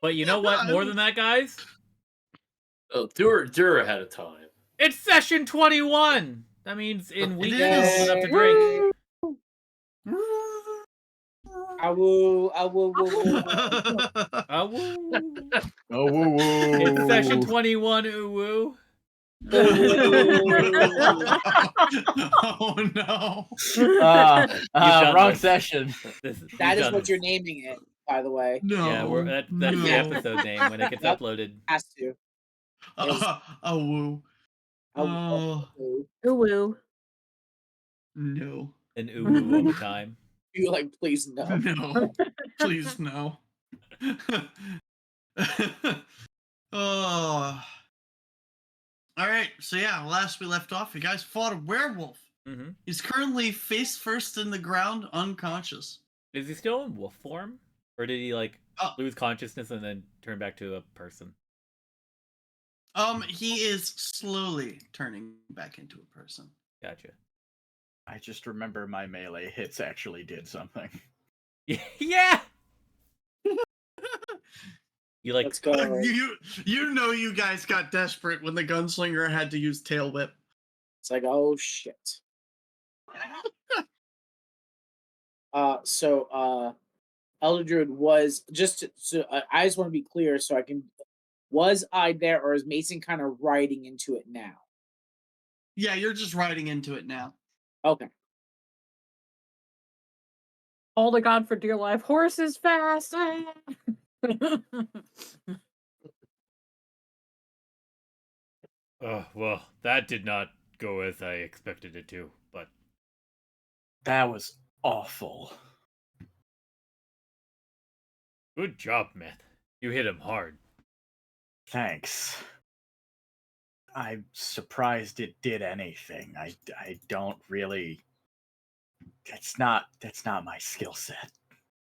But you know what? More than that, guys, Oh, Durra had a time. it's session 21. That means in week 2, is. we'll have to drink. Awoo. Oh, woo woo. It's session 21, ooh woo. Oh no. Wrong session. That is what you're naming it, by the way. No. Yeah, that's the episode name when it gets uploaded. Has to. Woo. Oh. Ooh woo. No. An ooh woo all the time. You like, please no. No. Please no. Oh. Alright, so yeah, last we left off, you guys fought a werewolf. Mm-hmm. He's currently face first in the ground, unconscious. Is he still in wolf form? Or did he, like, lose consciousness and then turn back to a person? He is slowly turning back into a person. Gotcha. I just remember my melee hits actually did something. Yeah! You like Let's go. You know you guys got desperate when the gunslinger had to use tail whip. It's like, oh shit. Elder Druid was I just want to be clear so I can. Was I there, or is Mason kind of riding into it now? Yeah, you're just riding into it now. Okay. Hold to God for dear life. Horse is fast. Oh, well, that did not go as I expected it to, but... That was awful. Good job, Myth. You hit him hard. Thanks. I'm surprised it did anything. I don't really... That's not my skill set.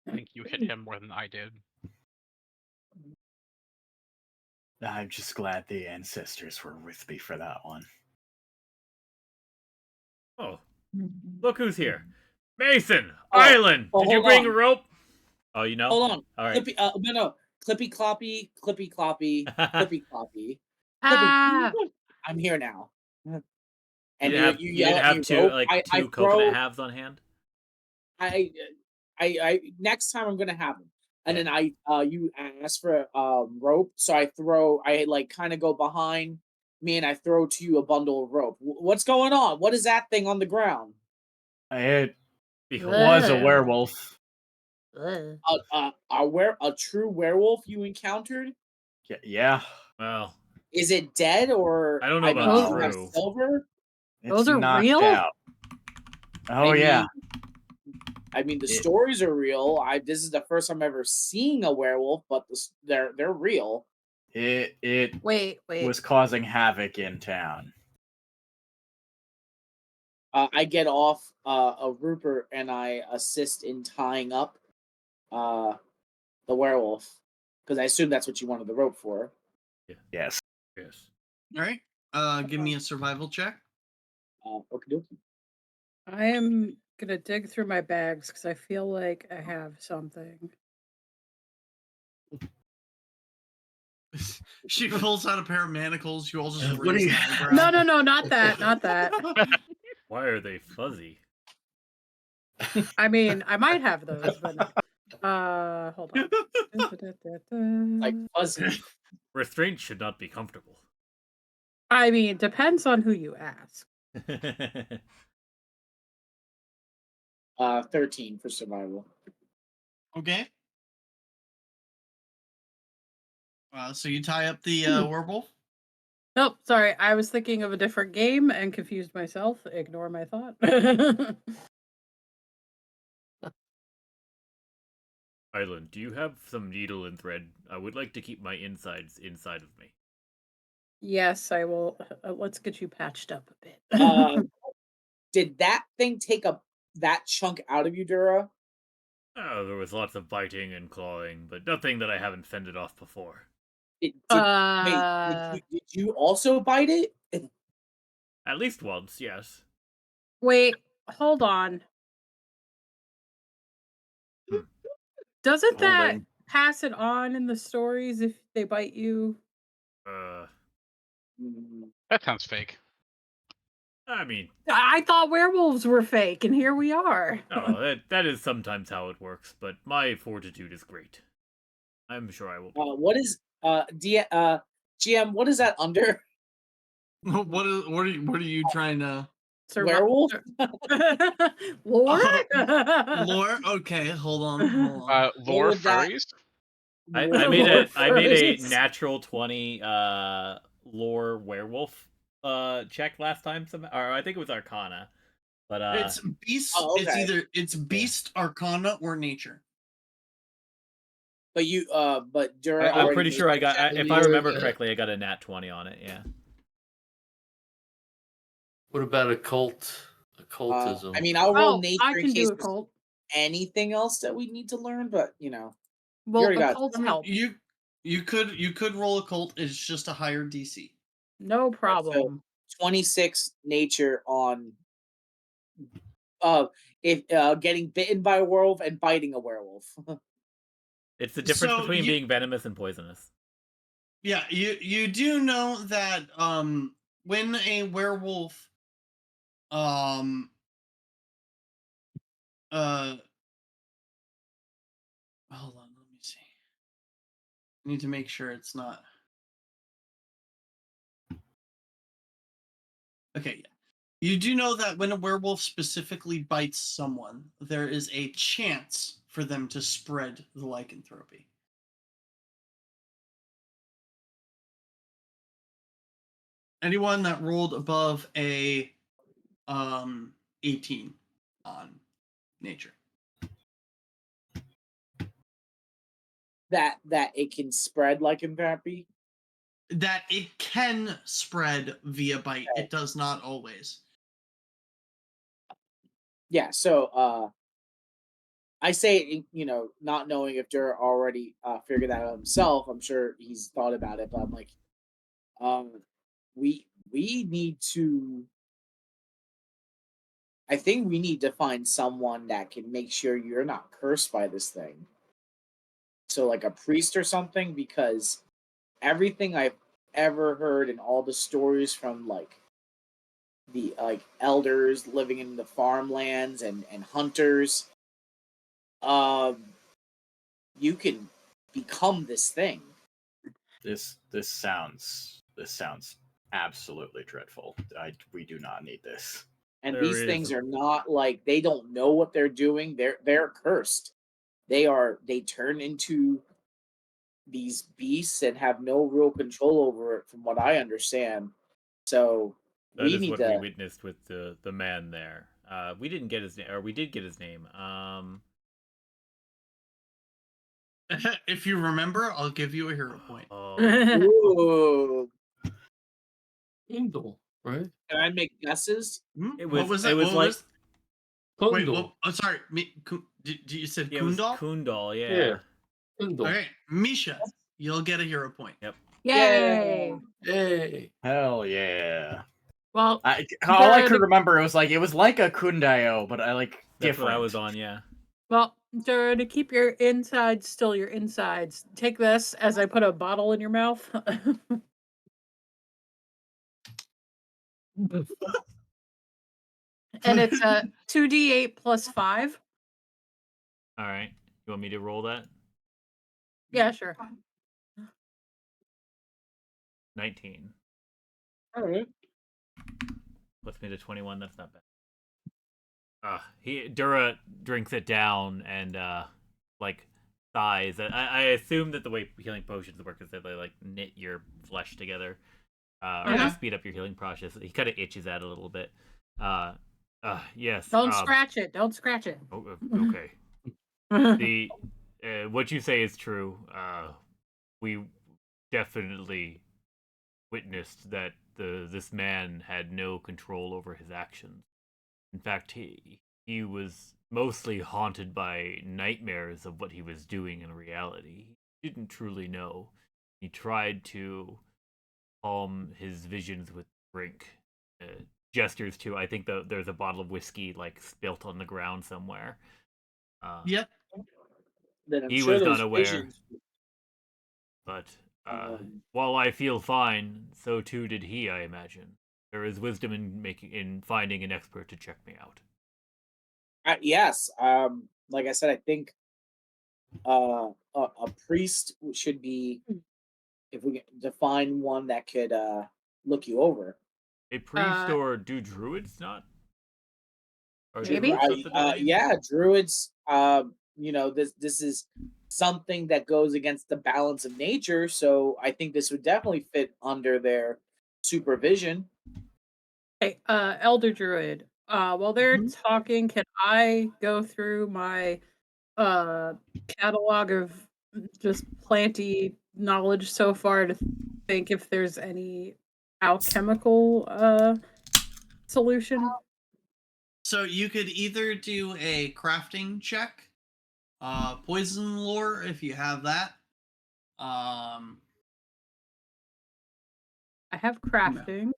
I think you hit him more than I did. I'm just glad the ancestors were with me for that one. Oh, look who's here. Mason! Island! Did you bring a rope? Oh, you know? Hold on. All right. No. Clippy cloppy, clippy cloppy, clippy cloppy. I'm here now. And you didn't have two coconut halves on hand? I next time I'm gonna have them. And then you ask for rope, so I like kind of go behind me and I throw to you a bundle of rope. What's going on? What is that thing on the ground? It was a werewolf. A true werewolf you encountered? Yeah. Well, is it dead or I don't know about true. Silver? Those are real? Out. Oh yeah. I mean, the stories are real. This is the first time ever seeing a werewolf, but they're real. It wait was causing havoc in town. I get off a Rupert and I assist in tying up the werewolf because I assume that's what you wanted the rope for. Yeah. Yes. All right. Give me a survival check. Okie dokie. I am gonna dig through my bags because I feel like I have something. She pulls out a pair of manacles. You all just No, not that. Why are they fuzzy? I mean, I might have those, but hold on. Like fuzzy. Restraint should not be comfortable. I mean, depends on who you ask. 13 for survival. Okay. So you tie up the werewolf? Nope, sorry. I was thinking of a different game and confused myself. Ignore my thought. Island, do you have some needle and thread? I would like to keep my insides inside of me. Yes, I will. Let's get you patched up a bit. Did that thing take that chunk out of you, Durra? Oh, there was lots of biting and clawing, but nothing that I haven't fended off before. Did you also bite it? At least once, yes. Wait, hold on. Doesn't that pass it on in the stories if they bite you? Mm, That sounds fake. I mean, I thought werewolves were fake, and here we are. oh, that is sometimes how it works, but my fortitude is great. I'm sure I will. what is GM? What is that under? What are you trying to Werewolf? Lore? lore? Okay, hold on. Lore would that- furries? I Werewolf made a furries. natural 20 lore werewolf check last time, or I think it was Arcana. But It's beast. Oh, okay. It's beast, arcana, or nature. But Durra I'm already pretty made sure I that got check. if I remember correctly, I got a nat 20 on it, yeah. What about occultism? I mean, I'll roll Oh, nature I in can case do a there's cult. anything else that we need to learn, but Well, already the got- cults I mean, help. you could roll a cult. It's just a higher DC. No problem. 26 nature on if getting bitten by a werewolf and biting a werewolf. It's the difference So between you- being venomous and poisonous. Yeah, you do know that when a werewolf hold on, let me see. I need to make sure it's not. Okay, yeah. You do know that when a werewolf specifically bites someone, there is a chance for them to spread the lycanthropy. Anyone that rolled above a 18 on nature. that it can spread like lycanthropy. That it can spread via bite. Okay. It does not always. Yeah, so I say, not knowing if Durra already figured that out himself. I'm sure he's thought about it, but I'm like, we need to. I think we need to find someone that can make sure you're not cursed by this thing. So, like a priest or something, because everything I've ever heard and all the stories from the elders living in the farmlands and hunters, you can become this thing. This sounds absolutely dreadful. We do not need this. And There these is- things are not like they don't know what they're doing. They're cursed. They turn into these beasts and have no real control over it, from what I understand. So That we is need what to. we witnessed with the man there. We didn't get his name, or we did get his name. If you remember, I'll give you a hero point. Oh, Ooh. Kundal, right? Can I make guesses? it What was was that? it was What like was... Wait, Kundal. I'm sorry. You said it was Kundal? Kundal, yeah. Yeah. Kundal. All right, Misha, you'll get a hero point. Yep. Yay! Hey. Hell yeah! Well, All I Durra, could remember it was like a Kundayo, but I like That's different. what I was on, yeah. Durra, to keep your insides still your insides, take this as I put a bottle in your mouth. And it's a 2d8 plus 5. All right. You want me to roll that? Yeah, sure. 19. All right. Puts me to 21. That's not bad. Durra drinks it down and sighs. I assume that the way healing potions work is that they like knit your flesh together, or Yeah. they speed up your healing process. He kind of itches at it a little bit. Yes. Don't scratch it. Don't scratch it. Okay. The what you say is true. We definitely witnessed that this man had no control over his actions. In fact, he was mostly haunted by nightmares of what he was doing in reality. He didn't truly know. He tried to calm his visions with drink. Gestures to, I think there's a bottle of whiskey like spilt on the ground somewhere. Yep. then I'm He sure was those not aware. visions. But Um, while I feel fine, so too did he, I imagine. There is wisdom in finding an expert to check me out. yes. Like I said, I think a priest should be, if we can define one that could look you over. A priest Uh, or do druids not? Are Maybe? druids something that I need? Yeah, druids. This is something that goes against the balance of nature. So I think this would definitely fit under their supervision. Hey, Elder Druid. While they're Mhm. talking, can I go through my catalog of just planty knowledge so far to think if there's any alchemical solution? So you could either do a crafting check, poison lore if you have that. I have crafting.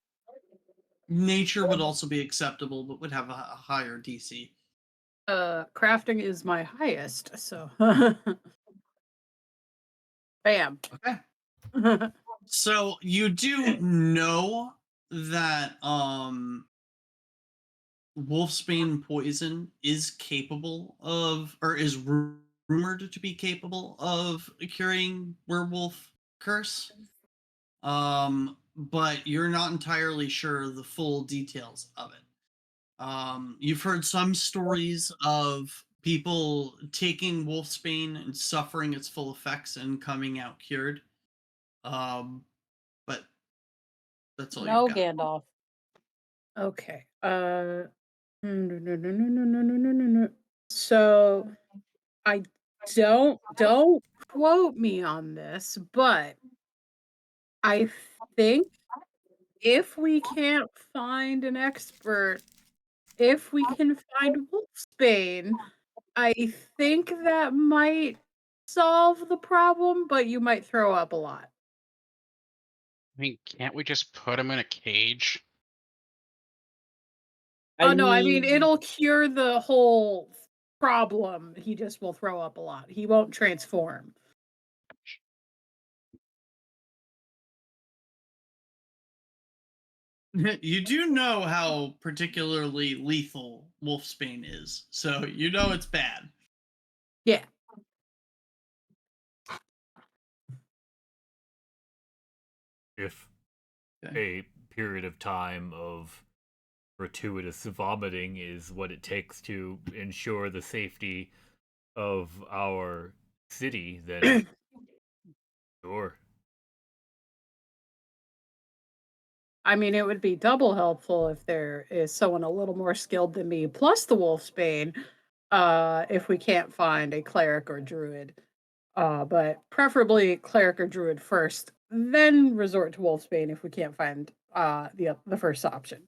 Nature would also be acceptable, but would have a higher DC. Crafting is my highest, so bam. Okay. So you do know that wolfsbane poison is capable of, or is rumored to be capable of curing werewolf curse. But you're not entirely sure the full details of it. You've heard some stories of people taking wolfsbane and suffering its full effects and coming out cured. But that's all No, you've got. Gandalf. Okay. No. So I don't quote me on this, but I think if we can't find an expert, if we can find Wolfsbane, I think that might solve the problem, but you might throw up a lot. I mean, can't we just put him in a cage? Oh no, I mean it'll cure the whole problem. He just will throw up a lot. He won't transform. You do know how particularly lethal wolfsbane is, so you know it's bad. Yeah. If Okay. a period of time of gratuitous vomiting is what it takes to ensure the safety of our city, then sure. I mean, it would be double helpful if there is someone a little more skilled than me, plus the Wolfsbane, if we can't find a cleric or druid. But preferably cleric or druid first, then resort to Wolfsbane if we can't find the first option.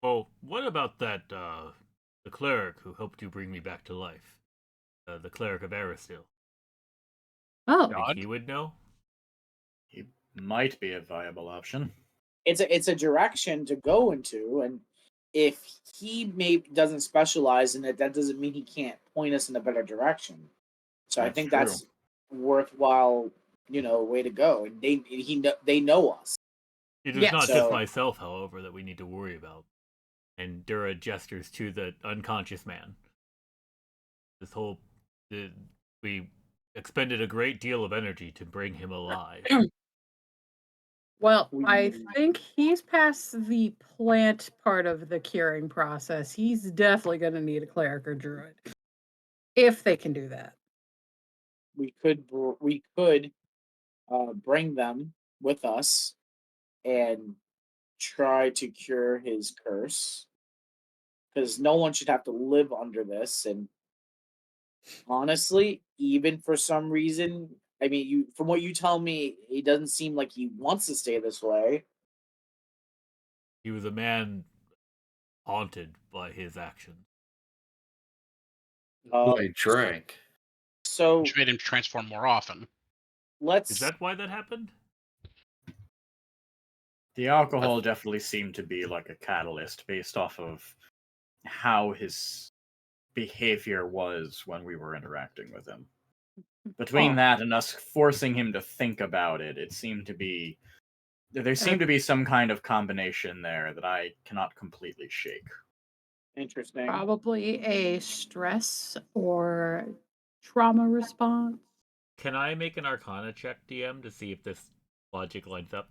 Well, what about that the cleric who helped you bring me back to life? The cleric of Aristil. Oh, Think God. he would know? He might be a viable option. It's a direction to go into, and if he doesn't specialize in it, that doesn't mean he can't point us in a better direction. So I That's think true. that's worthwhile, way to go. And they know us. It is Yes. not So- just myself, however, that we need to worry about. And Durra gestures to the unconscious man. This whole we expended a great deal of energy to bring him alive. well, I think he's past the plant part of the curing process. He's definitely going to need a cleric or druid if they can do that. we could bring them with us and try to cure his curse, because no one should have to live under this. And honestly, even for some reason, I mean, from what you tell me, it doesn't seem like he wants to stay this way. He was a man haunted by his actions. I drank. So Which made him transform more often. let's Is that why that happened? The alcohol definitely seemed to be like a catalyst based off of how his behavior was when we were interacting with him. Between Oh. that and us forcing him to think about it, there seemed to be some kind of combination there that I cannot completely shake. Interesting. Probably a stress or trauma response. Can I make an Arcana check, DM, to see if this logic lines up?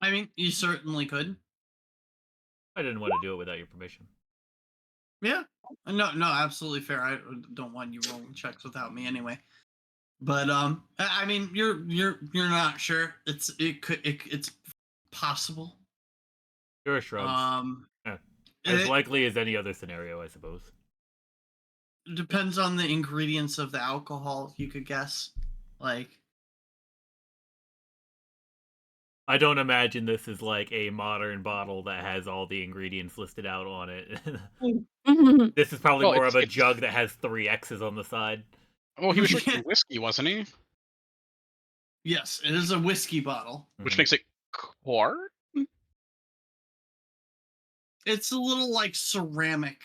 I mean, you certainly could. I didn't want to do it without your permission. Yeah. No, absolutely fair. I don't want you rolling checks without me anyway. But I mean, you're not sure. It's possible. Durra shrugs. As It likely as any other scenario, I suppose. depends on the ingredients of the alcohol. You could guess, like. I don't imagine this is like a modern bottle that has all the ingredients listed out on it. This is probably Well, more of a it's- jug that has 3 X's on the side. Well, he was drinking whiskey, wasn't he? Yes, it is a whiskey bottle. Which makes it quart? It's a little like ceramic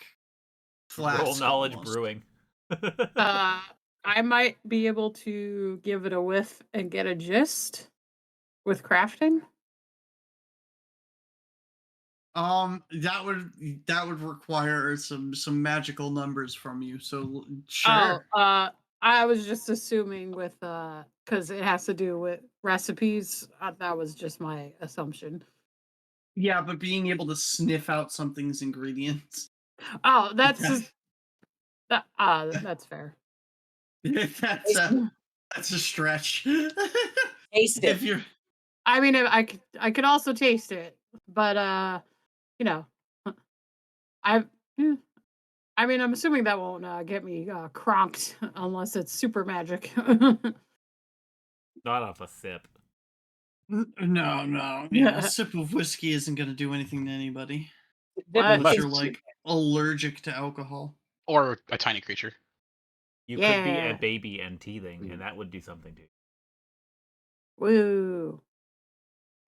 flask. Roll knowledge almost. brewing. I might be able to give it a whiff and get a gist with crafting. That would require some magical numbers from you. So sure. Oh, I was just assuming with because it has to do with recipes. That was just my assumption. Yeah, but being able to sniff out something's ingredients. Oh, that's that's fair. that's a stretch. Taste it. If you're I mean, I could also taste it, but you know, I mean, I'm assuming that won't get me cronked unless it's super magic. Not off a sip. no, yeah, a sip of whiskey isn't going to do anything to anybody What? unless you're like allergic to alcohol. Or a tiny creature. You could be Yeah. a baby and teething, and that would do something to you. Woo.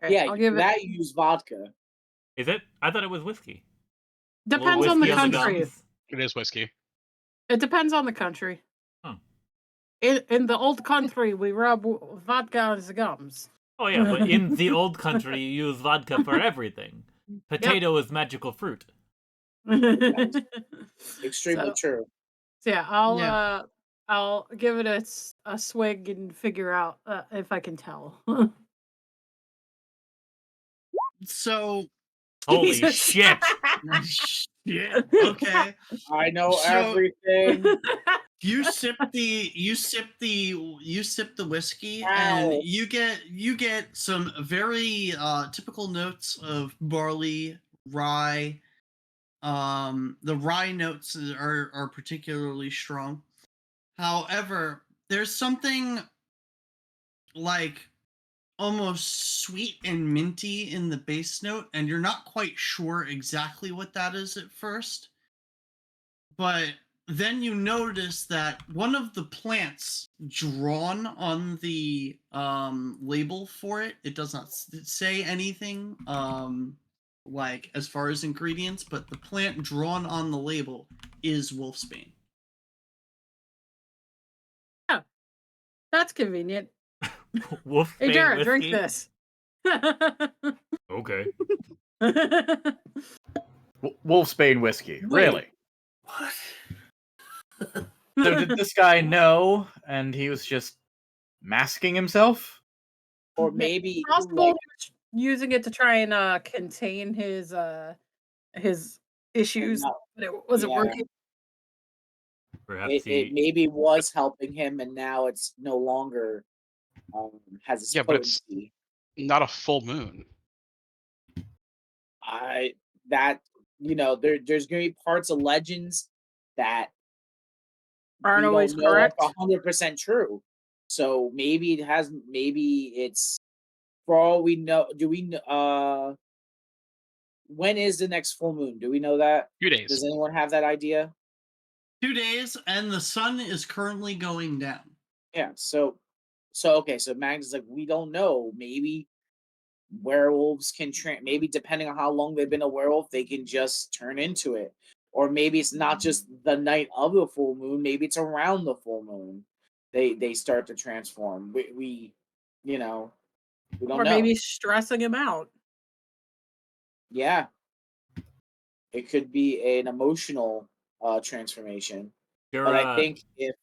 Alright, Yeah, I'll give it. that you use vodka. Is it? I thought it was whiskey. Depends on the Whiskey on the country. gums? It is whiskey. It depends on the country. Huh. In the old country, we rub vodka on the gums. Oh yeah, but in the old country, you use vodka for everything. Potato is magical fruit. Extremely So- true. So yeah, I'll give it a swig and figure out if I can tell. So Holy Jesus. shit! yeah, okay. I know So- everything. You sip the whiskey Ow. and you get some very typical notes of barley, rye. The rye notes are particularly strong. However, there's something like almost sweet and minty in the base note, and you're not quite sure exactly what that is at first. But then you notice that one of the plants drawn on the label for it, it does not say anything like as far as ingredients, but the plant drawn on the label is wolfsbane. That's convenient. Wolf Hey, Durra, drink this. Okay. Wolfsbane whiskey, Wait. really? What? So did this guy know, and he was just masking himself? Or maybe Possible like, using it to try and contain his issues, no, but it wasn't yeah. working. Perhaps it maybe was helping him, and now it's no longer has its Yeah, but it's- potency. Not a full moon. There's gonna be parts of legends that Aren't we always don't know correct. if 100% true. So maybe it's, for all we know. When is the next full moon? Do we know that? 2 days. Does anyone have that idea? 2 days, and the sun is currently going down. Yeah. So okay. So Mags is like, we don't know. Maybe werewolves can maybe depending on how long they've been a werewolf, they can just turn into it. or maybe it's not just the night of the full moon. Maybe it's around the full moon. They start to transform. We you know, we don't Or know. maybe stressing him out. Yeah, it could be an emotional transformation. But I Durra, think if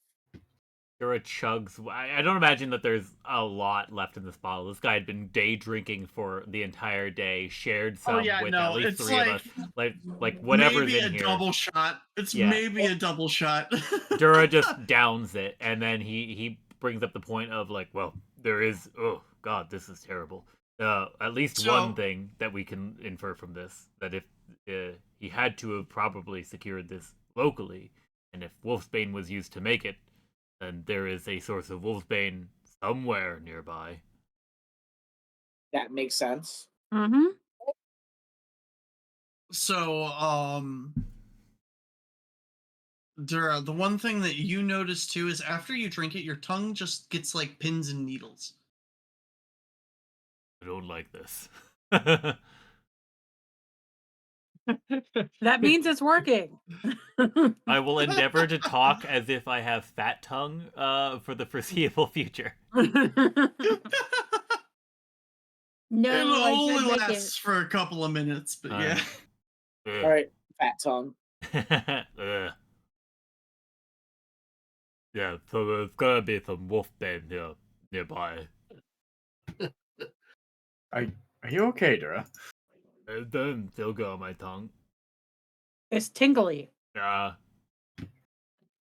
Durra chugs. I don't imagine that there's a lot left in this bottle. This guy had been day drinking for the entire day, shared Oh some yeah, with at no, least it's three of like us. Like whatever's maybe in a here. double shot. It's Yeah. maybe a double shot. Durra just downs it, and then he brings up the point of like, well, there is. Oh God, this is terrible. At least one So- thing that we can infer from this, that if he had to have probably secured this locally, and if wolfsbane was used to make it, then there is a source of wolfsbane somewhere nearby. that makes sense. Mm-hmm. So, Dura, the one thing that you notice too is after you drink it, your tongue just gets like pins and needles. I don't like this. That means it's working. I will endeavor to talk as if I have fat tongue for the foreseeable future. No, It I only did make lasts for a couple of minutes, but yeah. All right, fat tongue. Ugh. Yeah, so there's gonna be some wolfbane here nearby. Are you okay, Dura? It doesn't feel good on my tongue. It's tingly.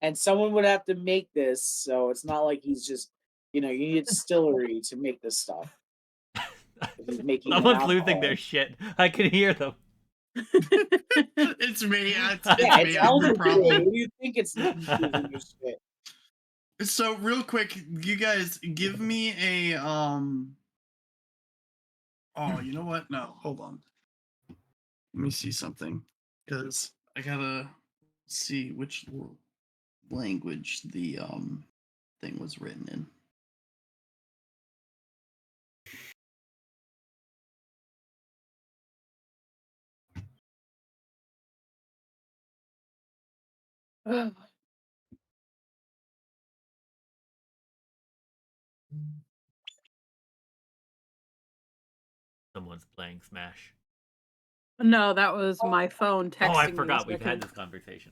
And someone would have to make this, so it's not like he's just, you need distillery to make this stuff. If he's making Someone's alcohol. losing their shit. I can hear them. It's me. It's Yeah, me. it's I'm the Elden problem. Ring. What do you think it's losing their shit? So real quick, you guys give me a Oh, you know what? No, hold on. Let me see something, because I gotta see which language the thing was written in. Someone's playing Smash. No, that was my phone texting Oh, I me forgot so I we've had can- this conversation.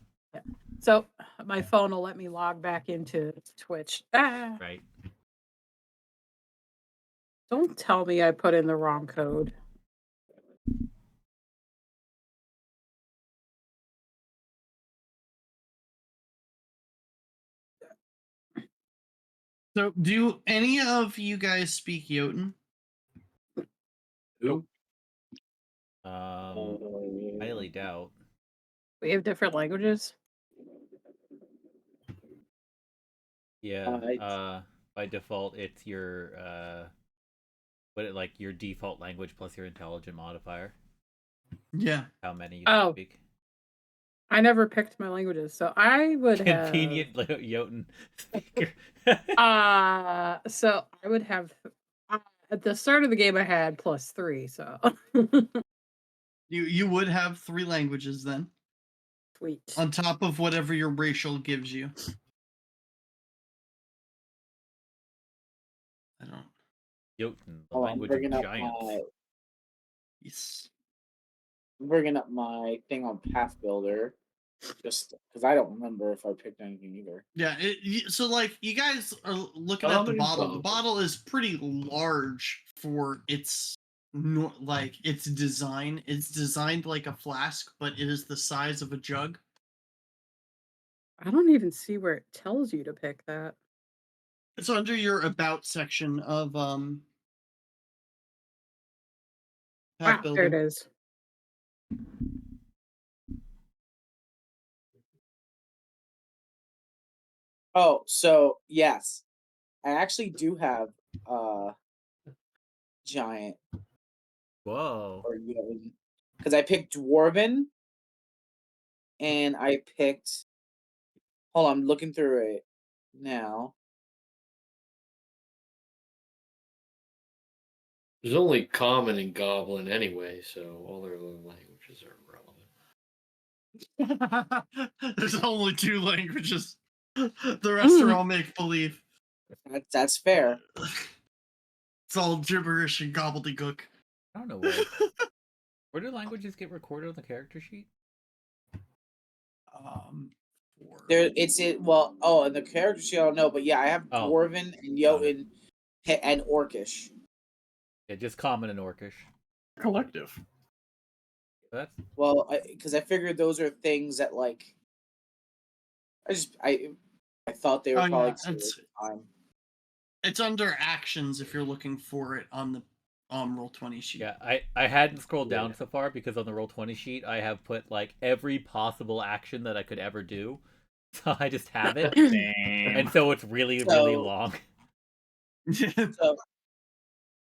So my phone will let me log back into Twitch. Ah, Right. don't tell me I put in the wrong code. So, do any of you guys speak Jotun? Nope. Highly doubt. We have different languages. Yeah. It's- By default, it's your your default language plus your intelligent modifier. Yeah. How many you Oh. speak? I never picked my languages, so I would have. Convenient Jotun speaker. So I would have. At the start of the game, I had +3, so You would have 3 languages then, sweet. on top of whatever your racial gives you. I don't. Jotun, the Oh, I'm language bringing of up giants. Yes. I'm bringing up my thing on Path Builder, just because I don't remember if I picked anything either. Yeah. So, like, you guys are looking How at the many bottle. The bottles? bottle is pretty large for its its design. It's designed like a flask, but it is the size of a jug. I don't even see where it tells you to pick that. It's under your about section of Path Ah, there it Builder. is. Oh, so yes, I actually do have giant Whoa. or because I picked dwarven and I picked. Hold on, I'm looking through it now. There's only common and goblin anyway, so all their other languages are irrelevant. There's only 2 languages. The rest are all make believe. That's fair. It's all gibberish and gobbledygook. I don't know where do languages get recorded on the character sheet? There, it's it. Well, oh, and the character sheet I don't know, but yeah, I have Oh, Dwarven and got it. Jotun and Orcish. Yeah, just common and Orcish. Collective. That's Well, because I figured those are things that like I thought they were Oh, probably yeah, clear at the time. It's under actions if you're looking for it on the Roll20 sheet. yeah. I hadn't scrolled Yeah. down so far because on the Roll20 sheet I have put like every possible action that I could ever do, so I just have it, Same. and so it's really So- long.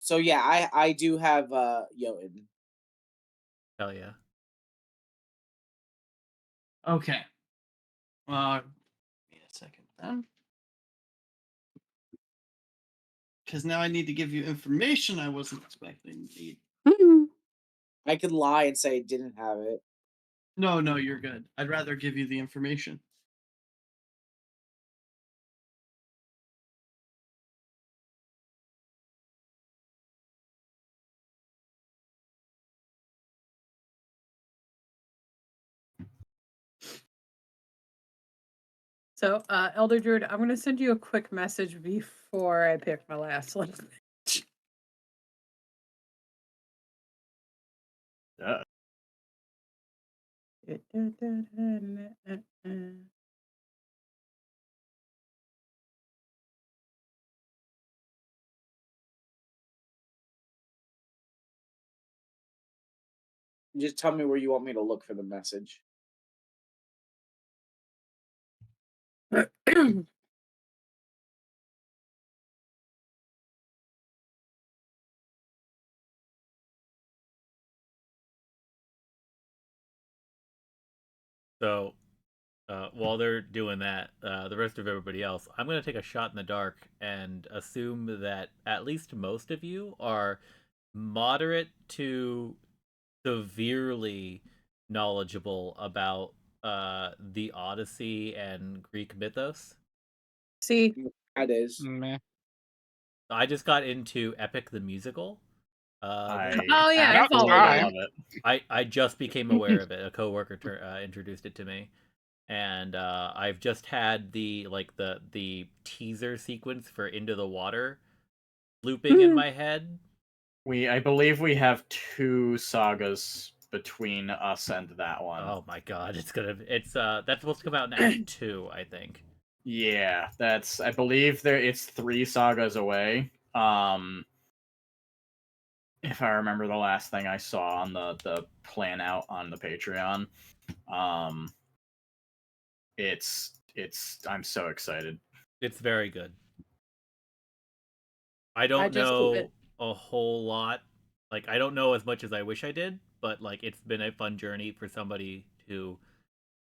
So yeah, I do have Jotun. Hell yeah. Okay. Wait a second then. Because now I need to give you information I wasn't expecting. I could lie and say I didn't have it. No, you're good. I'd rather give you the information. So, Elder Druid, I'm gonna send you a quick message before I pick my last one. Yeah. Just tell me where you want me to look for the message. So, while they're doing that, the rest of everybody else, I'm going to take a shot in the dark and assume that at least most of you are moderate to severely knowledgeable about the Odyssey and Greek mythos. See, That is. Meh. I just got into Epic the Musical. Oh, yeah, I About follow time. that. love it. I just became aware of it. A coworker introduced it to me, and I've just had the teaser sequence for Into the Water looping in my head. I believe we have 2 sagas between us and that one. Oh my god, that's supposed to come out in Act 2, I think. Yeah, I believe it's 3 sagas away. If I remember the last thing I saw on the plan out on the Patreon. I'm so excited. It's very good. I don't I just know a whole lot. Like, I don't know as much as I wish I did, but like it's been a fun journey for somebody who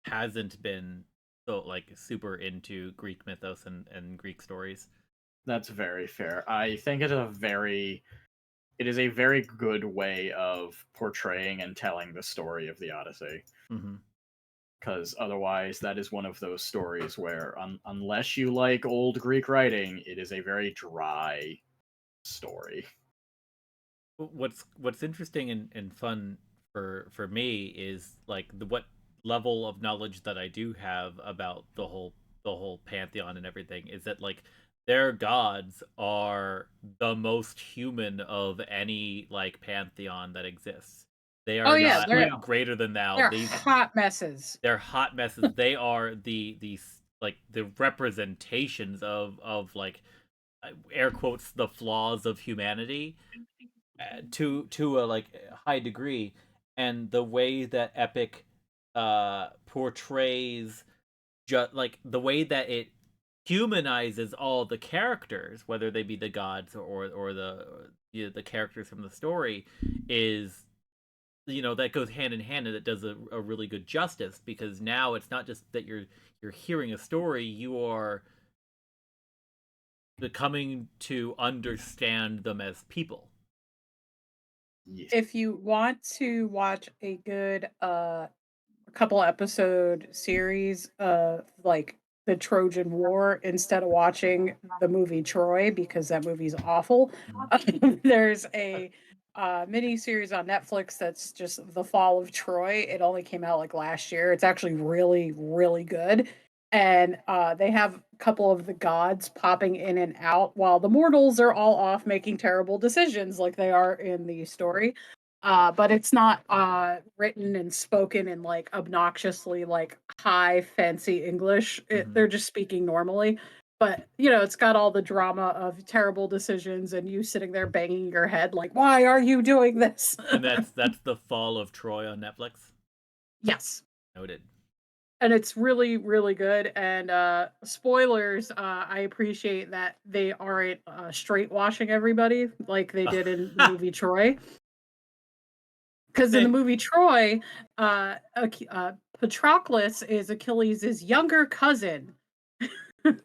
hasn't been so like super into Greek mythos and Greek stories. That's very fair. I think it is a very good way of portraying and telling the story of the Odyssey. Mm-hmm. Because otherwise, that is one of those stories where, unless you like old Greek writing, it is a very dry story. What's interesting and fun for me is like what level of knowledge that I do have about the whole pantheon and everything is that like their gods are the most human of any like pantheon that exists. They are not they're- like greater than thou. they're hot messes. They're hot messes. They are the like the representations of like air quotes the flaws of humanity to a like high degree, and the way that Epic portrays just like the way that it humanizes all the characters, whether they be the gods or the characters from the story, is that goes hand in hand, and it does a really good justice, because now it's not just that you're hearing a story, you are becoming to understand them as people. Yes. If you want to watch a good couple episode series of like the Trojan War instead of watching the movie Troy because that movie's awful. There's a mini series on Netflix that's just the fall of Troy. It only came out like last year. It's actually really, really good. And they have a couple of the gods popping in and out while the mortals are all off making terrible decisions like they are in the story. But it's not written and spoken in like obnoxiously like high fancy English. They're just speaking normally. But you know, it's got all the drama of terrible decisions and you sitting there banging your head like, "Why are you doing this?" And that's the Fall of Troy on Netflix. Yes. Noted. And it's really, really good. And spoilers, I appreciate that they aren't straight washing everybody like they did in the movie Troy. Because in the movie Troy, Patroclus is Achilles' younger cousin.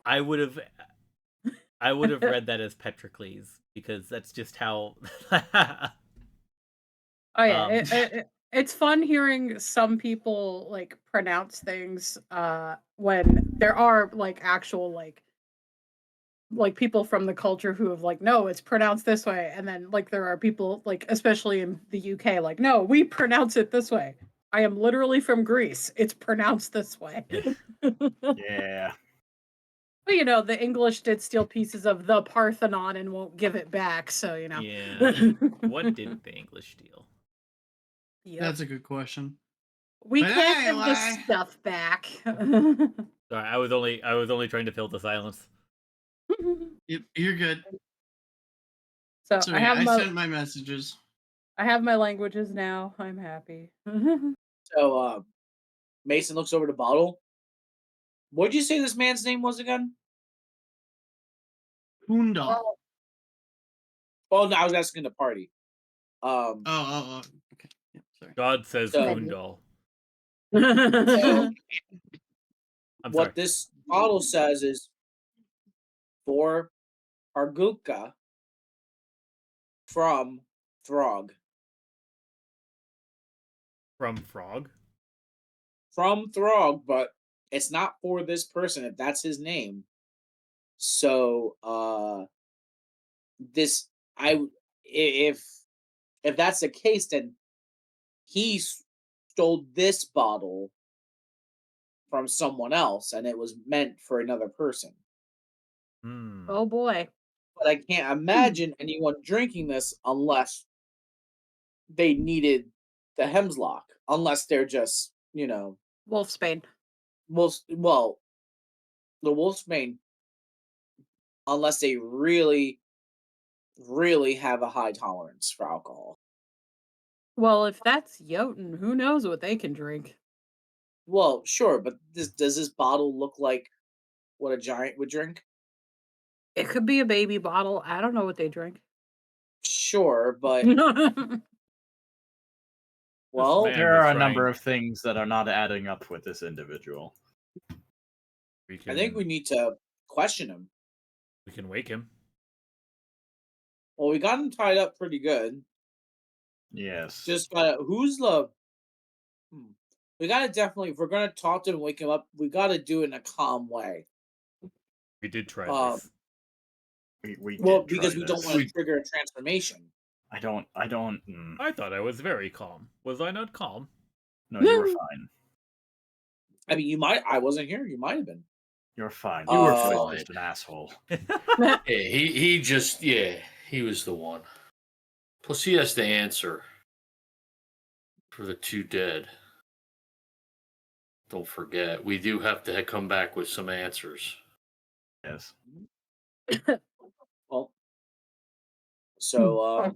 I would have read that as Petrocles because that's just how. Oh yeah, it's fun hearing some people like pronounce things when there are like actual like people from the culture who have like, no, it's pronounced this way, and then like there are people like especially in the UK like, no, we pronounce it this way. I am literally from Greece. It's pronounced this way. Yeah. But you know, the English did steal pieces of the Parthenon and won't give it back, so you know. Yeah. What did the English steal? Yep. That's a good question. We But can't give the anyway. stuff back. Sorry, I was only trying to fill the silence. Yep, you're good. So So I yeah, have I sent my messages. I have my languages now. I'm happy. So Mason looks over the bottle. What'd you say this man's name was again? Kundal. Oh no, I was asking the party. Oh. Okay. Yep, sorry. God says So- Kundal. So I'm what sorry. this bottle says is for Arguka from Throg. From Frog. From Throg, but it's not for this person if that's his name. So this if that's the case, then he stole this bottle from someone else and it was meant for another person. Hmm. Oh boy. But I can't imagine anyone drinking this unless they needed the Hemslock, unless they're just, you know, Wolfsbane. well, the Wolfsbane, unless they really, really have a high tolerance for alcohol. Well, if that's Jotun, who knows what they can drink? Well, sure, but does this bottle look like what a giant would drink? It could be a baby bottle. I don't know what they drink. Sure, but well, man There was are a number trying- of things that are not adding up with this individual. I think we need to question him. we can wake him. Well, we got him tied up pretty good. Yes. Just who's the? We gotta definitely, if we're gonna talk to him, and wake him up. We gotta do it in a calm way. We did try this. we Well, did try because we don't this. want to trigger a transformation. I don't. I thought I was very calm. Was I not calm? No, you were fine. I mean, you might. I wasn't here. You might have been. You're fine. You were Oh. just an asshole. Yeah, he just he was the one. Plus, he has to answer for the two dead. Don't forget, we do have to come back with some answers. Yes. Well, so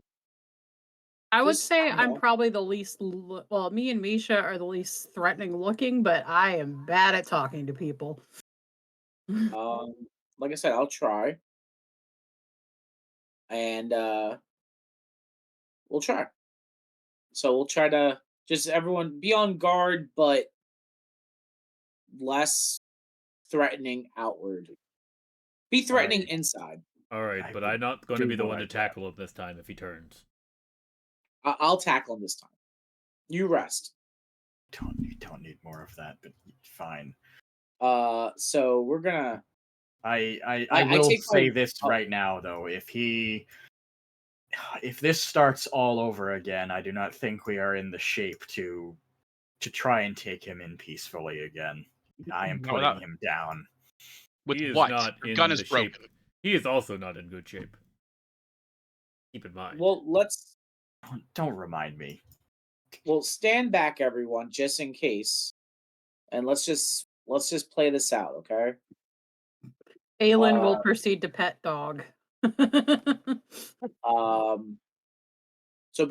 I would Just, say you I'm know. probably the least. Well, me and Misha are the least threatening looking, but I am bad at talking to people. like I said, I'll try, and we'll try. So we'll try to just everyone be on guard, but less threatening outward. Be threatening inside. All right, I but I'm not going to do be the what one I to can. tackle him this time if he turns. I'll tackle him this time. You rest. Don't need don't need more of that, but fine. So we're gonna. I I will take say my- this oh. right now, though. If this starts all over again, I do not think we are in the shape to try and take him in peacefully again. I am No, putting that- him down. With He is what? not Your in gun the is broken. shape. He is also not in good shape. Keep in mind. Well, let's. Don't remind me. Well, stand back, everyone, just in case, and let's just play this out, okay? Aelin will proceed to pet dog. So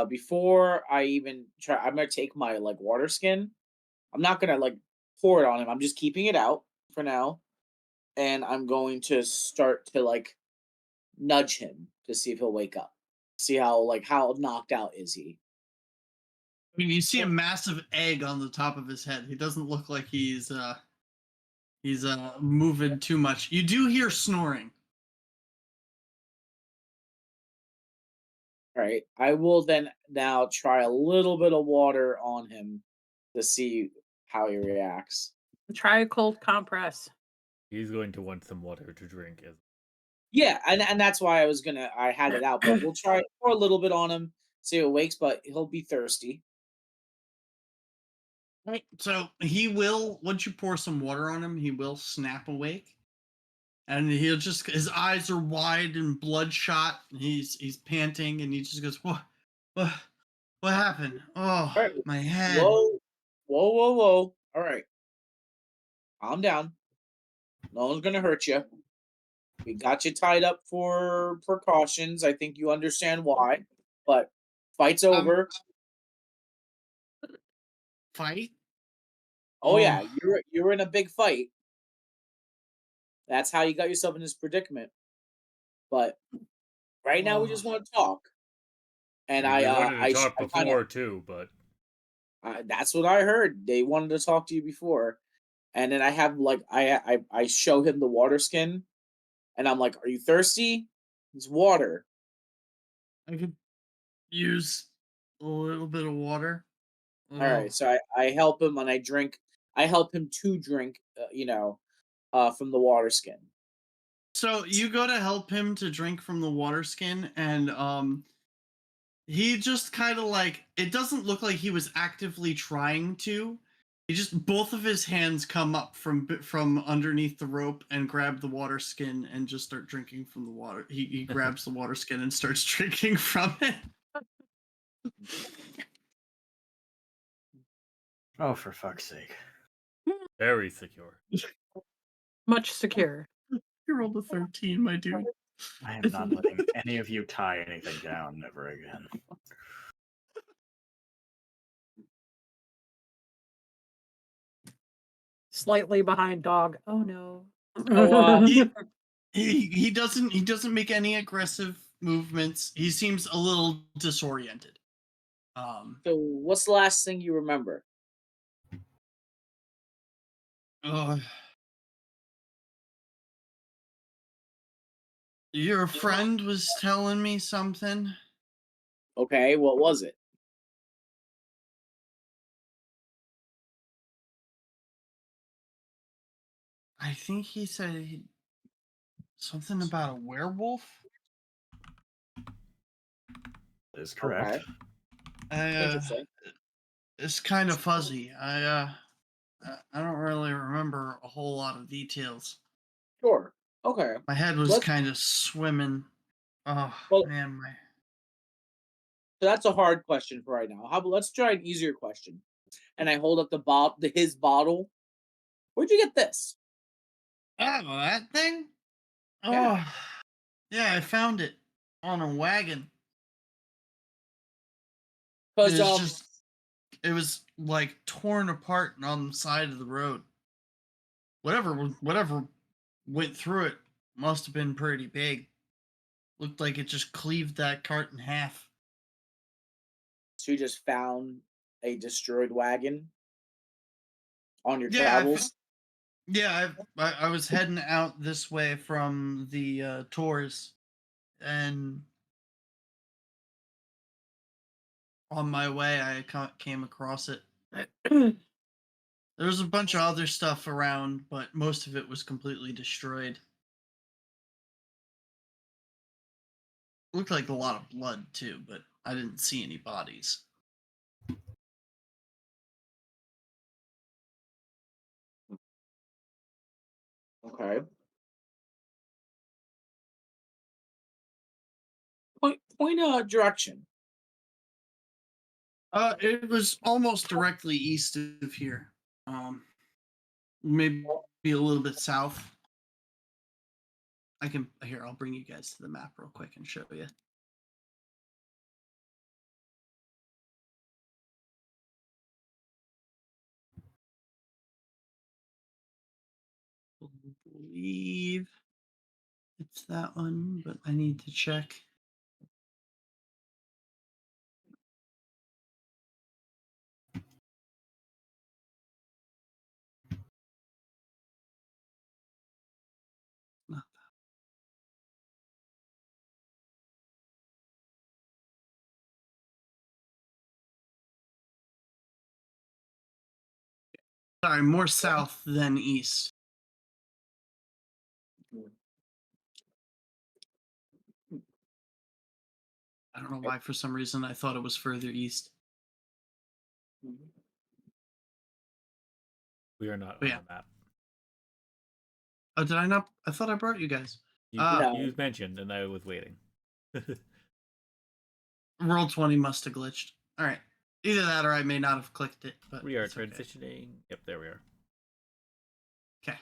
before I even try, I'm gonna take my like water skin. I'm not gonna like pour it on him. I'm just keeping it out for now, and I'm going to start to like nudge him to see if he'll wake up. See how knocked out is he? I mean, you see a massive egg on the top of his head. He doesn't look like he's moving too much. You do hear snoring. All right. I will then now try a little bit of water on him to see how he reacts. Try a cold compress. He's going to want some water to drink. Yeah, and that's why I had it out, but we'll try pour a little bit on him, see if it wakes, but he'll be thirsty. Right. So he will, once you pour some water on him, he will snap awake. And he'll just, his eyes are wide and bloodshot. And he's panting, and he just goes, what happened? Oh, All right. my head. Whoa. All right. Calm down. No one's gonna hurt you. We got you tied up for precautions. I think you understand why. But fight's over. Fight? Oh yeah, you're in a big fight. That's how you got yourself in this predicament. But right now we just want to talk. And We wanted to I talk before too, but that's what I heard. They wanted to talk to you before, and then I have like I show him the water skin, and I'm like, "Are you thirsty? It's water." I could use a little bit of water. All right, so I help him and I drink. I help him to drink, from the water skin. So you go to help him to drink from the water skin, and he just kind of like, it doesn't look like he was actively trying to. He just, both of his hands come up from underneath the rope and grab the water skin and just start drinking from the water. He grabs the water skin and starts drinking from it. Oh, for fuck's sake. very secure. Much secure. You rolled a 13, my dude. I am not letting any of you tie anything down ever again. Slightly behind dog. Oh no. Oh, He doesn't make any aggressive movements. He seems a little disoriented. So what's the last thing you remember? Your friend was telling me something. Okay, what was it? I think he said something about a werewolf. That is correct. Okay. Interesting. It's kind of fuzzy. I don't really remember a whole lot of details. Sure. Okay. My head was kind of swimming. Oh Well- man, So that's a hard question for right now. How about let's try an easier question? And I hold up his bottle. Where'd you get this? oh, that thing. Oh, Yeah. yeah, I found it on a wagon. Because It was like torn apart on the side of the road. Whatever went through it must have been pretty big. Looked like it just cleaved that cart in half. so you just found a destroyed wagon on your Yeah, travels. I was heading out this way from the tours, and on my way I came across it. There was a bunch of other stuff around, but most of it was completely destroyed. Looked like a lot of blood too, but I didn't see any bodies. Okay. Point direction. It was almost directly east of here. Maybe a little bit south. I'll bring you guys to the map real quick and show you. I believe it's that one, but I need to check. Not that. Sorry, more south than east. I don't know why, for some reason, I thought it was further east. We are not Oh, on yeah. the map. Oh, did I not? I thought I brought you guys. You, No. you mentioned, and I was waiting. Roll 20 must have glitched. All right. Either that or I may not have clicked it. But We are it's okay. transitioning. Yep, there we are. Okay.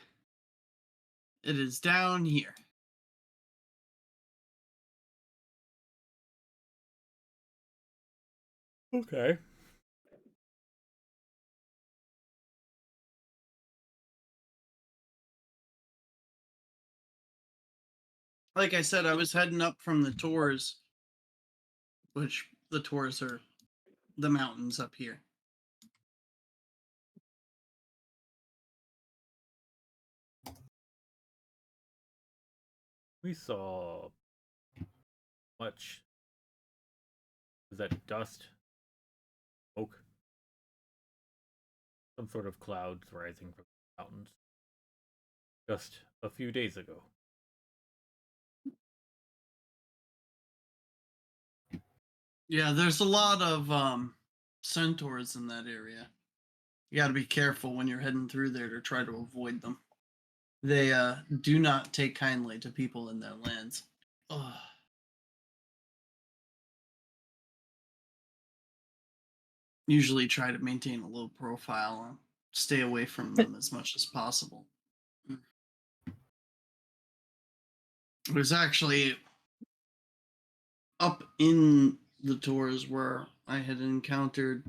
It is down here. Okay. Like I said, I was heading up from the Tours, which the Tours are the mountains up here. We saw much. Was that dust? Smoke? Some sort of clouds rising from the mountains. Just a few days ago. Yeah, there's a lot of centaurs in that area. You got to be careful when you're heading through there to try to avoid them. They do not take kindly to people in their lands. Ugh. Usually try to maintain a low profile and stay away from them as much as possible. It was actually up in the Tours where I had encountered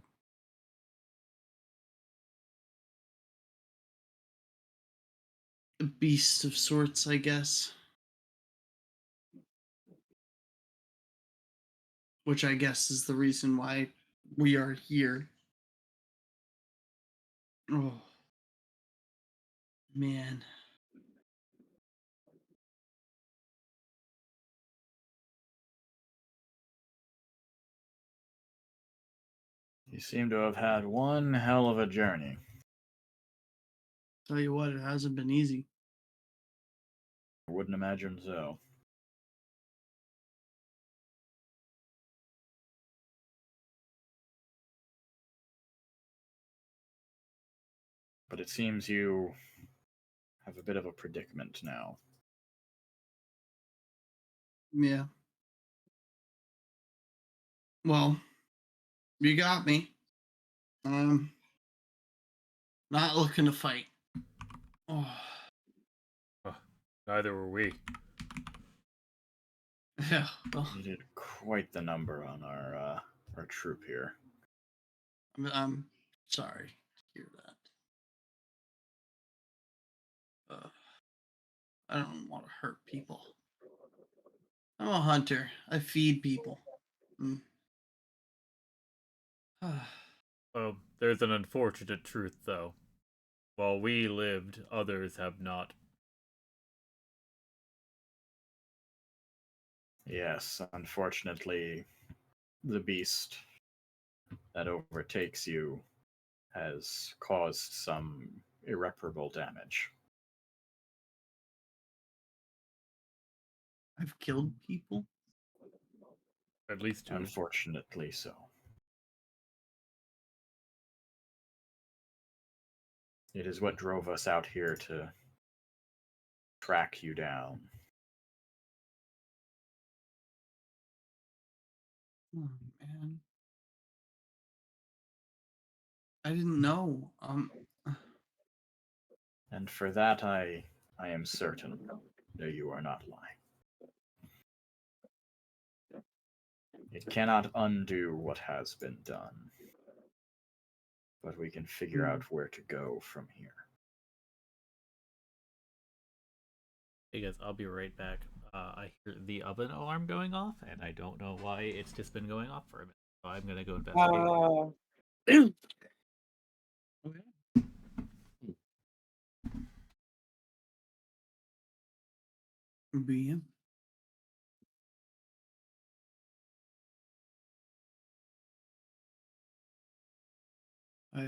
a beast of sorts, I guess. Which I guess is the reason why we are here. Oh, man. You seem to have had one hell of a journey. Tell you what, it hasn't been easy. I wouldn't imagine so. But it seems you have a bit of a predicament now. Yeah. Well, you got me. Not looking to fight. Oh. Neither were we. Yeah, well, You did quite the number on our troop here. I'm sorry to hear that. I don't want to hurt people. I'm a hunter. I feed people. Well, there's an unfortunate truth, though. While we lived, others have not. Yes, unfortunately, the beast that overtakes you has caused some irreparable damage. I've killed people. At least 2. Unfortunately so. It is what drove us out here to track you down. Oh man, I didn't know. And for that I am certain that you are not lying. It cannot undo what has been done, but we can figure out where to go from here. Hey guys, I'll be right back. I hear the oven alarm going off, and I don't know why it's just been going off for a minute. So I'm gonna go investigate. Okay. BM. I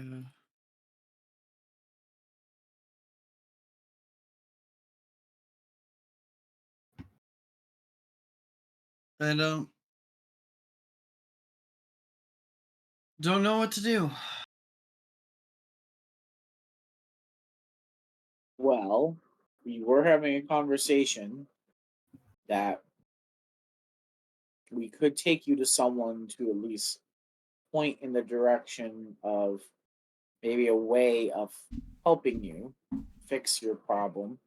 don't know what to do. Well, we were having a conversation that we could take you to someone to at least point in the direction of maybe a way of helping you fix your problem.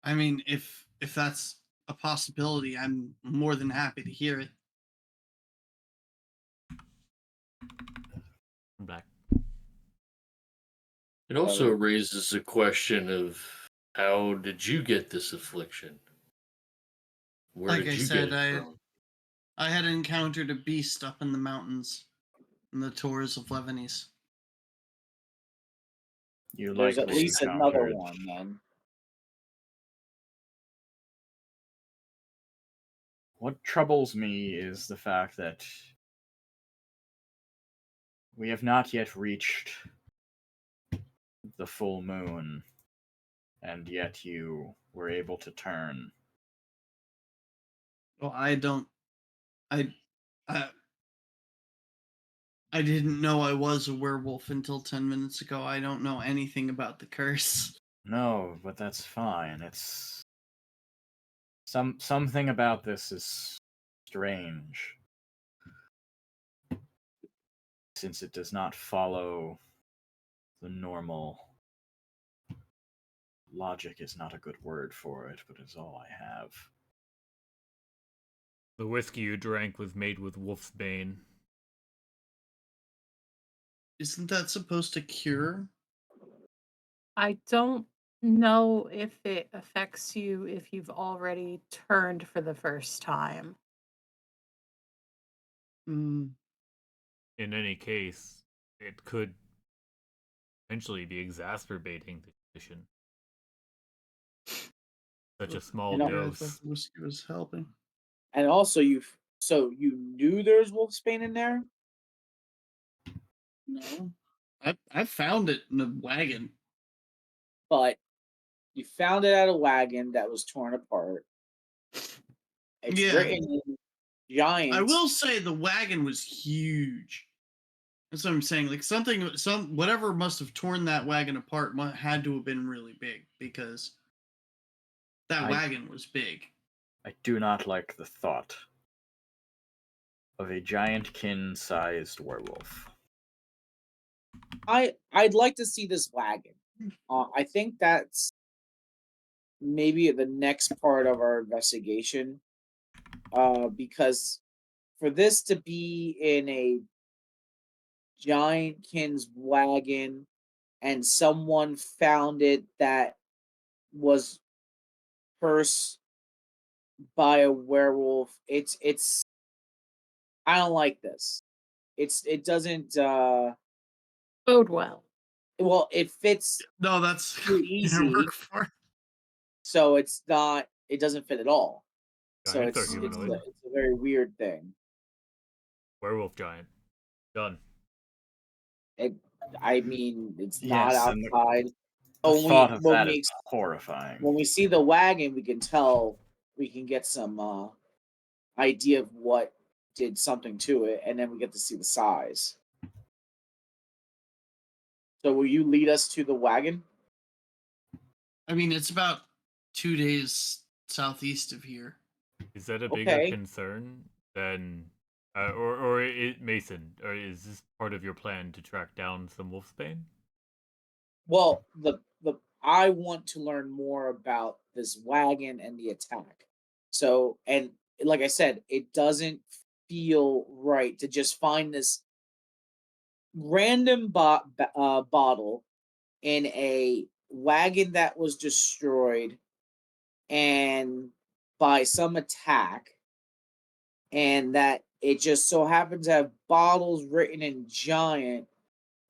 I mean, if that's a possibility, I'm more than happy to hear it. I'm back. It also raises a question of how did you get this affliction? Where Like did I you said, get it from? I had encountered a beast up in the mountains in the Tours of Lebanese. You There's at likely least another encountered one then. What troubles me is the fact that we have not yet reached the full moon, and yet you were able to turn. Well, I didn't know I was a werewolf until 10 minutes ago. I don't know anything about the curse. No, but that's fine. It's something about this is strange, since it does not follow the normal. Logic is not a good word for it, but it's all I have. The whiskey you drank was made with wolf's bane. Isn't that supposed to cure? I don't know if it affects you if you've already turned for the first time. Mm. In any case, it could potentially be exacerbating the condition. Such a small And Yeah, I thought dose. the whiskey was helping. And also you knew there's wolfsbane in there? No, I found it in a wagon. But you found it at a wagon that was torn apart. It's Yeah. written in giant. I will say the wagon was huge. That's what I'm saying. Like whatever must have torn that wagon apart had to have been really big because that wagon was big. I do not like the thought of a giant kin-sized werewolf. I'd like to see this wagon. I think that's maybe the next part of our investigation. Because for this to be in a giant kin's wagon and someone found it that was cursed by a werewolf, it's I don't like this. It doesn't Bode well. well, it fits No, that's too gonna easy, work for. so it doesn't fit at all. So Giants are it's humanoid. it's a very weird thing. Werewolf giant. Done. I mean, it's not Yes, and outside. the So when thought we of when that we is ex- horrifying. when we see the wagon, we can tell we can get some idea of what did something to it, and then we get to see the size. So will you lead us to the wagon? I mean, it's about 2 days southeast of here. Is that a bigger Okay. concern than, Mason? Or is this part of your plan to track down some wolfsbane? Well, the I want to learn more about this wagon and the attack. So, and like I said, it doesn't feel right to just find this random bottle in a wagon that was destroyed and by some attack, and that it just so happens to have bottles written in giant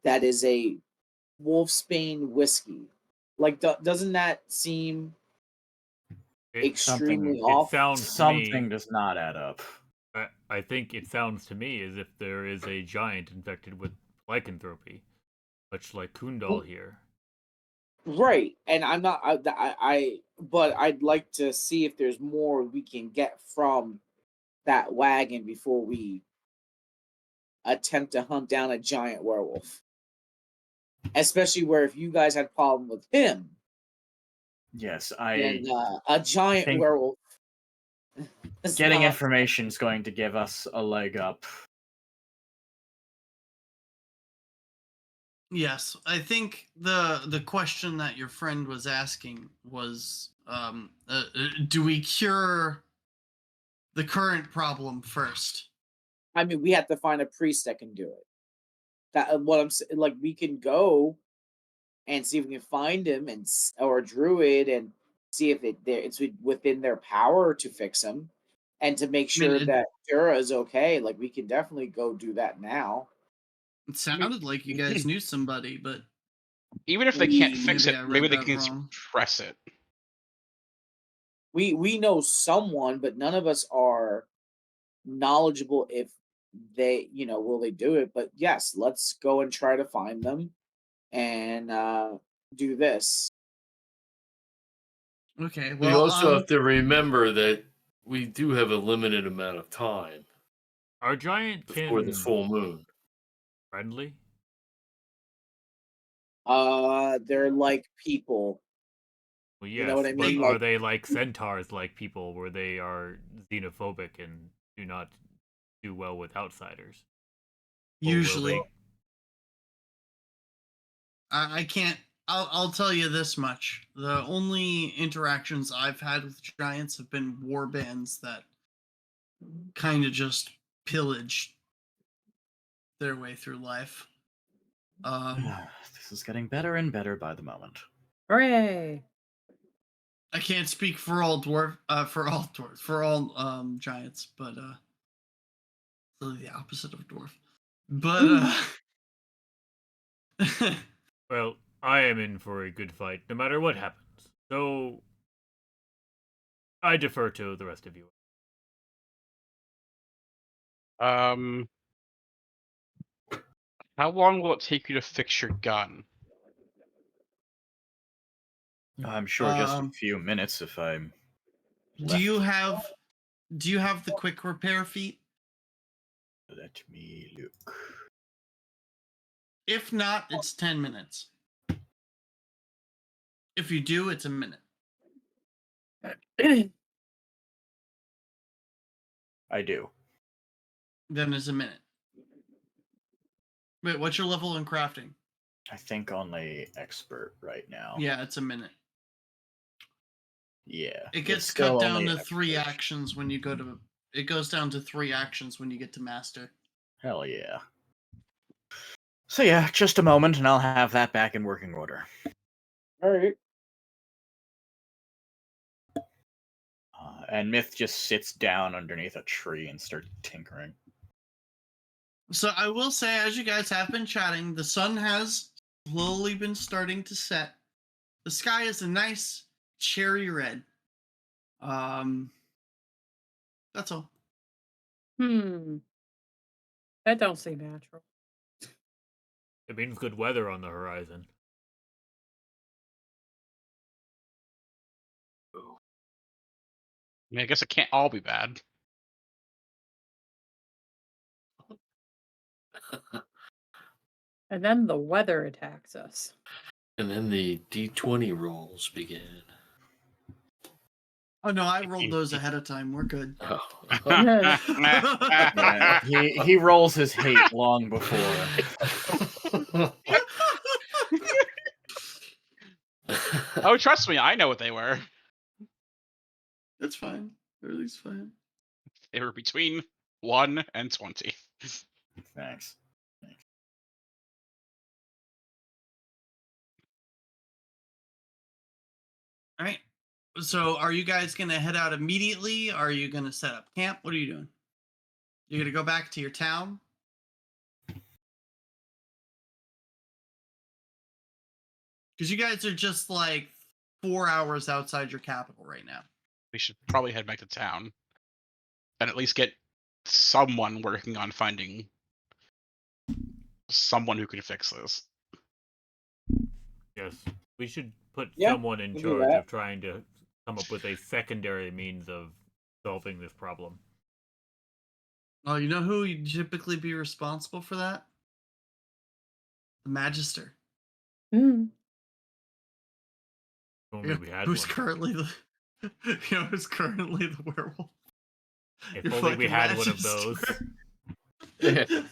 that is a Wolfsbane whiskey. Like, doesn't that seem extremely It off? sounds to Something me. does not add up. I think it sounds to me as if there is a giant infected with lycanthropy, much like Kundal here. Right, and I'm not. But I'd like to see if there's more we can get from that wagon before we attempt to hunt down a giant werewolf. Especially where if you guys had problem with him, Yes, then I a giant think werewolf is getting not. information is going to give us a leg up. Yes, I think the question that your friend was asking was, do we cure the current problem first? I mean, we have to find a priest that can do it. That what I'm saying. Like, we can go and see if we can find him or a druid and see if it's within their power to fix him and to make I mean, sure that Durra is okay. Like, we can definitely go do that now. it sounded like you guys knew somebody, but Even if they can't fix maybe it, I maybe read they that can wrong. suppress it. We know someone, but none of us are knowledgeable if they, will they do it. But yes, let's go and try to find them and do this. Okay, We well, also have to remember that we do have a limited amount of time Are giant before the kin full moon. friendly? They're like people. Well, You know what yes, I but mean? are Like, they like centaurs, like people, where they are xenophobic and do not do well with outsiders? Or will usually, they? I can't. I'll tell you this much: the only interactions I've had with giants have been war bands that kind of just pillage their way through life. This is getting better and better by the moment. Hooray! I can't speak for all dwarves, for all giants, but really the opposite of dwarf. But Well, I am in for a good fight, no matter what happens. So I defer to the rest of you. Um, how long will it take you to fix your gun? I'm sure just a um, few minutes if I'm do left. you have the quick repair feat? Let me look. If not, it's 10 minutes. If you do, it's a minute. I do. Then it's a minute. Wait, what's your level in crafting? I think only expert right now. Yeah, it's a minute. Yeah. It it's gets still cut down only to 3 expert. actions when you go to. It goes down to 3 actions when you get to master. Hell yeah. So yeah, just a moment and I'll have that back in working order. all right. And Myth just sits down underneath a tree and starts tinkering. So I will say, as you guys have been chatting, the sun has slowly been starting to set. The sky is a nice cherry red. That's all. That don't seem natural. It means good weather on the horizon. I mean, I guess it can't all be bad. And then the weather attacks us. And then the D20 rolls begin. Oh no, I rolled those ahead of time. We're good. Oh. Yeah, he rolls his hate long before. Oh, trust me, I know what they were. That's fine. Everything's fine. They were between 1 and 20. Thanks. All right. So, are you guys gonna head out immediately? Are you gonna set up camp? What are you doing? You're gonna go back to your town? Because you guys are just like 4 hours outside your capital right now. We should probably head back to town and at least get someone working on finding someone who can fix this. Yes, we should put Yeah, someone in we'll do charge that. of trying to come up with a secondary means of solving this problem. Oh, you know who would typically be responsible for that? The Magister. Mm. Only we had Who's one. currently the who's currently the werewolf. If Your only we fucking had one of those. Magister.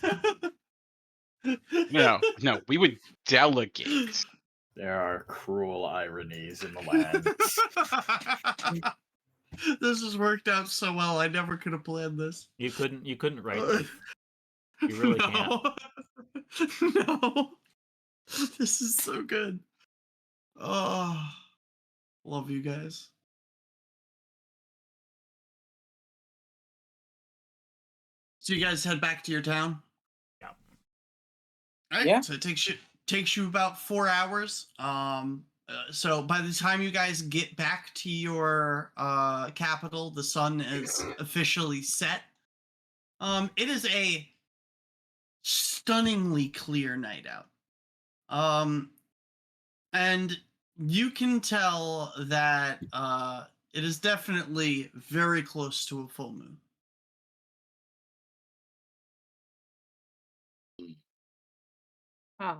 No, we would delegate. There are cruel ironies in the land. This has worked out so well. I never could have planned this. You couldn't write this. You really can't. No. This is so good. Oh, love you guys. So you guys head back to your town? Yeah. All right. Yeah. So it takes you about 4 hours. So by the time you guys get back to your capital, the sun is officially set. It is a stunningly clear night out. And you can tell that it is definitely very close to a full moon.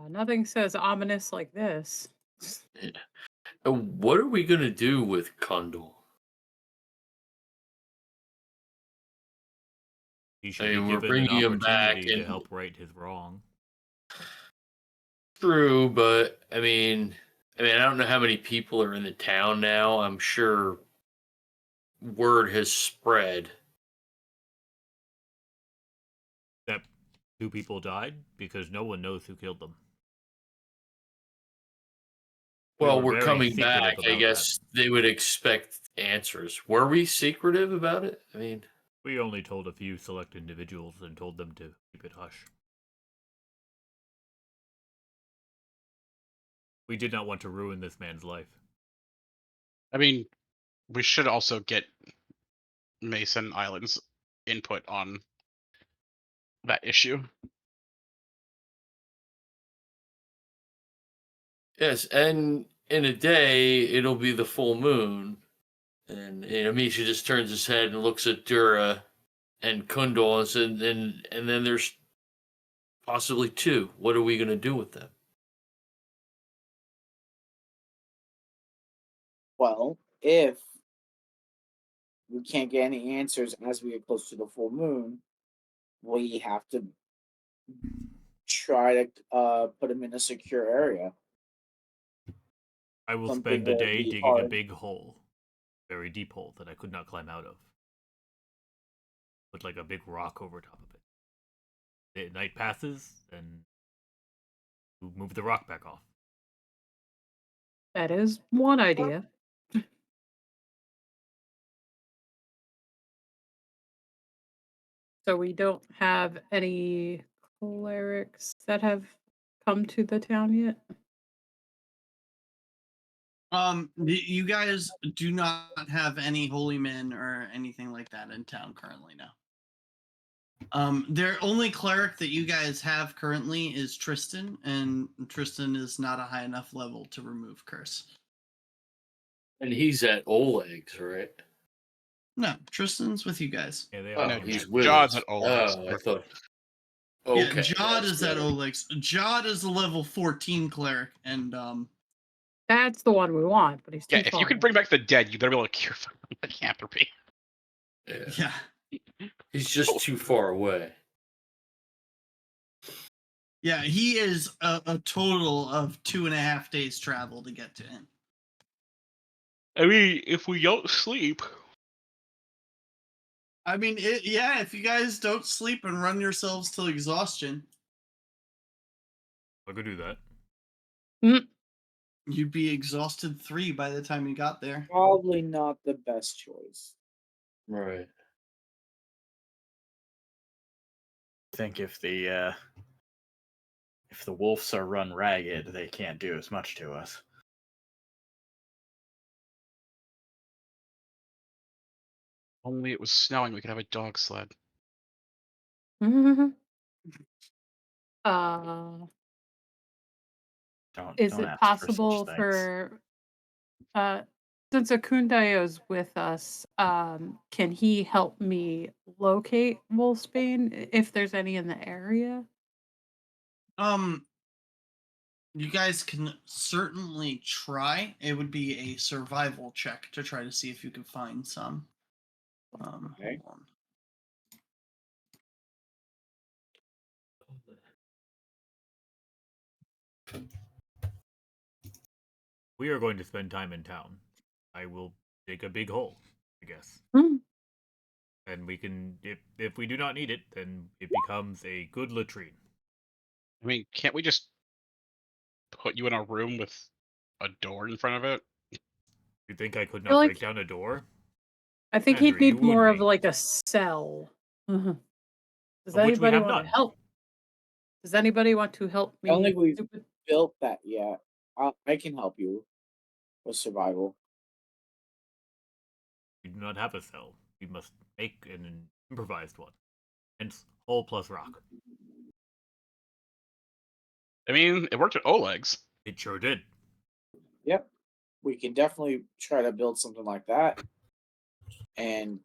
Nothing says ominous like this. And what are we gonna do with Kundal? He should I mean, be we're given an bringing him back opportunity to and- help right his wrong. True, but I mean, I don't know how many people are in the town now. I'm sure word has spread. That 2 people died because no one knows who killed them. We Well, were we're very coming secretive back. I about guess they would expect answers. Were we secretive about it? I mean, We only told a few select individuals and told them to keep it hush. We did not want to ruin this man's life. I mean, we should also get Mason Island's input on that issue. yes, and in a day it'll be the full moon, and Misha just turns his head and looks at Durra and Kundal and said, and then there's possibly 2. What are we gonna do with them? Well, if we can't get any answers as we get close to the full moon, we have to try to put them in a secure area. I will Something spend the will day be digging a hard. big hole, very deep hole that I could not climb out of. Put like a big rock over top of it. The night passes, and we move the rock back off. That is one idea. So we don't have any clerics that have come to the town yet? You guys do not have any holy men or anything like that in town currently now. Their only cleric that you guys have currently is Tristan, and Tristan is not a high enough level to remove curse. And he's at Oleg's, right? No, Tristan's with you guys. Yeah, they Oh, are. he's with Jod's us. at Oleg's. Oh, I thought. Yeah, Okay. Jod that's is at right. Oleg's. Jod is a level 14 cleric, and That's the one we want, but he's too Yeah, if far. you can bring back the dead, you better be able to cure lycanthropy. Yeah. yeah. He's just too far away. Yeah, he is a total of 2.5 days travel to get to him. I mean, if we don't sleep, I mean, yeah, if you guys don't sleep and run yourselves to exhaustion, I could do that. you'd be exhausted 3 by the time you got there. Probably not the best choice. Right. I think if the wolves are run ragged, they can't do as much to us. only it was snowing, we could have a dog sled. Uh, Don't is don't it ask possible for such things. for since Akundayo's with us, can he help me locate Wolfsbane if there's any in the area? You guys can certainly try. It would be a survival check to try to see if you can find some. Okay. Hold on. We are going to spend time in town. I will dig a big hole, I guess. And we can, if we do not need it, then it becomes a good latrine. I mean, can't we just put you in a room with a door in front of it? You think I could feel not like- break down a door? I think Andrew, he'd you need more would of be. like a cell. Does Of which we anybody have want none. to help? Does anybody want to help me? I don't think we've stupid- built that yet. I can help you with survival. We do not have a cell. We must make an improvised one. Hence, hole plus rock. I mean, it worked at Oleg's. It sure did. Yep. We can definitely try to build something like that. And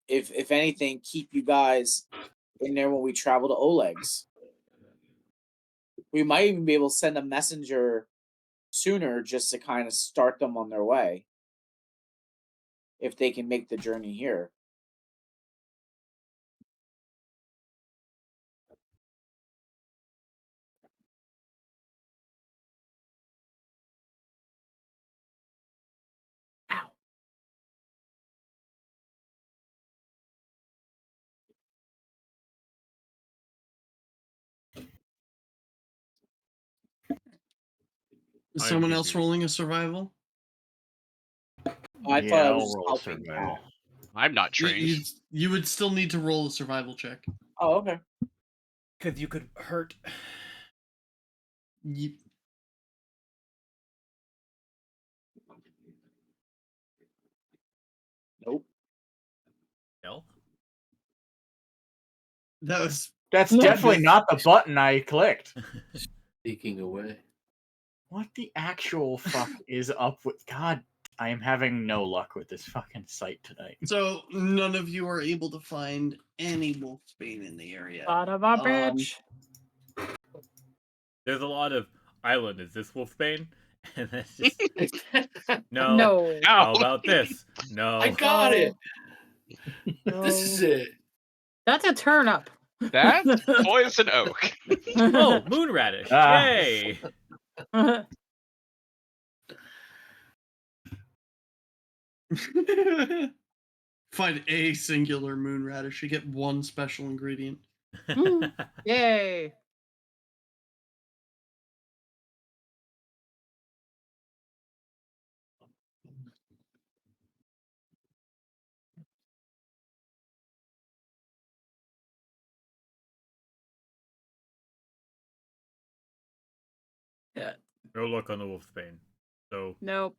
if anything, keep you guys in there when we travel to Oleg's. We might even be able to send a messenger sooner just to kind of start them on their way. If they can make the journey here. Ow. Is I am someone else confused. rolling a survival? I Yeah, thought I I'll was just roll helping survival. Kat. I'm not trained. You would still need to roll a survival check. Oh, okay. Because you could hurt. You, Nope. Hell? that was That's No. definitely not the button I clicked. Speaking away. What the actual fuck is up with God? I am having no luck with this fucking site tonight. so none of you are able to find any wolfsbane in the area. Son of a bitch. There's a lot of island. Is this Wolfsbane? And that's just no. No. How about this? No. I got it. No. This is it. That's a turnip. That's poison oak. Oh, moonradish! Ah. Yay! Find a singular moon radish. You get one special ingredient. Yay. No luck on the Wolfsbane. So, Nope.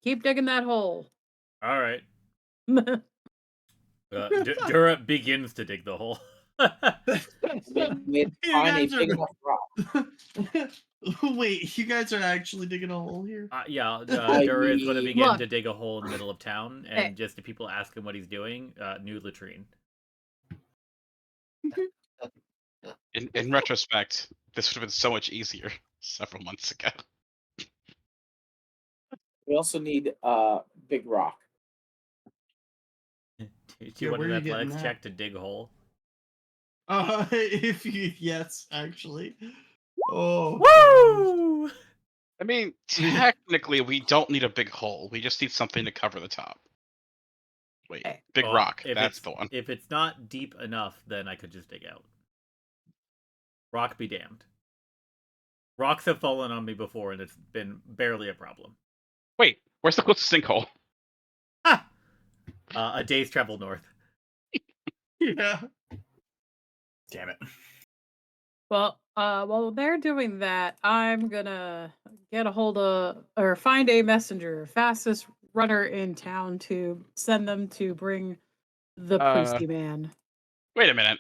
Keep digging that hole. all right. Durra begins to dig the hole. You Find a guys big are. enough rock. Wait, you guys are actually digging a hole here? Yeah, I Durra is going to mean- begin Look. to dig a hole in the middle of town, Hey. and just if people ask him what he's doing, new latrine. In retrospect, this would have been so much easier several months ago. We also need big rock. Do Yeah, you want where an are you getting athletics that? check to dig a hole? If you yes, actually. Oh. Woo! I mean, technically, we don't need a big hole. We just need something to cover the top. Wait, Hey. big Well, rock. if That's it's- the one. If it's not deep enough, then I could just dig out. Rock be damned. Rocks have fallen on me before, and it's been barely a problem. Wait, where's the closest sinkhole? Ha! A day's travel north. Yeah. Damn it. Well, while they're doing that, I'm gonna get a hold of or find a messenger, fastest runner in town, to send them to bring the priesty man. Wait a minute.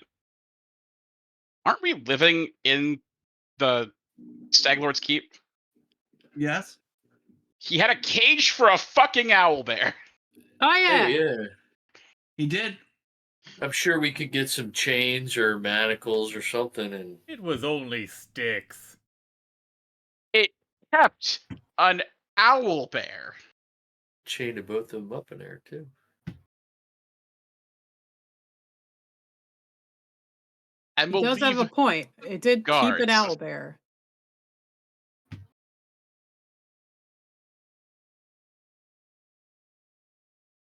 Aren't we living in the Staglord's Keep? Yes. He had a cage for a fucking owl bear. Oh yeah. Oh yeah. He did. I'm sure we could get some chains or manacles or something, and It was only sticks. It kept an owl bear. chain both of them up in there too. And He we'll does have a leave point. It did keep an guards. owl bear.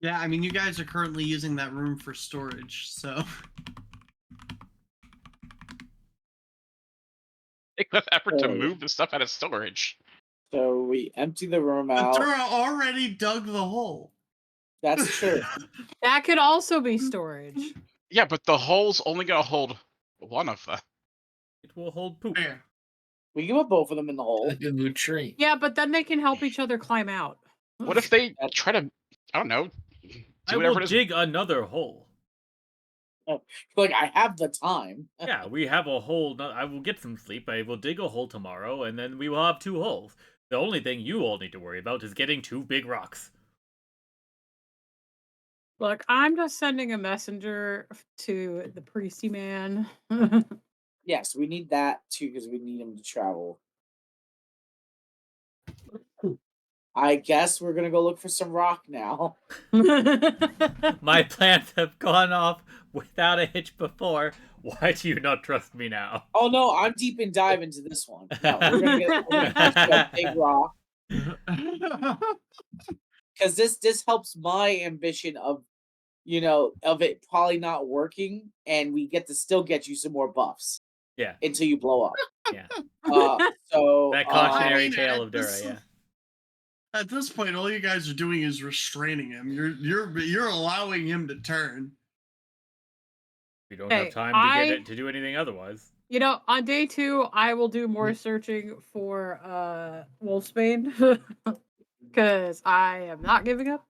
Yeah, I mean, you guys are currently using that room for storage, so. take the effort to Oh. move the stuff out of storage. So we empty the room But out. Durra already dug the hole. That's true. That could also be storage. Yeah, but the hole's only gonna hold one of them. It will hold poop. Fair. We can put both of them in the hole. Like a latrine. Yeah, but then they can help each other climb out. What if they try to, I don't know, I do whatever will it is? dig another hole. Like I have the time. Yeah, we have a hole. I will get some sleep. I will dig a hole tomorrow, and then we will have 2 holes. The only thing you all need to worry about is getting 2 big rocks. Look, I'm just sending a messenger to the priesty man. Yes, we need that too because we need him to travel. I guess we're gonna go look for some rock now. My plans have gone off without a hitch before. Why do you not trust me now? Oh no, I'm deep in dive into this one. No, we're gonna get a big rock because this helps my ambition of of it probably not working, and we get to still get you some more buffs Yeah, until you blow up. yeah. So That cautionary I mean, tale at of Durra, this- yeah. At this point, all you guys are doing is restraining him. You're allowing him to turn. We don't Hey, have time to I- get it to do anything otherwise. On day 2, I will do more searching for Wolfsbane. Because I am not giving up.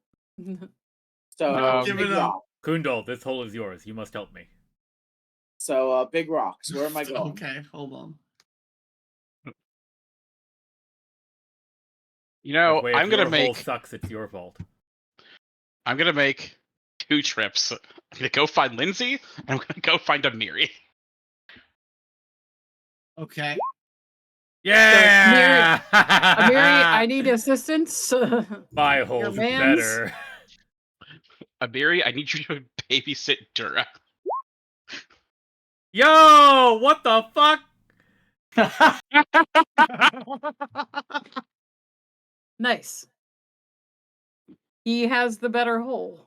So Give big it up. rock. Kundal, this hole is yours. You must help me. So big rocks. Where am I going? Okay, hold on. You know, This way, if I'm gonna your hole make sucks. It's your fault. 2 trips. I'm gonna go find Lindsay, and I'm gonna go find Amiri. Okay. Yeah. Amiri, I need assistance. My hole's mans. better. Amiri, I need you to babysit Durra. Yo, what the fuck? Nice. He has the better hole.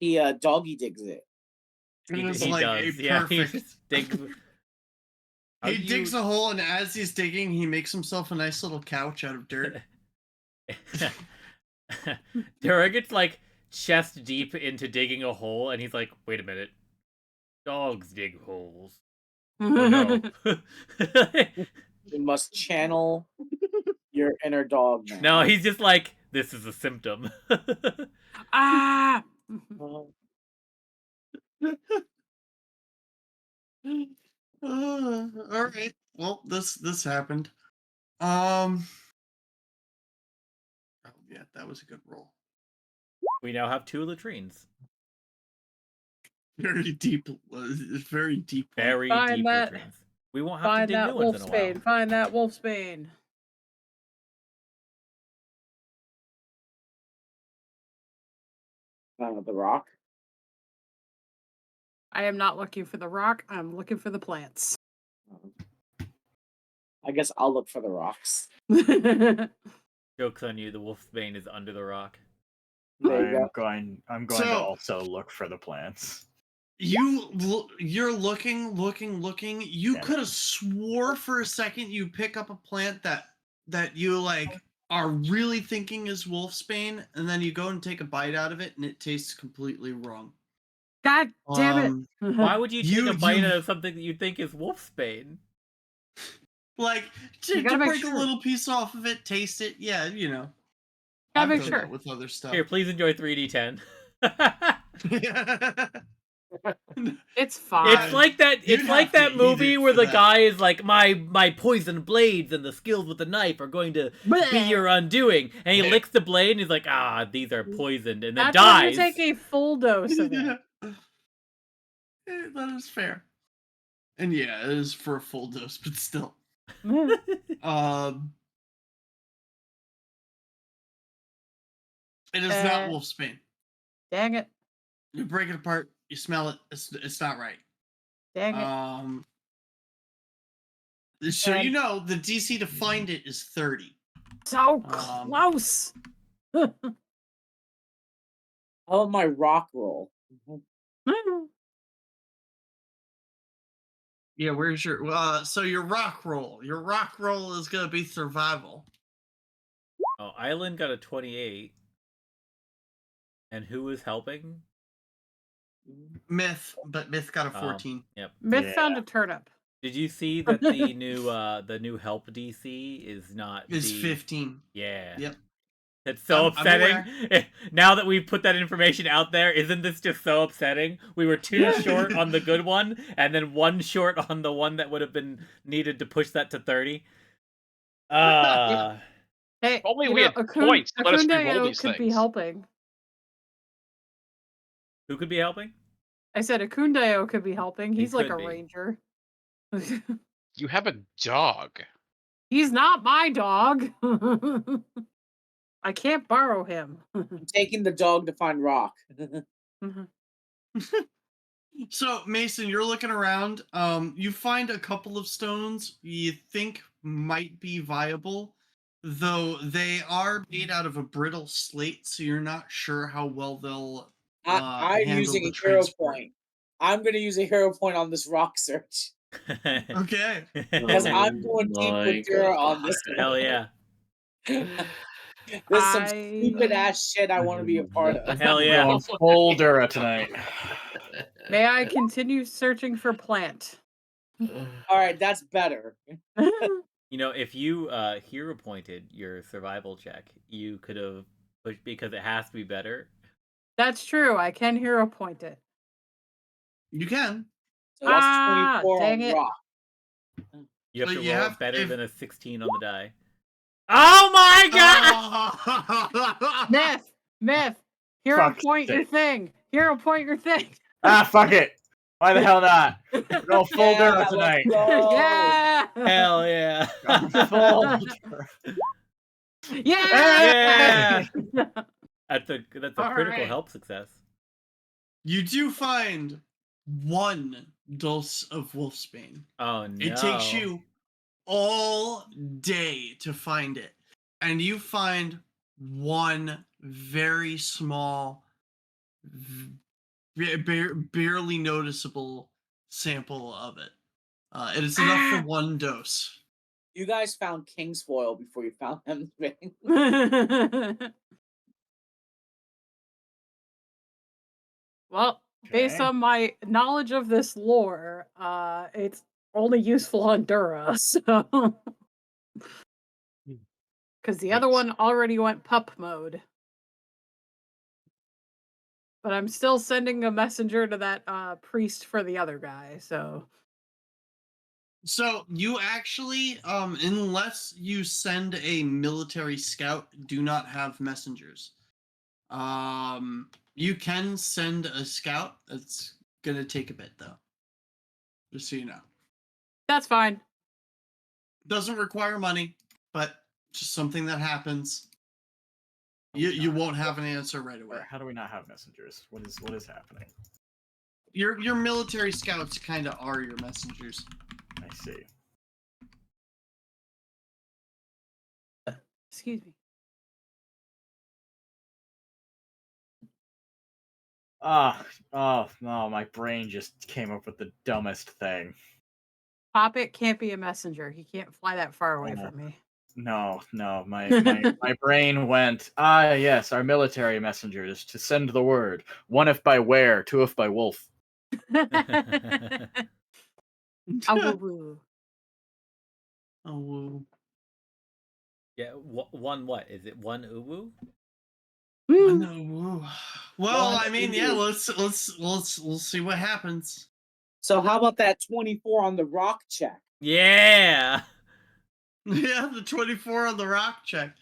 He doggy digs it. It is He like does. a Yeah, he perfect. just digs. How He do digs you- a hole, and as he's digging, he makes himself a nice little couch out of dirt. Durra gets like chest deep into digging a hole, and he's like, "Wait a minute, dogs dig holes." Oh no! You must channel your inner dog now. No, he's just like, "This is a symptom." Ah! All right. Well, this happened. Oh yeah, that was a good roll. We now have 2 latrines. Very deep. Very deep. one. Very Find deep that- latrines. We won't have to Find dig new that ones wolf's in a while. bane. Find that wolf's bane. The rock. I am not looking for the rock. I'm looking for the plants. I guess I'll look for the rocks. Joke's on you, the wolf's bane is under the rock. There you go. I'm going to So- also look for the plants. You're looking. You Damn it. could have swore for a second you pick up a plant that you like are really thinking is wolfsbane, and then you go and take a bite out of it, and it tastes completely wrong. God damn it! Why would you take You- a bite you- out of something that you think is wolf's bane? Like to You gotta make break sure. a little piece off of it, taste it. Yeah, you know. Gotta I've make done sure. that with other stuff. Here, please enjoy 3d10. It's fine. It's like that. You'd It's like have to that eat movie it where for the that. guy is like, my poison blades and the skills with the knife are going to be Bleh. your undoing, and he licks the blade and he's like, these are poisoned, and then That's when dies. you take a full dose of it. That is fair. And yeah, it is for a full dose, but still. It is not wolfsbane. Dang it! You break it apart, you smell it. It's not right. Dang it! So And- you know the DC to find it is 30. So close. How about my rock roll? Yeah, where's your so your rock roll? Your rock roll is gonna be survival. Oh, Island got a 28. And who was helping? Myth, but Myth got a Oh. 14. Yep. Myth found a turnip. Did you see that the new help DC is not It's the 15. Yeah. Yep. It's so I'm upsetting. Now that we've put that information out there, isn't this just so upsetting? We were 2 short on the good one, and then 1 short on the one that would have been needed to push that to 30. Hey, Only you we know, had points to let us re-roll Akundeo these could be things. helping. Who could be helping? I said Akundeo could be helping. He He's like could a be. ranger. You have a dog. He's not my dog. I can't borrow him. I'm taking the dog to find rock. So Mason, you're looking around. You find a couple of stones you think might be viable, though they are made out of a brittle slate, so you're not sure how well they'll. I'm handle using the a hero transport. point. I'm going to use a hero point on this rock search Okay. because Oh I'm going deep my with Durra on God. this Hell yeah. There's some stupid ass shit I want to be a part of. Hell yeah. Going full Durra tonight. May I continue searching for plant? All right, that's better. You know, if you hero pointed your survival check, you could have pushed because it has to be better. That's true. I can hero point it. You can. So that's Ah, 24 dang on it. rock. You have But to you roll have- better if- than a 16 on the die. Oh my god! Myth. Hero Fuck's point your sake. thing. Hero point your thing. Fuck it. Why the hell not? We're going full Yeah, Durra let's tonight. go. Yeah. Hell yeah! Going full Durra. Yeah. That's a All critical right. help success. You do find 1 dose of wolfsbane. Oh no! It takes you all day to find it. And you find 1 very small, barely noticeable sample of it. It is enough for 1 dose. You guys found king's foil before you found them. Well, based Okay. on my knowledge of this lore, it's only useful on Durra, so because the other Yikes. one already went pup mode. But I'm still sending a messenger to that priest for the other guy. So you actually, unless you send a military scout, do not have messengers. You can send a scout. It's gonna take a bit though. Just so you know. that's fine. Doesn't require money, but just something that happens. You won't have an answer right away. How do we not have messengers? What is happening? Your military scouts kind of are your messengers. I see. Excuse me. Oh no, my brain just came up with the dumbest thing. Poppet can't be a messenger. He can't fly that far away Oh. from me. No, my brain went, yes, our military messengers to send the word. One if by were, two if by wolf. Awoo. Oh, woo. Yeah, one what? Is it one uwu? No, woo. Well, One I mean, yeah. woo. We'll see what happens. So how about that 24 on the rock check? Yeah. Yeah, the 24 on the rock check.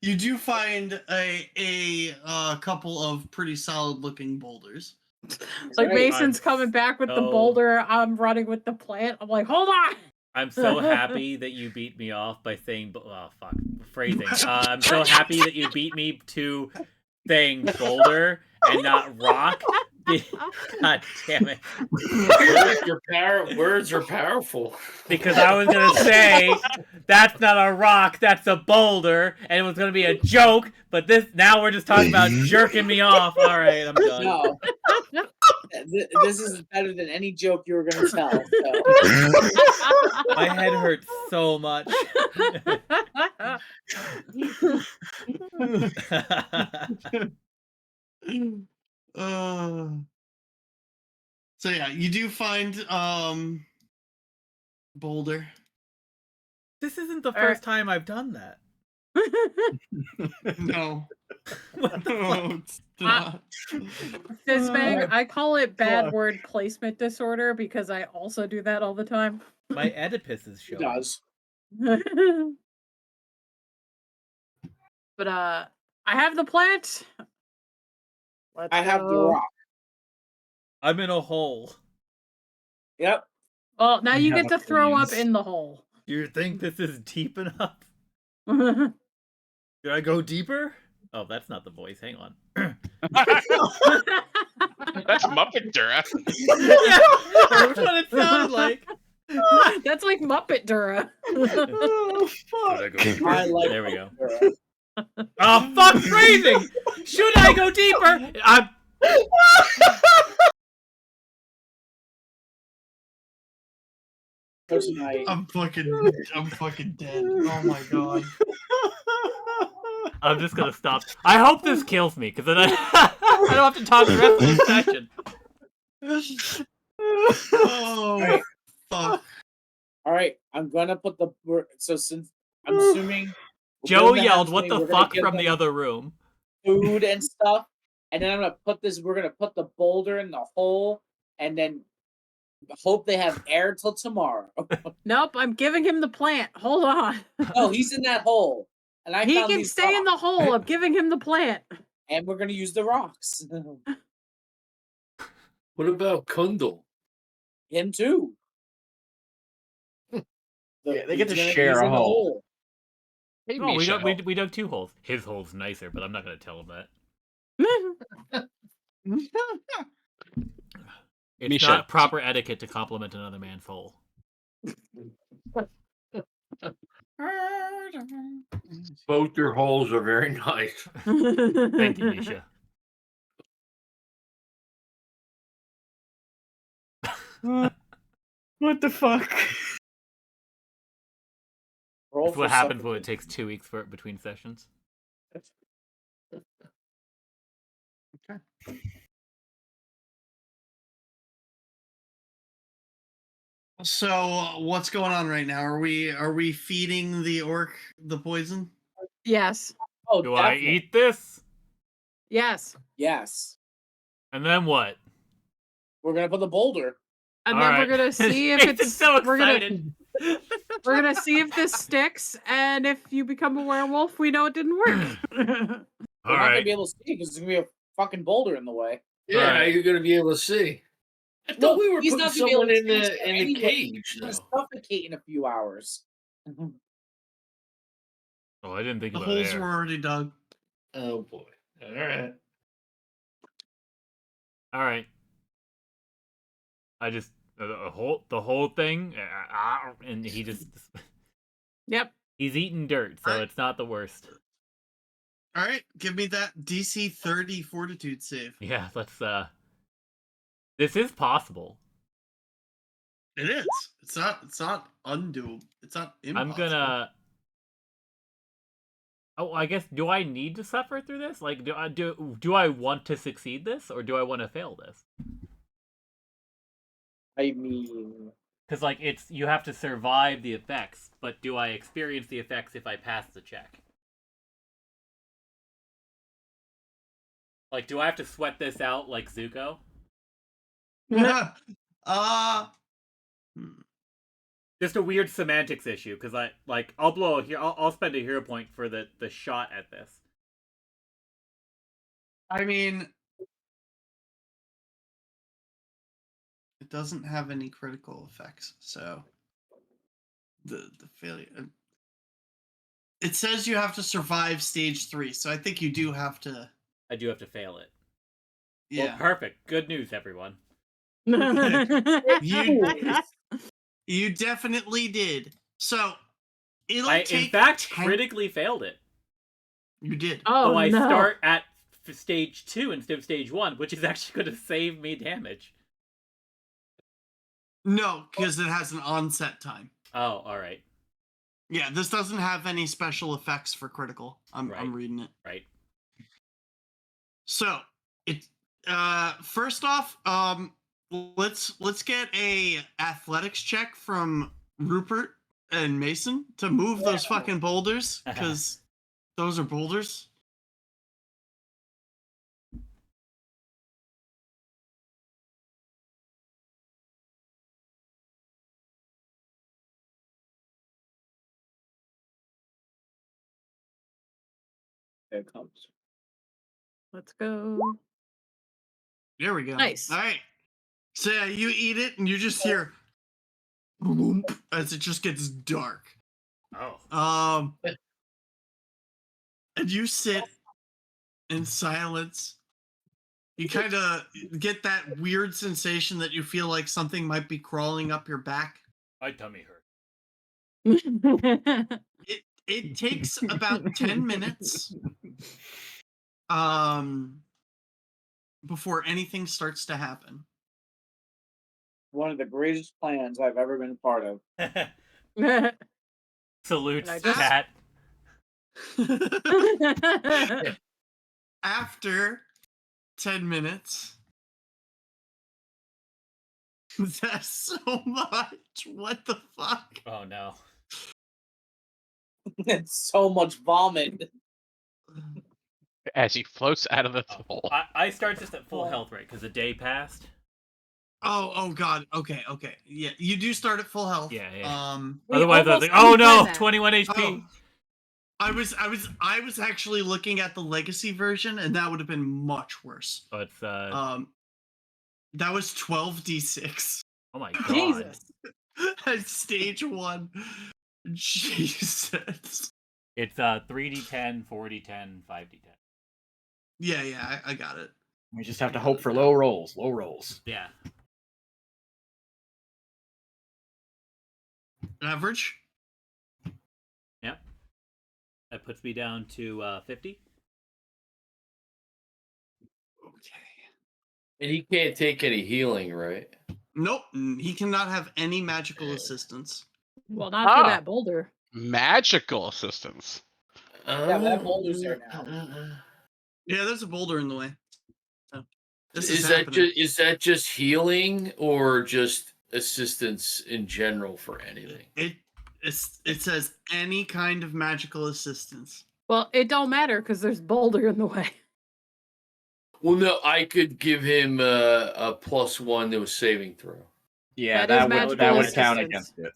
You do find a couple of pretty solid looking boulders. Like Right. Mason's coming back with the so- boulder. I'm running with the plant. I'm like, hold on. I'm so happy that you beat me off by saying, oh fuck, phrasing. I'm so happy that you beat me to saying boulder and not rock. God damn it. Words are powerful. Because I was gonna say that's not a rock, that's a boulder, and it was gonna be a joke. But now we're just talking about jerking me off. All right, I'm done. No. This is better than any joke you were going to tell. So. My head hurts so much. So yeah, you do find boulder. This isn't the All right. first time I've done that. No. What the fuck? No, it's not. Fizzbang, I call it bad Fuck. word placement disorder because I also do that all the time. My Oedipus is He showing. does. But I have the plant. Let's I have the go. rock. I'm in a hole. Yep. Well, now We you have get a to throw up queens. in the hole. You think this is deep enough? That's Should I go deeper? Oh, that's not the voice. Hang on. That's Muppet Durra. Yeah, that's what it sounded like. like Muppet Durra. Oh, fuck. Should I go deeper? I like There we go. Durra. Oh, fuck phrasing! Should I go deeper? I'm... Tonight. I'm fucking dead. Oh my god. I'm just gonna stop. I hope this kills me, because then I don't have to talk the rest of the session. Oh, fuck. All right, I'm gonna put the so since I'm assuming Joe we're yelled, gonna "What the we're gonna fuck?" give from the them other room. food and stuff, and then I'm gonna put this. We're gonna put the boulder in the hole, and then hope they have air till tomorrow. Nope, I'm giving him the plant. Hold on. No, he's in that hole, and I He found can these stay in the rocks, hole. I'm giving him the plant. and we're gonna use the rocks. What about Kundal? Him too. Yeah, they get to He's share he's a in the hole. Hey, No, we Misha. don't. We dug 2 holes. His hole's nicer, but I'm not gonna tell him that. It's Misha. not proper etiquette to compliment another man's hole. Both your holes are very nice. Thank you, Misha. What the fuck? Roll That's what for happens when something. it takes 2 weeks for between sessions. So what's going on right now? Are we feeding the orc the poison? Yes. Oh, Do I definitely. eat this? Yes. Yes. And then what? We're gonna put the boulder. And All then right. we're gonna see if Jason's it's so we're gonna excited. we're gonna see if this sticks, and if you become a werewolf, we know it didn't work. We're All not gonna right. be able to see because there's gonna be a fucking boulder in the way. Yeah, how Alright. are you going to be able to see? I No, thought we were he's putting not gonna be able someone to in the transfer anyway. cage. He's gonna Though. suffocate in a few hours. Oh, I didn't think The about holes air. were already dug. Oh boy! All right. All right. I just the whole thing, and he just Yep. he's eating dirt, so Alright. it's not the worst. All right, give me that DC 30 Fortitude save. Yeah, let's. This is possible. It is. It's not. It's not undoable. It's not impossible. I'm gonna. Oh, I guess. Do I need to suffer through this? Like, do I want to succeed this, or do I want to fail this? I mean, Because like it's you have to survive the effects, but do I experience the effects if I pass the check? Like, do I have to sweat this out like Zuko? Just a weird semantics issue because I'll blow a I'll spend a hero point for the shot at this. I mean, it doesn't have any critical effects, so the failure. It says you have to survive stage 3, so I think you do have to. I do have to fail it. Yeah. Well, perfect. Good news, everyone. You definitely did. So it'll I take. in fact 10... critically failed it. You did. Oh So I no. start at stage 2 instead of stage 1, which is actually going to save me damage. No, because it has an onset time. Oh, all right. Yeah, this doesn't have any special effects for critical. I'm Right. reading it. Right. So it first off, let's get a athletics check from Rupert and Mason to move those fucking boulders, because those are boulders. there it comes. Let's go. There we go. Nice. All right. So yeah, you eat it and you just hear boom as it just gets dark. Oh. And you sit in silence. You kind of get that weird sensation that you feel like something might be crawling up your back. My tummy hurt. It takes about 10 minutes before anything starts to happen. One of the greatest plans I've ever been part of. Salutes, And I just- chat. After 10 minutes, that's so much. What the fuck? Oh no. It's so much vomit. As he floats out of the Oh, hole. I start just at full health, right? Because the day passed. Oh god. Okay. Yeah, you do start at full health. Yeah. We Otherwise, I was almost like, oh no, done that. 21 HP. Oh. I was actually looking at the legacy version, and that would have been much worse. Oh, it's That was 12d6 oh my god. Jesus. at stage 1. Jesus. It's 3d10, 4d10, 5d10. Yeah, I got it. We just have to hope for low rolls. Low rolls. Yeah. Average. Yep. That puts me down to 50. Okay. And he can't take any healing, right? Nope, he cannot have any magical assistance. Well, not for Ah. that boulder. Magical assistance. Yeah, that boulder's there now. Yeah, there's a boulder in the way. So, this Is that just healing or just assistance in general for anything? It says any kind of magical assistance. Well, it don't matter because there's boulder in the way. Well, no, I could give him a +1 to a saving throw. Yeah, That is that would magical count assistance. against it.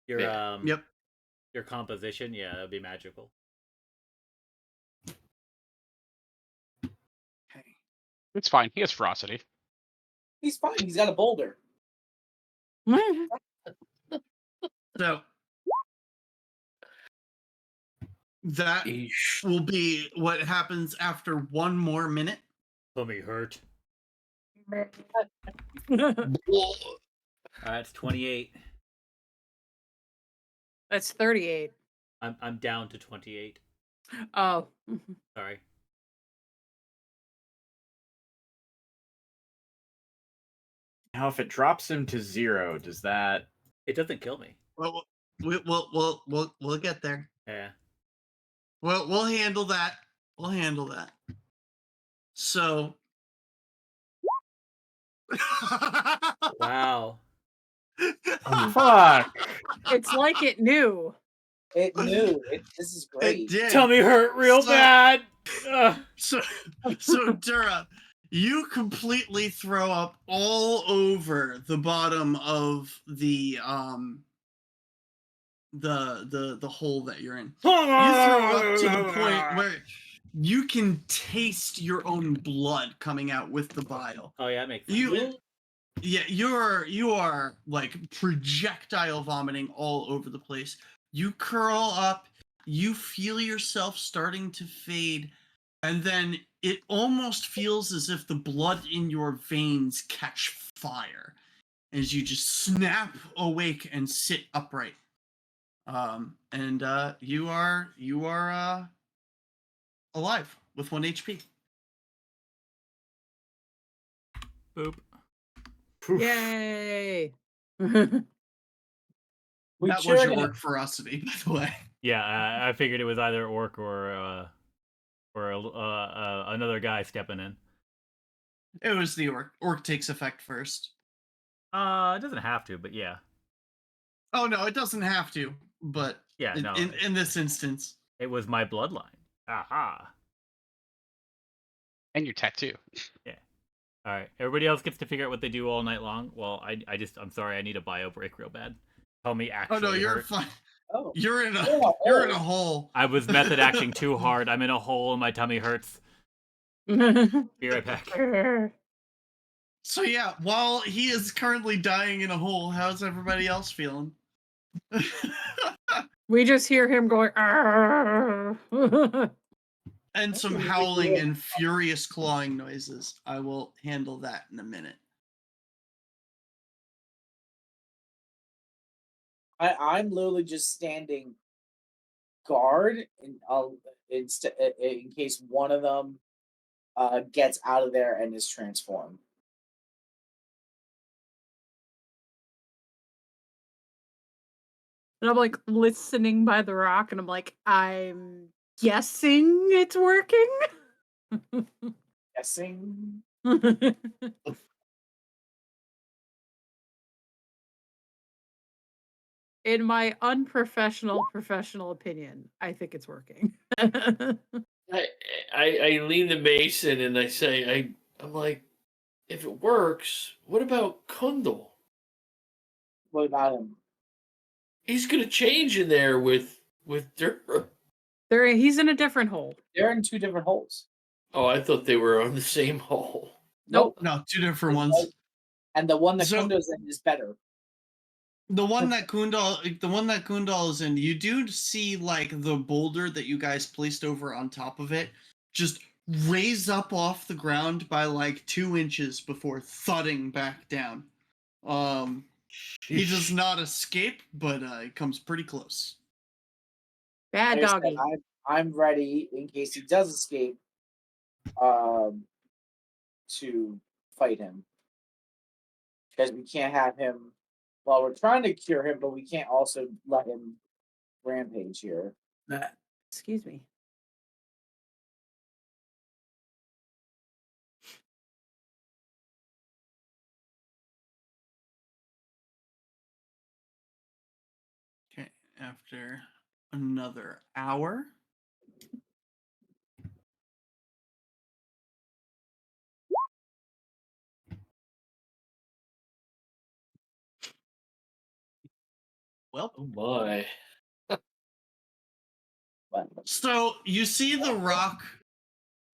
Your Yeah. Yep. your composition, yeah, that'd be magical. Okay. It's fine. He has ferocity. He's fine. He's got a boulder. So that Eesh. will be what happens after one more minute. Tummy hurt. Whoa. That's 28. That's 38. I'm down to 28. Oh. Sorry. Now, if it drops him to 0, does that? It doesn't kill me. Well, we'll get there. Yeah. We'll handle that. We'll handle that. So. Wow. Fuck! It's like it knew. It knew. This is It great. did. Tummy hurt real So- bad. Ugh. So Durra, you completely throw up all over the bottom of the hole that you're in. You throw up to the point where you can taste your own blood coming out with the bile. Oh yeah, that makes sense. You are like projectile vomiting all over the place. You curl up, you feel yourself starting to fade, and then it almost feels as if the blood in your veins catch fire as you just snap awake and sit upright. You are alive with 1 HP. Boop. Yay. We That was cheered your him. work ferocity, by the way. Yeah, I figured it was either orc or another guy stepping in. It was the orc. Orc takes effect first. It doesn't have to, but yeah. Oh no, it doesn't have to, but Yeah, no. in this instance. It was my bloodline. Aha. And your tattoo. All right. Everybody else gets to figure out what they do all night long. Well, I'm sorry. I need a bio break real bad. Tell me actually. Oh no, you're hurt. fine. Oh. You're in Oh, a hole. I was method acting too hard. I'm in a hole and my tummy hurts. Be right back. So yeah, while he is currently dying in a hole, how's everybody else feeling? We just hear him going, "Arr." And some howling and furious clawing noises. I will handle that in a minute. I'm literally just standing guard in case one of them gets out of there and is transformed. And I'm like listening by the rock, and I'm like, I'm guessing it's working. Guessing. In my unprofessional professional opinion, I think it's working. I lean to Mason and I say, I'm like, if it works, what about Kundal? What about him? He's gonna change in there with Durra. He's in a different hole. They're in two different holes. Oh, I thought they were on the same hole. Nope. No, two different ones. And the one that So- Kundo's in is better. The one that Kundal is in, you do see like the boulder that you guys placed over on top of it just raise up off the ground by like 2 inches before thudding back down. He does not escape, but he comes pretty close. Bad Like I said, doggy. I'm ready in case he does escape to fight him. Because we can't have him. Well, we're trying to cure him, but we can't also let him rampage here. Excuse me. Okay, after another hour. Well, Oh my. so you see the rock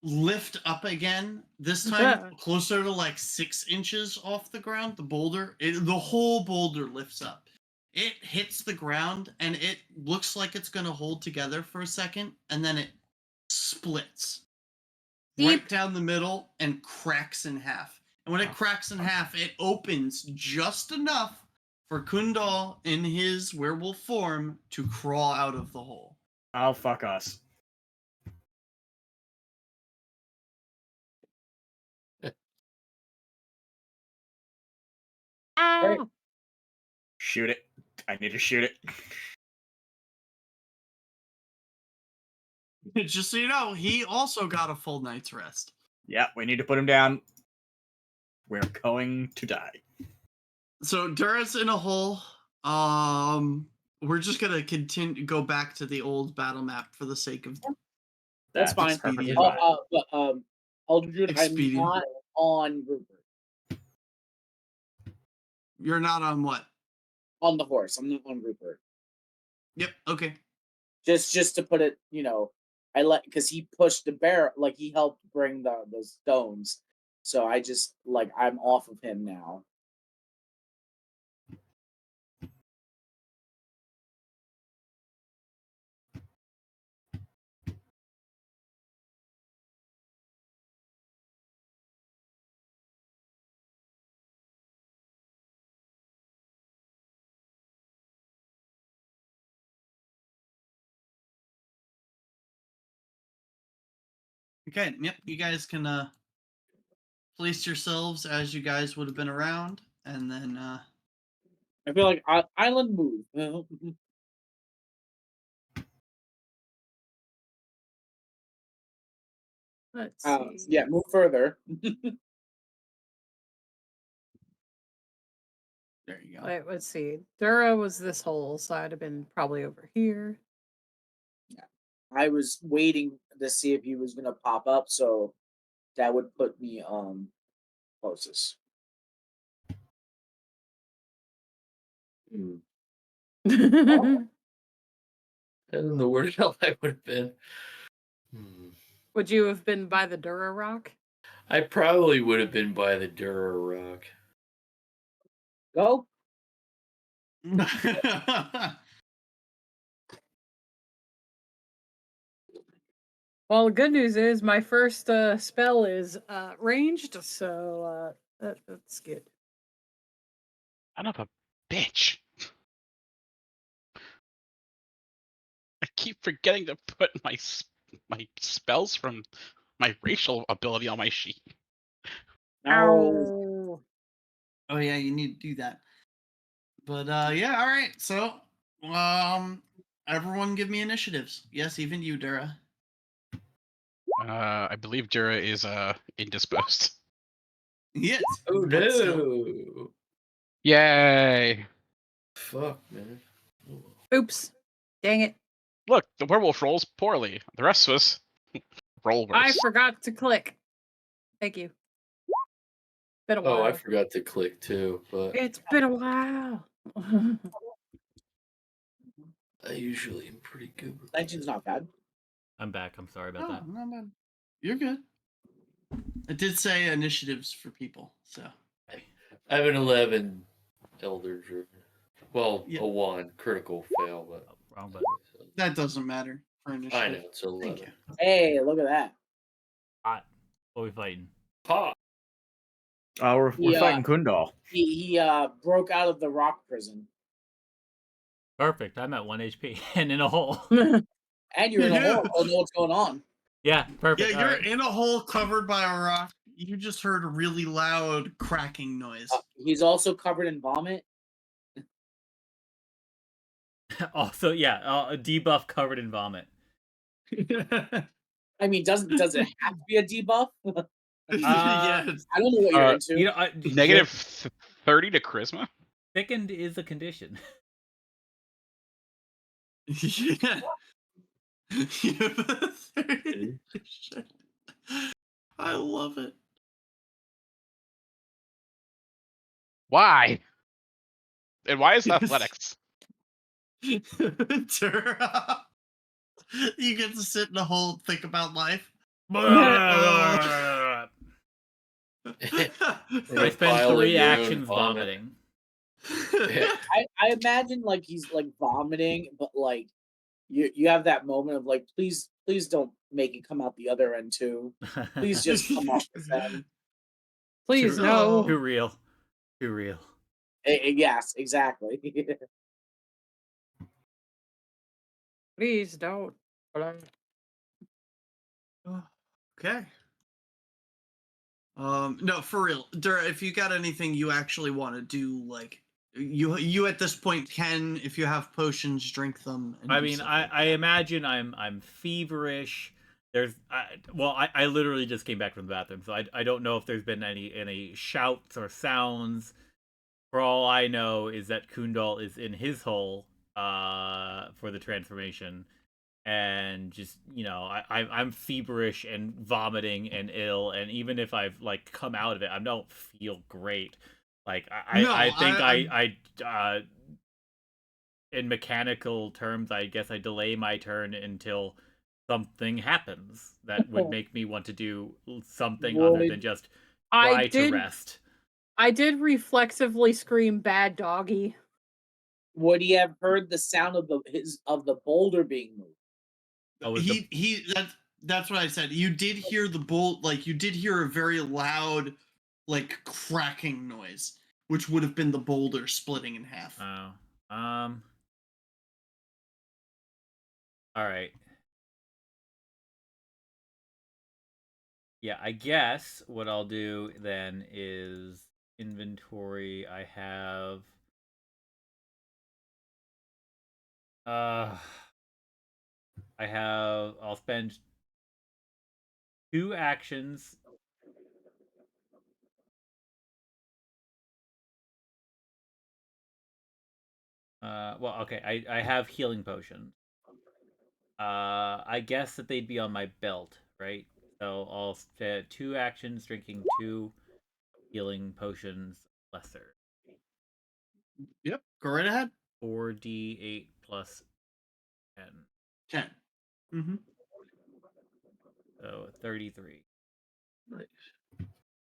lift up again, this time closer to like 6 inches off the ground. The boulder, the whole boulder lifts up. It hits the ground and it looks like it's going to hold together for a second, and then it splits right down the middle and cracks in half. And when it cracks in half, it opens just enough for Kundal in his werewolf form to crawl out of the hole. Oh, fuck us. Right. Shoot it. I need to shoot it. Just so you know, he also got a full night's rest. Yeah, we need to put him down. We're going to die. So Durra's in a hole. We're just gonna go back to the old battle map for the sake of That's fine. expedient. But Eldridge, I'm Expedient. not on Rupert. You're not on what? On the horse. I'm not on Rupert. Yep. Okay. Just to put it, I because he pushed the bear, like he helped bring the stones. So I just I'm off of him now. Okay. Yep. You guys can place yourselves as you guys would have been around, and then I feel like island move. Let's see. Yeah, move further. there you go. Wait, let's see. Durra was this hole, so I'd have been probably over here. I was waiting to see if he was gonna pop up, so that would put me closest. I don't know where the hell I would have been. Would you have been by the Durra rock? I probably would have been by the Durra rock. Go. Well, the good news is my first spell is ranged, so that's good. Son of a bitch. I keep forgetting to put my spells from my racial ability on my sheet. Ow. Oh yeah, you need to do that. But yeah, all right. So everyone give me initiatives. Yes, even you, Durra. I believe Durra is indisposed. Yes. Oh but still. no! Yay! Fuck, man. Oops. Dang it. Look, the werewolf rolls poorly. The rest of us roll worse. I forgot to click. Thank you. Been a while. Oh, I forgot to click too, but It's been a while. I usually am pretty good with 19's not bad. I'm back. I'm sorry about that. No, man. You're good. It did say initiatives for people, so. I have an 11 Elder Druid. Well, Yeah. a 1 critical fail, but Wrong button. That doesn't matter for initiative. I know it's 11. Thank you. Hey, look at that. Hot. What are we fighting? Ha! We're Yeah. fighting Kundal. He broke out of the rock prison. Perfect. I'm at 1 HP and in a hole. And you're in a hole. I don't know what's going on. Yeah, perfect. Yeah, you're in a hole covered by a rock. You just heard a really loud cracking noise. He's also covered in vomit. Also, yeah, a debuff covered in vomit. I mean, does it have to be a debuff? Yes. I don't know what you're into. You know, Negative 30 to charisma? thickened is a condition. Yeah. I love it. Why? And why is Yes. athletics? Durra. You get to sit in a hole and think about life. I A spend pile of 3 your own actions vomit. vomiting. Yeah. I imagine like he's like vomiting, but like you have that moment of like, please don't make it come out the other end too. Please just come off this end. Please Too- no. Too real. Too real. Yes, exactly. Please don't. Okay. No, for real. Durra, if you got anything you actually want to do, like you at this point can, if you have potions, drink them. And I do mean, stuff I, like I that. imagine I'm feverish. I literally just came back from the bathroom, so I don't know if there's been any shouts or sounds. For all I know is that Kundal is in his hole for the transformation, and just I'm feverish and vomiting and ill, and even if I've like come out of it, I don't feel great. Like No, I think I'm- in mechanical terms, I guess I delay my turn until something happens that would make me want to do something other than just try to rest. I did reflexively scream "bad doggy." Would he have heard the sound of the boulder being moved? Oh, was that's what I said. You did hear the bolt, like you did hear a very loud, like cracking noise, which would have been the boulder splitting in half. All right. Yeah, I guess what I'll do then is inventory. I have I'll spend 2 actions. Well, okay, I have healing potions. I guess that they'd be on my belt, right? So I'll spend 2 actions drinking 2 healing potions lesser. Yep. Go right ahead. 4d8 plus 10. 10. Mm-hmm. So 33. Nice.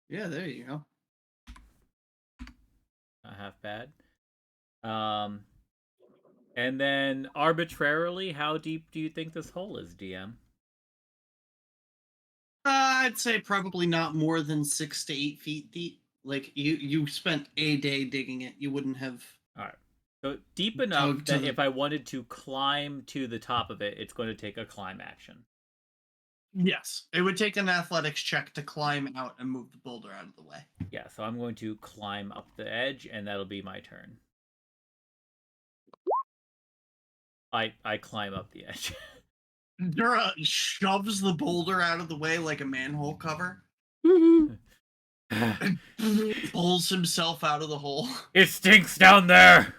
Yeah, there you go. Not half bad. And then arbitrarily, how deep do you think this hole is, DM? I'd say probably not more than 6 to 8 feet deep. Like you spent a day digging it, you wouldn't have. All right. So deep enough Dug to that the- if I wanted to climb to the top of it, it's going to take a climb action. Yes, it would take an athletics check to climb out and move the boulder out of the way. Yeah, so I'm going to climb up the edge, and that'll be my turn. I climb up the edge. Durra shoves the boulder out of the way like a manhole cover. And pulls himself out of the hole. It stinks down there.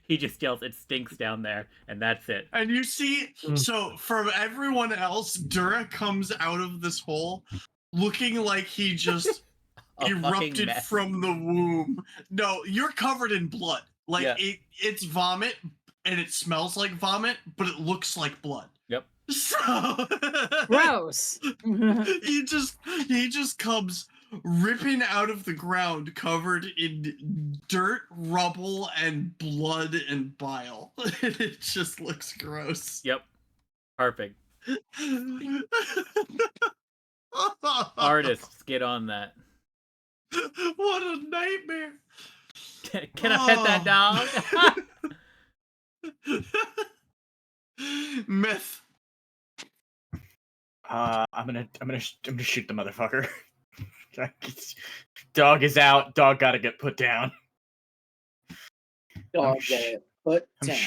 He just yells, "It stinks down there," and that's it. And you see, so from everyone else, Durra comes out of this hole looking like he just erupted from the womb. No, you're covered in blood. Like it's vomit, and it smells like vomit, but it looks like blood. Yep. So Gross. he just comes ripping out of the ground covered in dirt, rubble, and blood and bile. It just looks gross. Yep. Perfect. Artists, get on that. What a nightmare. Can I pet that dog? Myth. I'm gonna shoot the motherfucker. Dog is out. Dog gotta get put down. Dog get put down.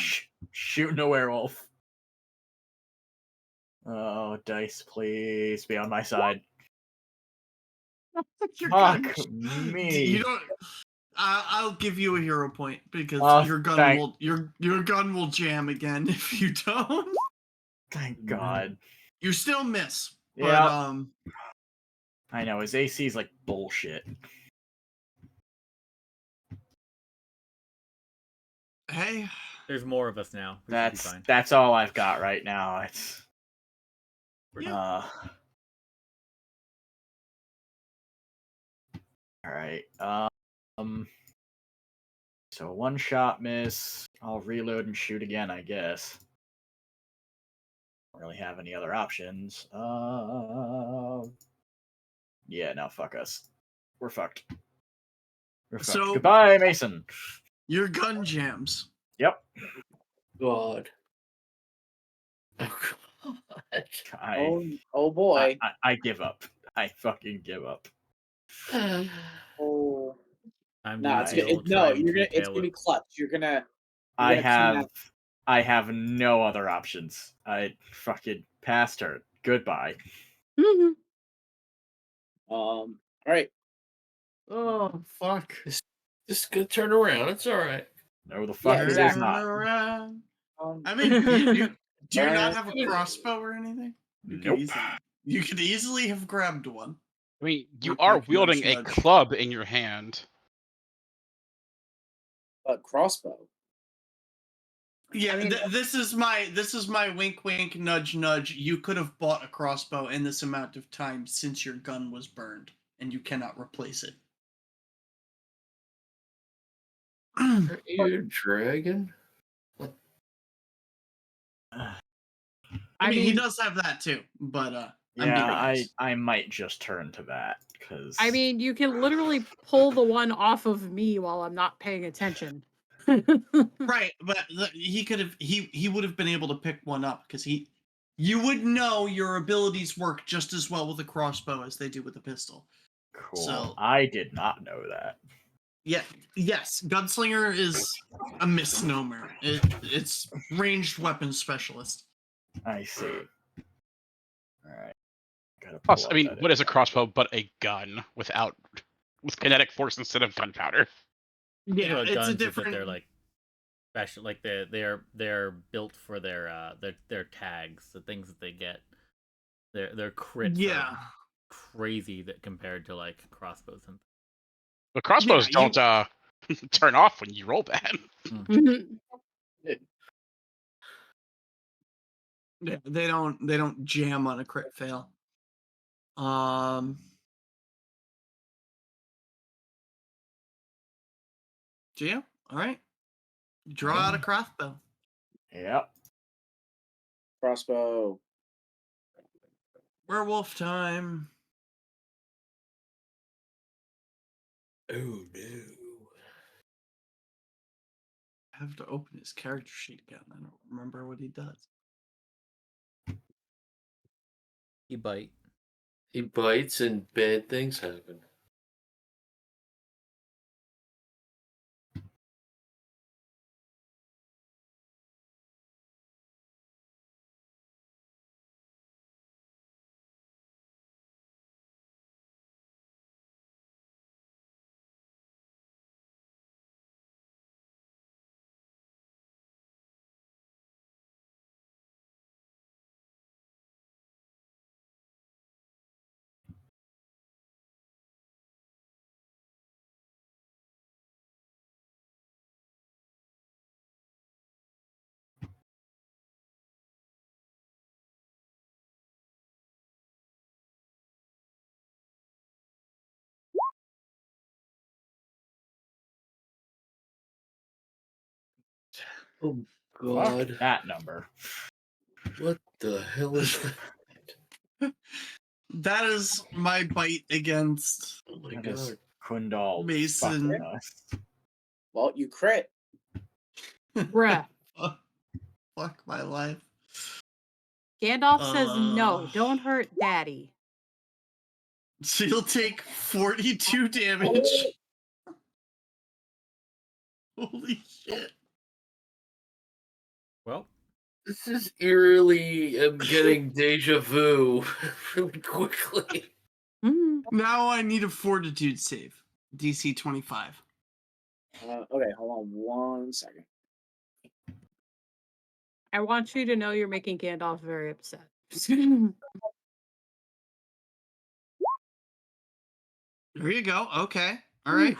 Shooting a werewolf. Oh, dice, please be on my side. Fuck me. You don't. I'll give you a hero point because your gun will jam again if you don't. Thank God. You still miss. Yeah. But, I know his AC is like bullshit. Hey, There's more of us now. We should be fine. That's all I've got right now. It's yeah. all right. So one shot miss. I'll reload and shoot again, I guess. Don't really have any other options. Yeah, no, fuck us. We're fucked. We're fucked. So- Goodbye, Mason. Your gun jams. Yep. God. Oh, God. Oh boy. I give up. I fucking give up. Oh. I'm No, it's still no. trying You're to gonna. It's tail gonna be it. clutch. You're gonna. I kidnap- have no other options. I fucking passed her. Goodbye. All right. Oh, fuck. Just go turn around. It's all right. No, the fuck Yeah, it is exactly. not. Around. Um, I mean, do you not have a Alright. crossbow or anything? Nope. You could easily have grabbed one. I mean, you Nudge, are nudge, wielding a nudge. club in your hand. but crossbow. Yeah, I mean- this is my wink wink nudge nudge. You could have bought a crossbow in this amount of time since your gun was burned, and you cannot replace it. Are you a dragon? I mean, he does have that too, but I'm being Yeah, nice. I might just turn to that because I mean, you can literally pull the one off of me while I'm not paying attention. Right, but he could have he would have been able to pick one up because you would know your abilities work just as well with a crossbow as they do with a pistol. cool. So- I did not know that. Yeah, yes, gunslinger is a misnomer. It's ranged weapons specialist. I see. All right. Gotta Plus, pull I up mean, that what is a info. crossbow but a gun with kinetic force instead of gunpowder? Think Yeah, about it's guns a is that different. they're like special, like they're built for their tags, the things that they get. Their crits Yeah, are crazy that compared to like crossbows and But crossbows Yeah, don't turn off when you roll bad. yeah, they don't jam on a crit fail. Geo, all right. Draw out a crossbow. Yep. Crossbow. Werewolf time. Oh no. I have to open his character sheet again. I don't remember what he does. you bite. He bites and bad things happen. Oh God. Fuck that number. What the hell is that? That is my bite against Oh my That is God. Kundal Mason. fucking us. Well, you crit. Bruh. Fuck my life. Gandalf says no, Uh. don't hurt daddy. So you'll take 42 damage. Holy shit. Well, This is eerily getting deja vu really quickly. Now I need a fortitude save. DC 25. Okay, hold on 1 second. I want you to know you're making Gandalf very upset. There you go. Okay. All right.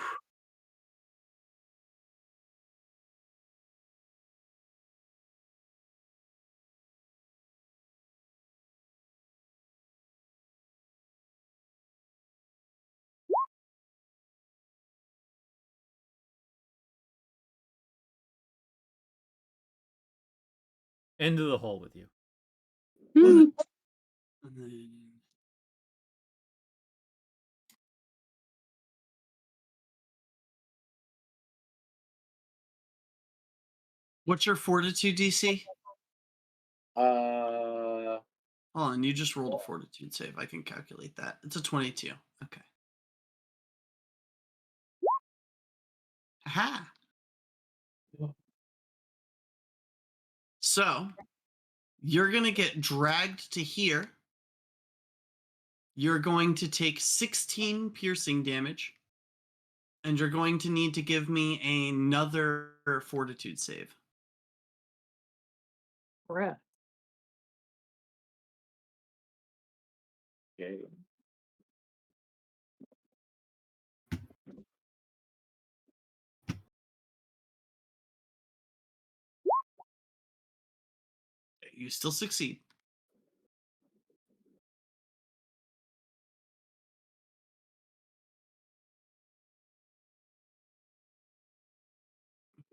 Into the hole with you. And then... What's your fortitude DC? Uh, Hold on, you just rolled a fortitude save. I can calculate that. It's a 22. Okay. Aha. So, you're going to get dragged to here. You're going to take 16 piercing damage. And you're going to need to give me another fortitude save. Breath. okay. You still succeed.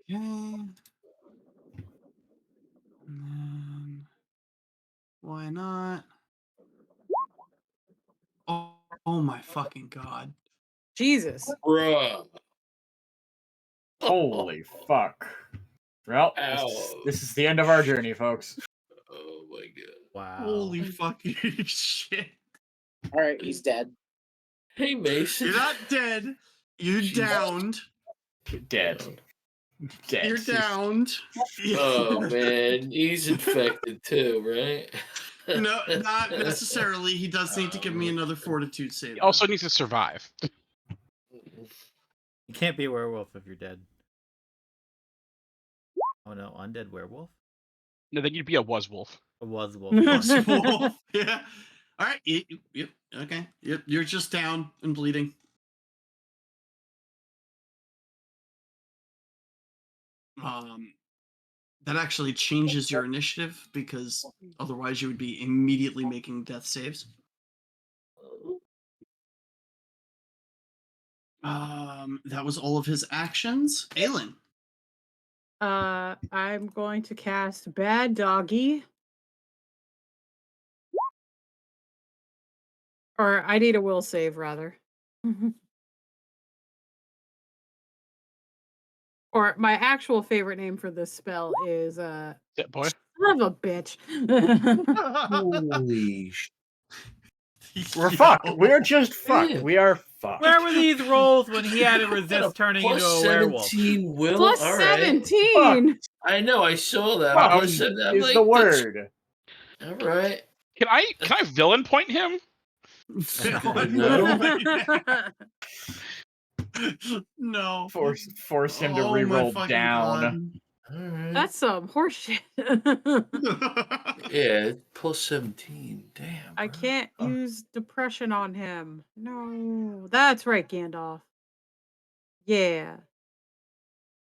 Okay. And then, why not? Oh my fucking god. Jesus. Bruh. Holy fuck. Well, this is the end of our journey, folks. Oh my god. Wow. Holy fucking shit. All right, he's dead. Hey, Mason. You're not dead. You're Jesus. downed. Dead. Dead. You're downed. Oh man, he's infected too, right? No, not necessarily. He does need to give me another fortitude save. He also needs to survive. You can't be a werewolf if you're dead. Oh no, undead werewolf? No, then you'd be a was-wolf. A was wolf. Wolf. Yeah. All right. Yep. Okay. Yep. You're just down and bleeding. That actually changes your initiative because otherwise you would be immediately making death saves. That was all of his actions. Aelin. I'm going to cast Bad Doggy. Or I need a will save, rather. Or my actual favorite name for this spell is That boy. son of a bitch. Holy We're fucked. We're just fucked. Yeah. We are fucked. Where were these rolls when he had to resist turning into Plus a werewolf? 17 will. Plus All right. 17. I know. I saw that. Fuck Plus 17, I'm is like, the that's- word. All right. Can I villain point him? No. Force him to Oh my reroll fucking down. All right. That's some horseshit. God. Yeah, plus 17. Damn. I bro. can't use depression on him. No. That's right, Gandalf. Yeah.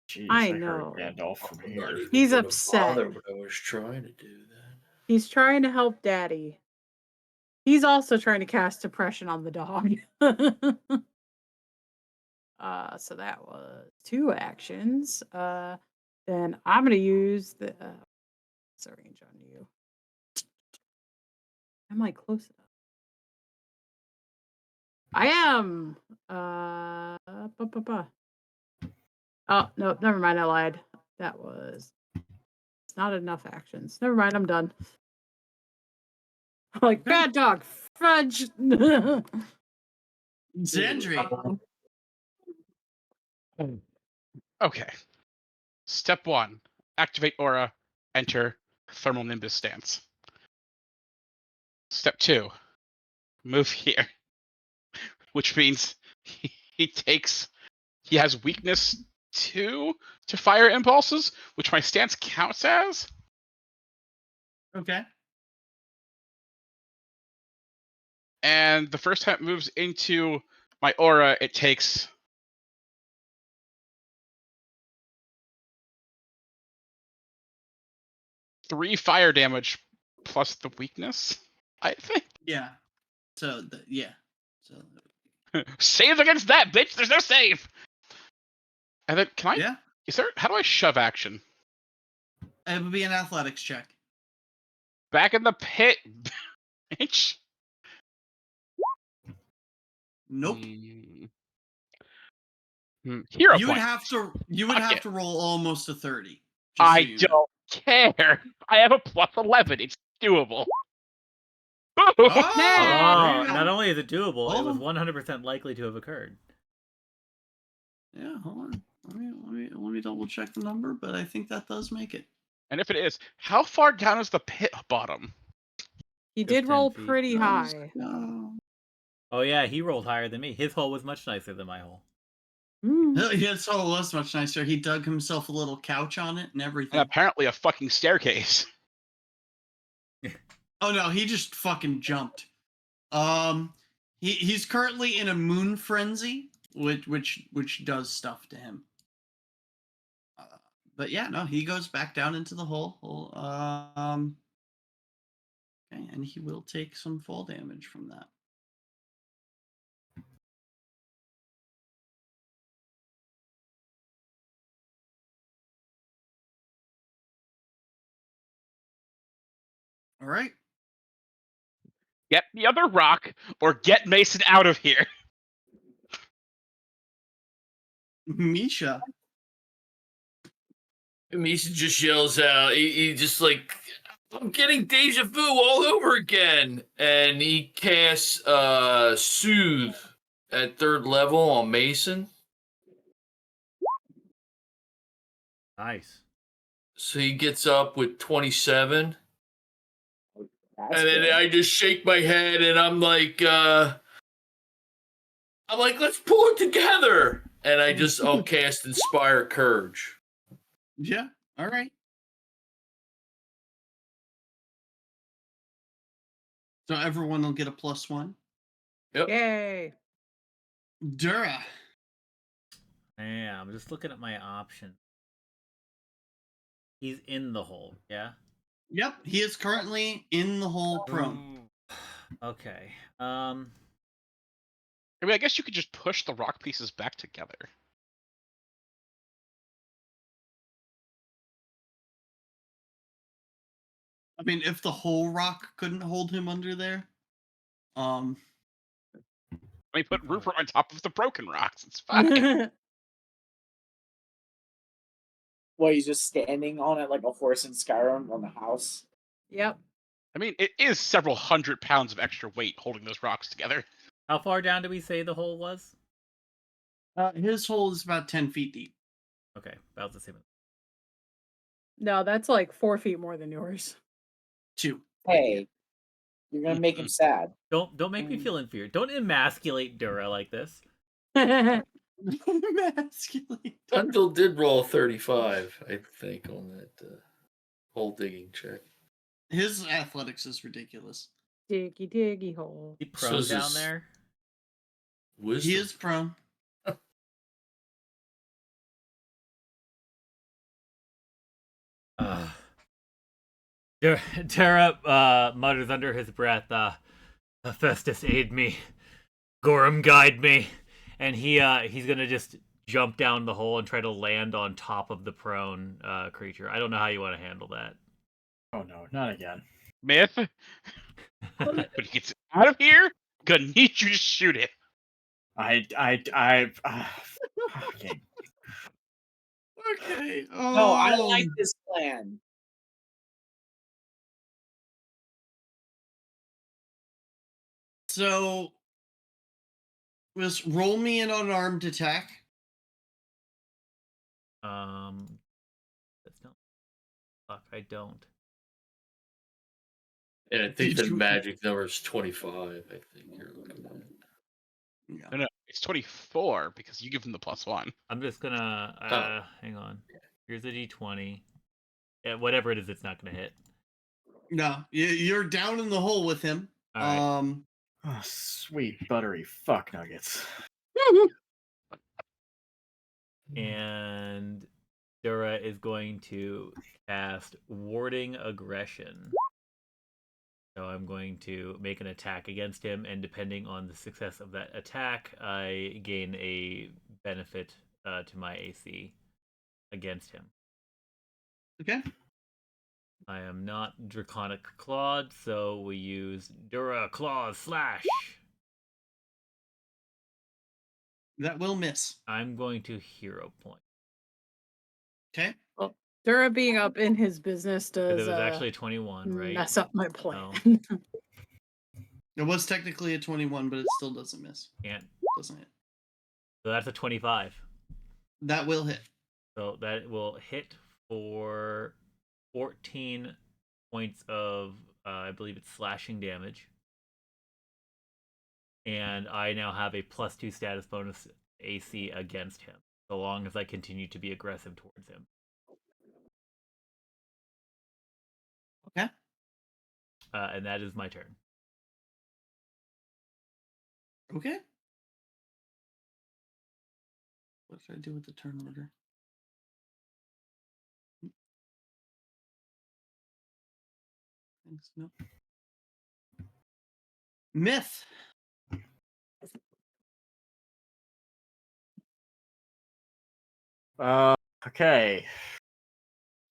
Jeez, I heard know. Gandalf from I'm not here. even He's gonna upset. bother, but I was trying to do that. He's trying to help Daddy. He's also trying to cast depression on the dog. So that was 2 actions. Then I'm gonna use the what's the range on you? I'm like close enough. I am. Oh no, never mind. I lied. That was. It's not enough actions. Never mind. I'm done. I'm like bad dog. Fudge. Zandri. Okay. Step 1. Activate aura. Enter thermal nimbus stance. Step 2. Move here. Which means he has weakness 2 to fire impulses, which my stance counts as. Okay. And the first time it moves into my aura, it takes 3 fire damage plus the weakness, I think. Yeah. So yeah. So Save against that, bitch! There's no save! And then, yeah. how do I shove action? It would be an athletics check. Back in the pit, bitch. Nope. Hero You would point. have to Fuck it. roll almost a 30. just so I you know. don't care. I have a plus 11. It's doable. Oh, Yeah. there you Oh, go. not only is it doable, it Hold was on. 100% likely to have occurred. Yeah, hold on. Let me double check the number, but I think that does make it. And if it is, how far down is the pit bottom? He Just did 10 roll feet. pretty Does high. go. Oh yeah, he rolled higher than me. His hole was much nicer than my hole. His hole was much nicer. He dug himself a little couch on it and everything. And apparently a fucking staircase. Oh no, he just fucking jumped. He's currently in a moon frenzy, which does stuff to him. But yeah, no, he goes back down into the hole. Okay, and he will take some fall damage from that. All right. Get the other rock or get Mason out of here. Misha. Misha just yells out. He just like, I'm getting deja vu all over again. And he casts Soothe at 3rd level on Mason. Nice. So he gets up with 27. That's And then good. I just shake my head and I'm like, let's pull it together. And I'll cast Inspire Courage. Yeah. All right. So everyone will get a +1. Yep. Yay. Durra. Yeah, I'm just looking at my option. He's in the hole, yeah? Yep, he is currently in the hole prone. Okay. I mean, I guess you could just push the rock pieces back together. I mean, if the whole rock couldn't hold him under there, I mean, put Rupert on top of the broken rocks. It's fine. Well, he's just standing on it like a horse in Skyrim on the house. Yep. I mean, it is several 100 pounds of extra weight holding those rocks together. How far down did we say the hole was? his hole is about 10 feet deep. Okay, about the same. No, that's like 4 feet more than yours. 2. Hey, you're gonna make him sad. Don't make me feel inferior. Don't emasculate Durra like this. Masculine. Kundal did roll 35, I think, on that hole digging check. His athletics is ridiculous. Diggy diggy hole. He prone So down is there. Wisdom. He is prone. Durra mutters under his breath, Festus, aid me. Gorham, guide me. And he's gonna just jump down the hole and try to land on top of the prone creature. I don't know how you want to handle that. Oh no, not again. Myth. When he gets out of here, gonna need you to shoot it. Okay. Okay. No, I don't like this plan. So, just roll me an unarmed attack. That's not. Fuck, I don't. And I think Did the you- magic number is 25, I think you're looking at. Yeah. No, it's 24 because you give him the +1. I'm just gonna hang on. Here's a d20. Yeah, whatever it is, it's not gonna hit. No, you're down in the hole with him. All right. Oh, sweet buttery fuck nuggets. And Durra is going to cast Warding Aggression. So I'm going to make an attack against him, and depending on the success of that attack, I gain a benefit to my AC against him. Okay. I am not Draconic Clawed, so we use Durra Claws Slash. That will miss. I'm going to Hero Point. Okay. Well, Durra being up in his business 'Cause does it was actually a 21, right? mess up my plan. It was technically a 21, but it still doesn't miss. Can't. Doesn't hit. So that's a 25. That will hit. So that will hit for 14 points of, I believe it's slashing damage. And I now have a +2 status bonus AC against him, so long as I continue to be aggressive towards him. Okay. And that is my turn. Okay. What should I do with the turn order? Thanks. No. Myth. Okay.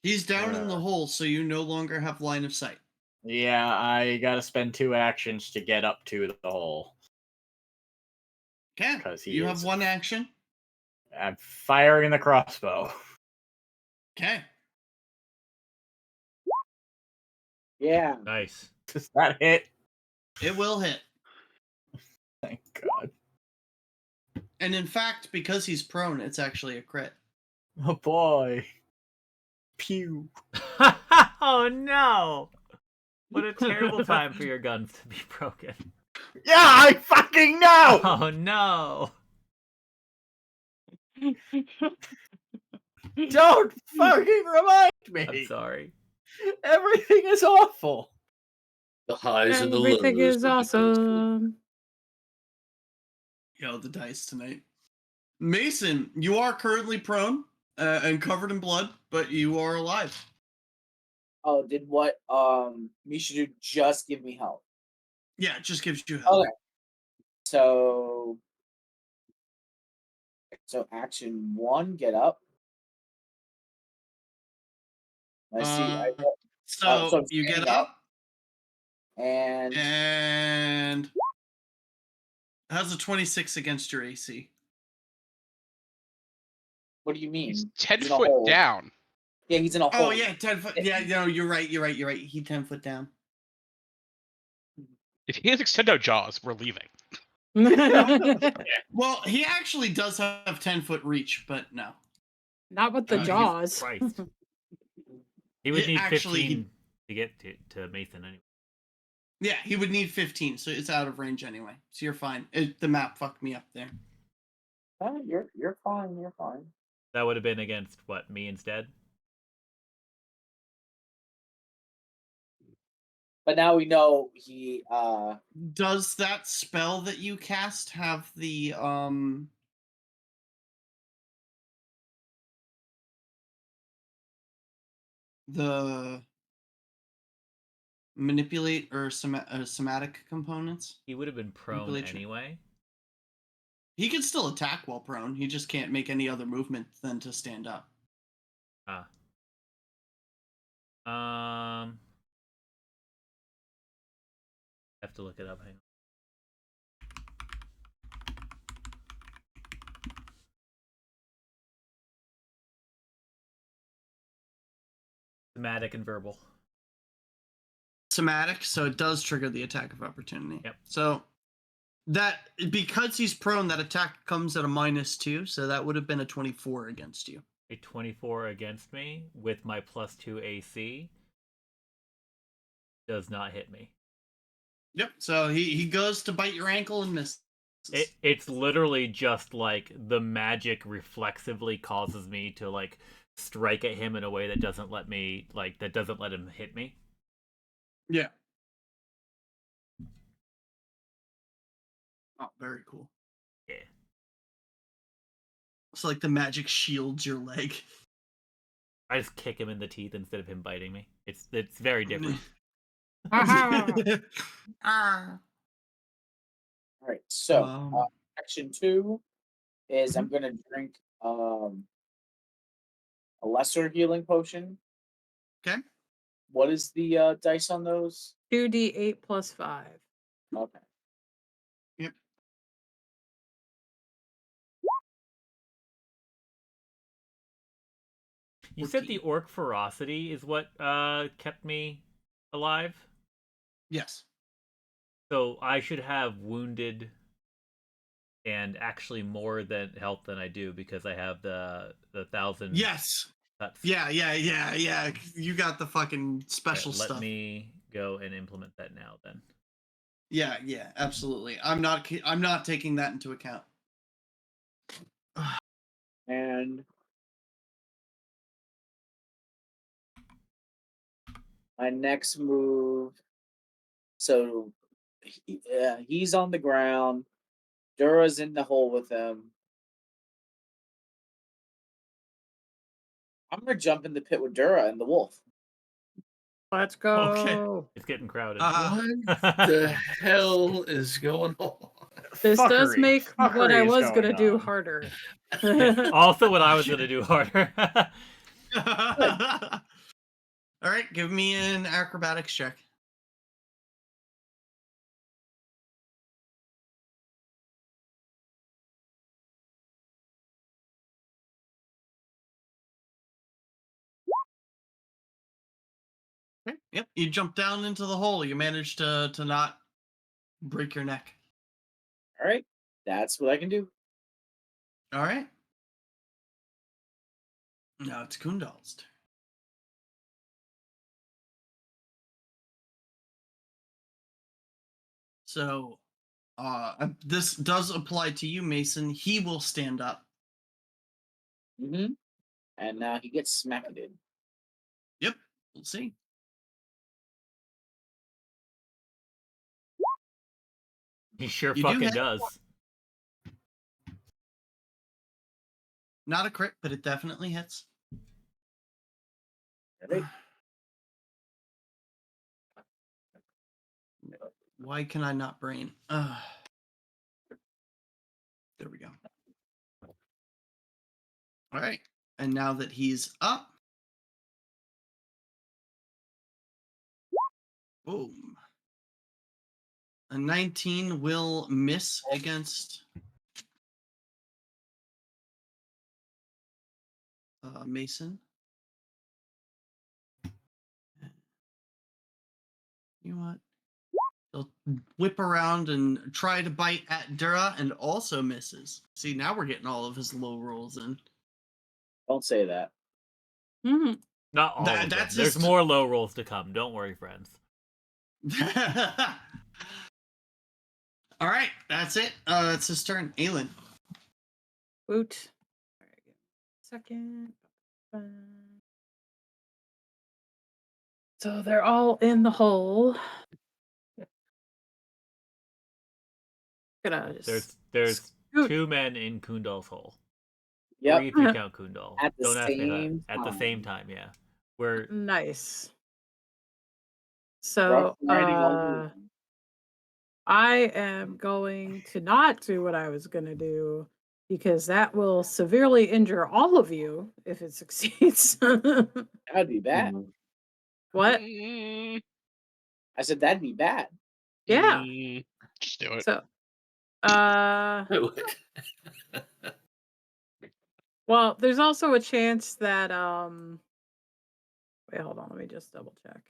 He's down in the hole, so you no longer have line of sight. Yeah, I gotta spend 2 actions to get up to the hole. Okay. 'Cause he You have is- one action. I'm firing the crossbow. Okay. Yeah. Nice. Does that hit? It will hit. Thank God. And in fact, because he's prone, it's actually a crit. Oh boy. Pew. Oh no! What a terrible time for your guns to be broken. Yeah, I fucking know! Oh no! Don't fucking remind me! I'm sorry. Everything is awful. The highs and the lows. Everything is awesome. Yo, the dice tonight. Mason, you are currently prone and covered in blood, but you are alive. Oh, did what Misha do just give me help? Yeah, it just gives you help. Okay. So action 1, get up. I see. So I'm you get standing up and how's a 26 against your AC? what do you mean? He's 10 He's in a foot hole. down. Yeah, he's in a hole. Oh yeah, 10 foot. Yeah, no, you're right. He 10 foot down. If he has extendo jaws, we're leaving. Well, he actually does have 10 foot reach, but no. Not with the Jesus jaws. Christ. He would It need actually- 15 to get to Mason anyway. Yeah, he would need 15, so it's out of range anyway. So you're fine. The map fucked me up there. You're fine. You're fine. That would have been against what, me instead? But now we know he Does that spell that you cast have the manipulate or somatic components? He would have been prone Manipulation. anyway. He can still attack while prone. He just can't make any other movement than to stand up. I have to look it up. Hang on. Somatic and verbal. Somatic, so it does trigger the attack of opportunity. Yep. So that because he's prone, that attack comes at a -2, so that would have been a 24 against you. A 24 against me with my +2 AC does not hit me. Yep. So he goes to bite your ankle and misses. It's literally just like the magic reflexively causes me to like strike at him in a way that doesn't let me that doesn't let him hit me. Yeah. Oh, very cool. Yeah. It's like the magic shields your leg. I just kick him in the teeth instead of him biting me. It's very different. Ah. All right. So Um, action 2 is I'm gonna drink a lesser healing potion. Okay. What is the dice on those? 2d8 plus 5. Okay. Yep. You said the 14. orc ferocity is what kept me alive. Yes. So I should have wounded and actually more than health than I do because I have the 1,000 Yes. cuts. Yeah. You got the fucking Okay, special let stuff. me go and implement that now then. Yeah, absolutely. I'm not taking that into account. And my next move. So he's on the ground. Durra's in the hole with him. I'm gonna jump in the pit with Durra and the wolf. Let's go. Okay. It's getting crowded. What the hell is going on? This does Fuckery. make what I Fuckery is was gonna going do on. harder. Also, what I was gonna do harder. All right, give me an acrobatics check. Okay. Yep, you jump down into the hole. You managed to not break your neck. All right, that's what I can do. All right. Now it's Kundal's turn. So, this does apply to you, Mason. He will stand up. Mm-hmm. And now he gets smacked in. Yep, we'll see. He sure You do fucking hit. does. Not a crit, but it definitely hits. Right? Why can I not brain? There we go. All right. And now that he's up, boom. A 19 will miss against Mason. You know what? He'll whip around and try to bite at Durra and also misses. See, now we're getting all of his low rolls in. Don't say that. Mhm. Not all of them. That's There's just- more low rolls to come. Don't worry, friends. All right, that's it. It's his turn. Aelin. Boot. All right, give me a second. So they're all in the hole. Gonna just There's scoot. 2 men in Kundal's hole. Yep. 3 if you count Kundal. At the Don't ask me how. same At the same time. time, yeah. We're Nice. So Rough landing on you. I am going to not do what I was gonna do because that will severely injure all of you if it succeeds. That'd be bad. What? Mm, I said that'd be bad. Yeah. just do it. So Do it. well, there's also a chance that wait, hold on, let me just double check.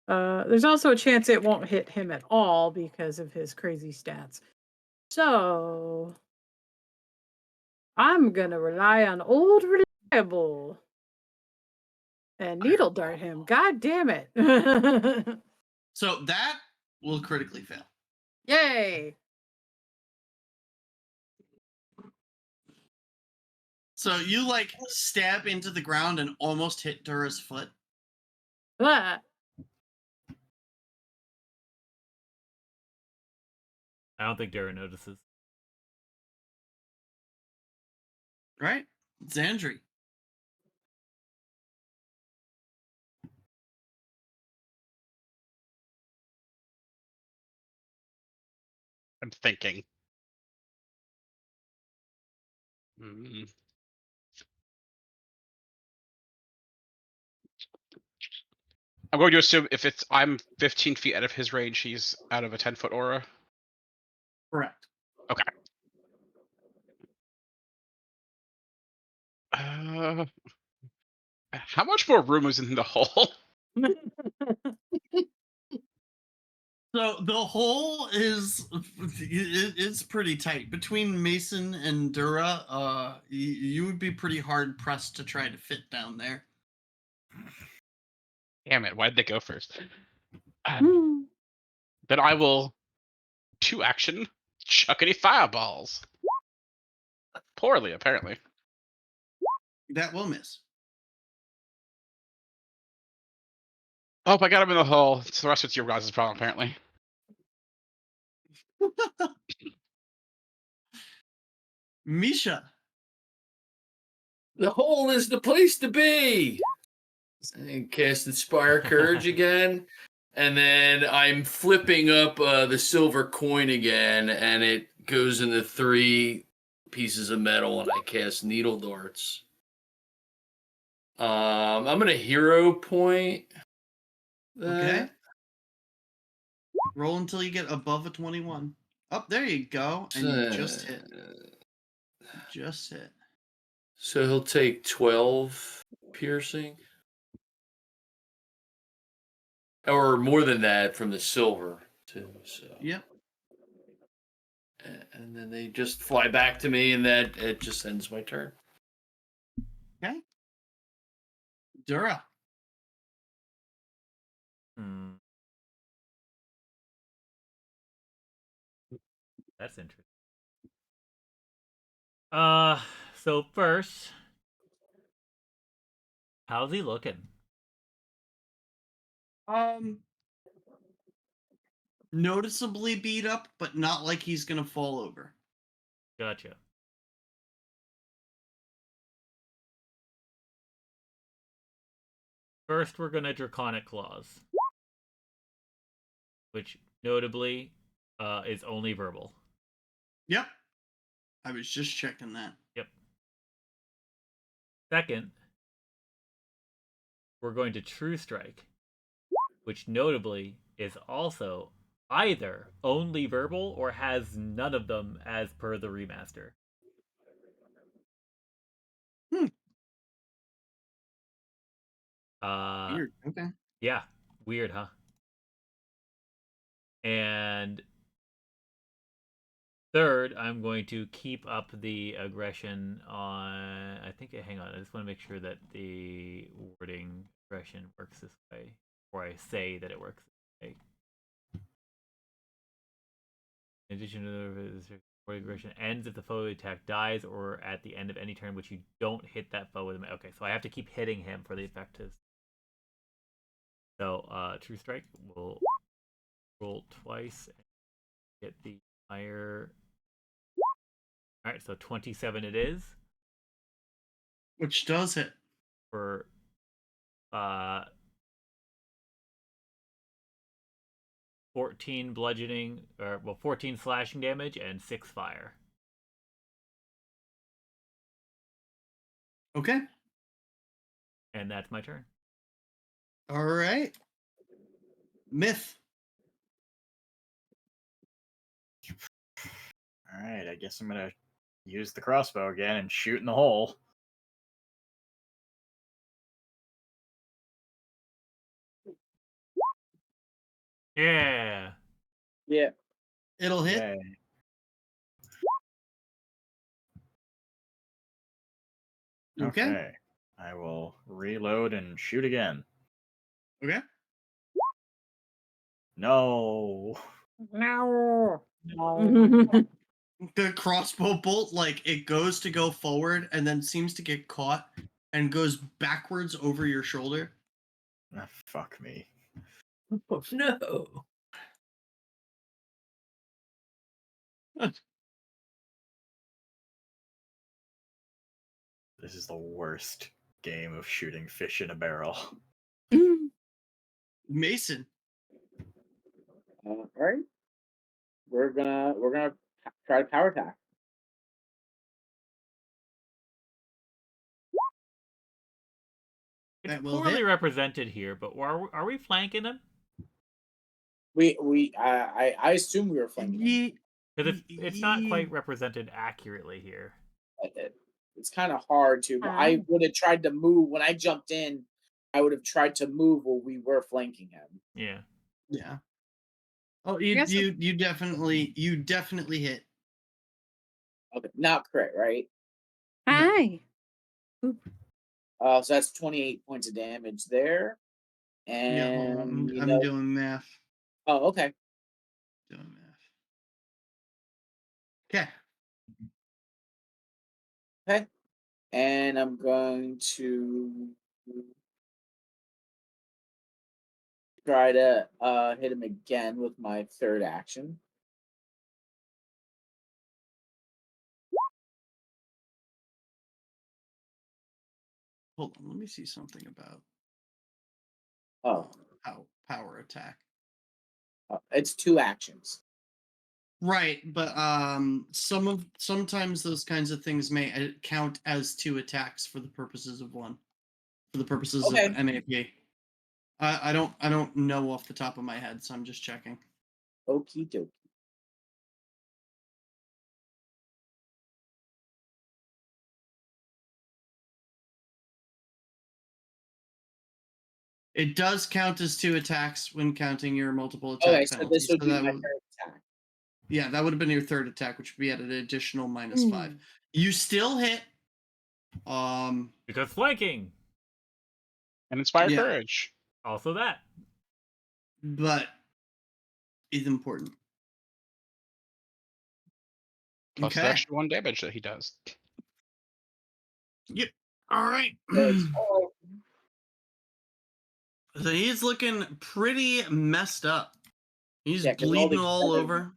There's also a chance it won't hit him at all because of his crazy stats. So I'm gonna rely on old reliable and needle dart him. God damn it. So that will critically fail. Yay. So you like stab into the ground and almost hit Durra's foot. Ah. I don't think Durra notices. Right? Xandri. I'm thinking. Mm. I'm going to assume if I'm 15 feet out of his range, he's out of a 10-foot aura. Correct. Okay. How much more room is in the hole? So the hole is it's pretty tight between Mason and Durra. You would be pretty hard pressed to try to fit down there. Damn it! Why did they go first? Then I will 2-action chuck any fireballs. Poorly, apparently. That will miss. Oh, I got him in the hole. So the rest of it's your guys' problem, apparently. Misha. The hole is the place to be. And cast Inspire Courage again. And then I'm flipping up the silver coin again, and it goes into 3 pieces of metal, and I cast Needle Darts. I'm gonna hero point that. Okay. Roll until you get above a 21. Oh, there you go. And you just hit. Just hit. So he'll take 12 piercing. Or more than that from the silver, too. So. Yep. And then they just fly back to me, and that it just ends my turn. Okay. Durra. That's interesting. So first, how's he looking? Noticeably beat up, but not like he's gonna fall over. Gotcha. First, we're gonna Draconic Claws, which notably is only verbal. Yep. I was just checking that. Yep. Second, we're going to True Strike, which notably is also either only verbal or has none of them as per the remaster. Weird. Okay. Yeah, weird, huh? And third, I'm going to keep up the aggression on. I think. Hang on. I just want to make sure that the wording aggression works this way, or I say that it works this way. In addition to the aggression ends if the foe attack dies, or at the end of any turn which you don't hit that foe with a. Okay, so I have to keep hitting him for the effect to. So, True Strike will roll twice and get the higher. All right, so 27 it is. Which does hit. For 14 bludgeoning, or 14 slashing damage and 6 fire. Okay. And that's my turn. All right. Myth. All right, I guess I'm gonna use the crossbow again and shoot in the hole. Yeah. Yeah. It'll hit. Yay. Okay. I will reload and shoot again. Okay. No. No. The crossbow bolt, like, it goes to go forward and then seems to get caught and goes backwards over your shoulder. Ah, fuck me. Oh, no. This is the worst game of shooting fish in a barrel. Mason. All right. We're gonna try to power attack. It's That will poorly hit. represented here, but are we flanking him? I assume we were flanking him. Because it's not quite represented accurately here. It's kind of hard to. But I would have tried to move when I jumped in. I would have tried to move while we were flanking him. Yeah. Yeah. Oh, guess you definitely hit. Okay, not crit, right? Hi. So that's 28 points of damage there. Yeah, hold on. And I'm doing math. Oh, okay. Doing math. Okay. Okay. And I'm going to try to hit him again with my third action. Hold on. Let me see something about Oh, power attack. it's 2 actions. Right, but sometimes those kinds of things may count as 2 attacks for the purposes of 1. For the purposes Okay. of MAP. I don't know off the top of my head, so I'm just checking. Okie dokie. It does count as 2 attacks when counting your multiple attack Okay, so penalties. this would be that my would, third attack. yeah, that would have been your third attack, which would be at an additional -5. You still hit. Because flanking. And inspire Yeah. courage. Also that. But it's important. Plus the Okay. extra 1 damage that he does. Yep. All right. Oh, So he's looking pretty messed up. He's yeah, 'cause bleeding all over.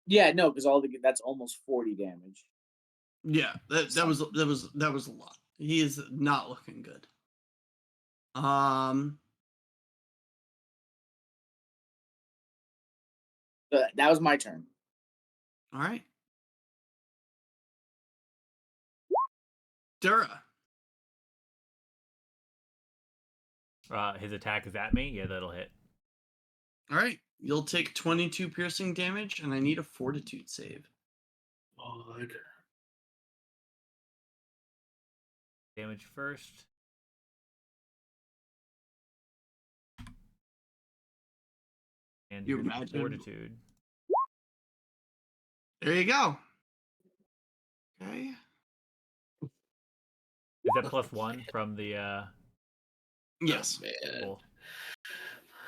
Yeah, no, because that's almost 40 damage. Yeah, that was a lot. He is not looking good. But that was my turn. All right. Durra. His attack is at me. Yeah, that'll hit. All right. You'll take 22 piercing damage, and I need a fortitude save. God. Damage first. And You here's the imagine- fortitude. There you go. Okay. Is that +1 from the Yes. Oh, man. Cool.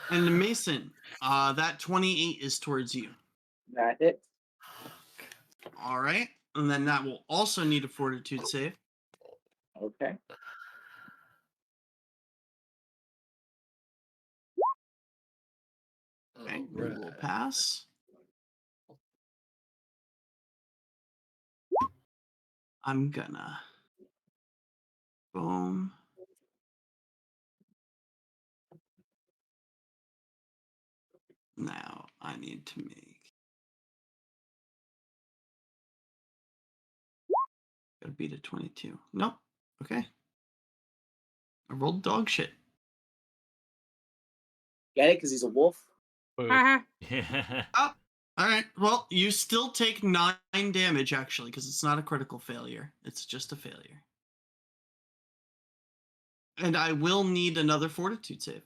And Mason, that 28 is towards you. That hit. All right. And then that will also need a fortitude save. Okay. Okay. We will pass. I'm gonna boom. Now I need to make. Gotta beat a 22. Nope. Okay. I rolled dog shit. Get it? Because he's a wolf. Yeah. Oh, all right. Well, you still take 9 damage, actually, because it's not a critical failure. It's just a failure. And I will need another fortitude save.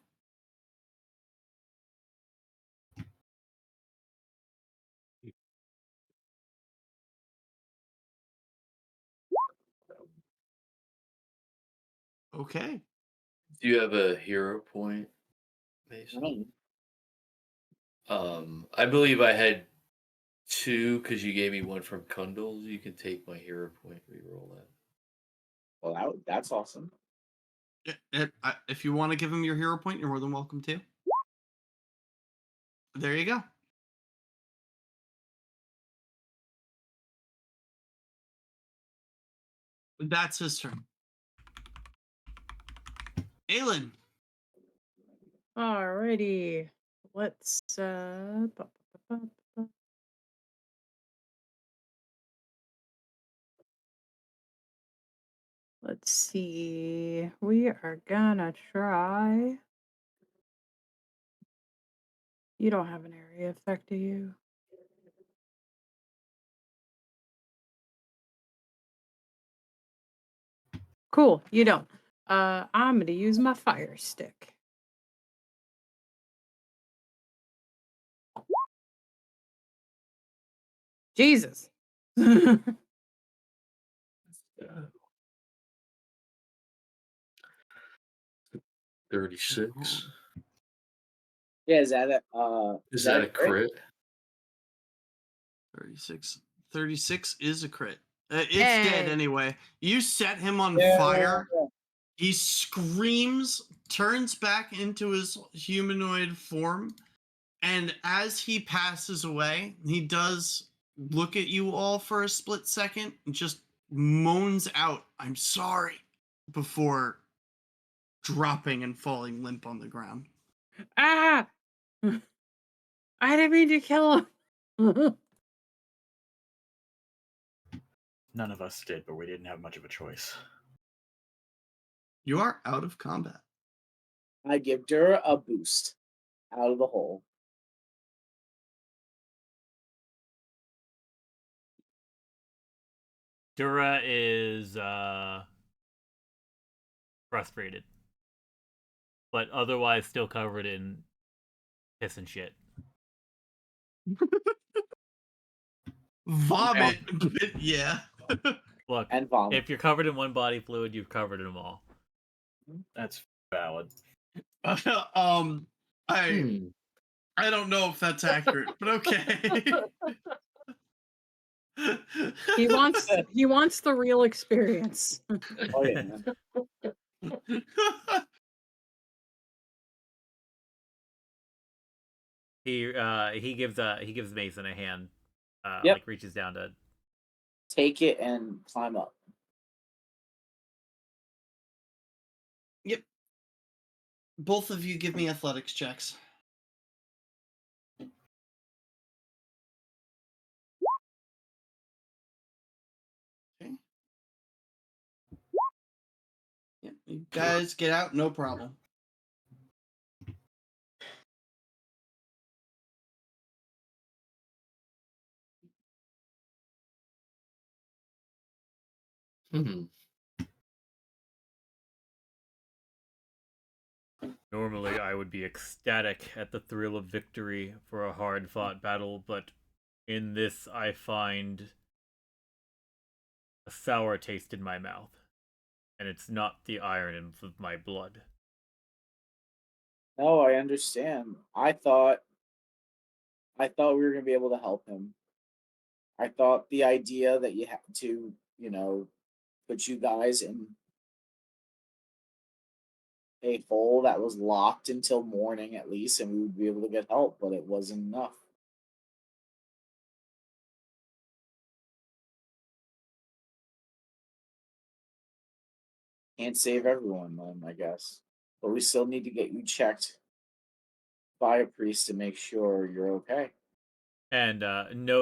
Okay. Do you have a hero point, Mason? Mm. I believe I had 2 because you gave me 1 from Kundal. You can take my hero point, reroll that. Well, that's awesome. If you want to give him your hero point, you're more than welcome to. There you go. That's his turn. Aelin. Alrighty. Let's Let's see. We are gonna try. You don't have an area effect, do you? Cool, you don't. I'm gonna use my fire stick. Jesus. 36. Yeah, is that Is that a crit? 36. 36 is a crit. It's dead Hey. anyway. You set him on Yeah. fire. He screams, turns back into his humanoid form, and as he passes away, he does look at you all for a split second and just moans out, "I'm sorry," before dropping and falling limp on the ground. Ah! I didn't mean to kill him. None of us did, but we didn't have much of a choice. You are out of combat. I give Durra a boost out of the hole. Durra is frustrated, but otherwise still covered in piss and shit. Vomit, yeah. Look, And vomit. if you're covered in one body fluid, you've covered them all. That's valid. I don't know if that's accurate, but okay. He wants the real experience. Oh yeah. He gives Mason a hand, Yep. like reaches down to Take it and climb up. Yep. Both of you give me athletics checks. Okay. Yep. You guys get out, no problem. Normally, I would be ecstatic at the thrill of victory for a hard-fought battle, but in this, I find a sour taste in my mouth, and it's not the iron of my blood. No, I understand. I thought we were gonna be able to help him. I thought the idea that you had to, put you guys in a hole that was locked until morning at least, and we would be able to get help, but it wasn't enough. Can't save everyone, then, I guess. But we still need to get you checked by a priest to make sure you're okay. And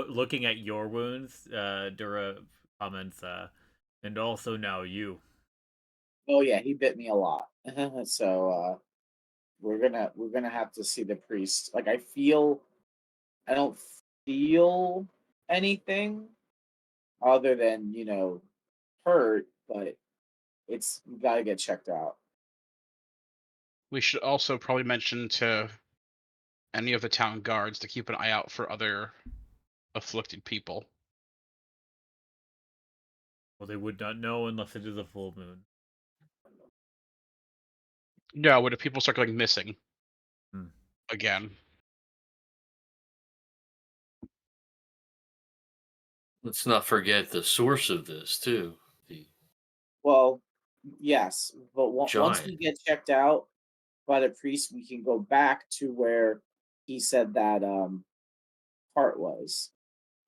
looking at your wounds, Durra comments, and also now you. Oh yeah, he bit me a lot. So we're gonna have to see the priest. Like I don't feel anything other than, hurt, but it's you gotta get checked out. We should also probably mention to any of the town guards to keep an eye out for other afflicted people. Well, they would not know unless it is a full moon. No, when people start going missing again. Let's not forget the source of this too. The Well, yes, but once we giant. get checked out by the priest, we can go back to where he said that part was,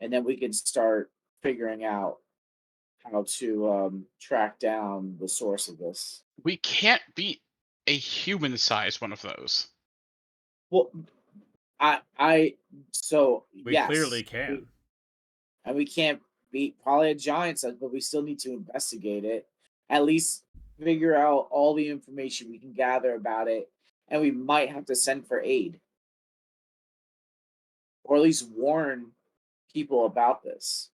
and then we can start figuring out how to track down the source of this. We can't beat a human-sized one of those. Well, so We yes, clearly can. and we can't beat probably a giant size, but we still need to investigate it. at least figure out all the information we can gather about it, and we might have to send for aid. Or at least warn people about this.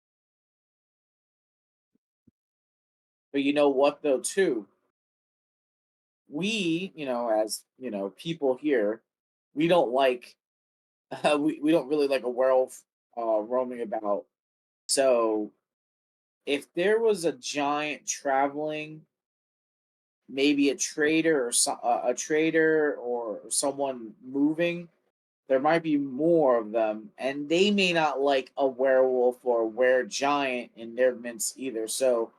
But you know what, though, too? We, as, people here, we don't like, we don't really like a werewolf roaming about. So if there was a giant traveling, maybe a trader or a trader or someone moving, there might be more of them, and they may not like a werewolf or a were giant in their midst either. So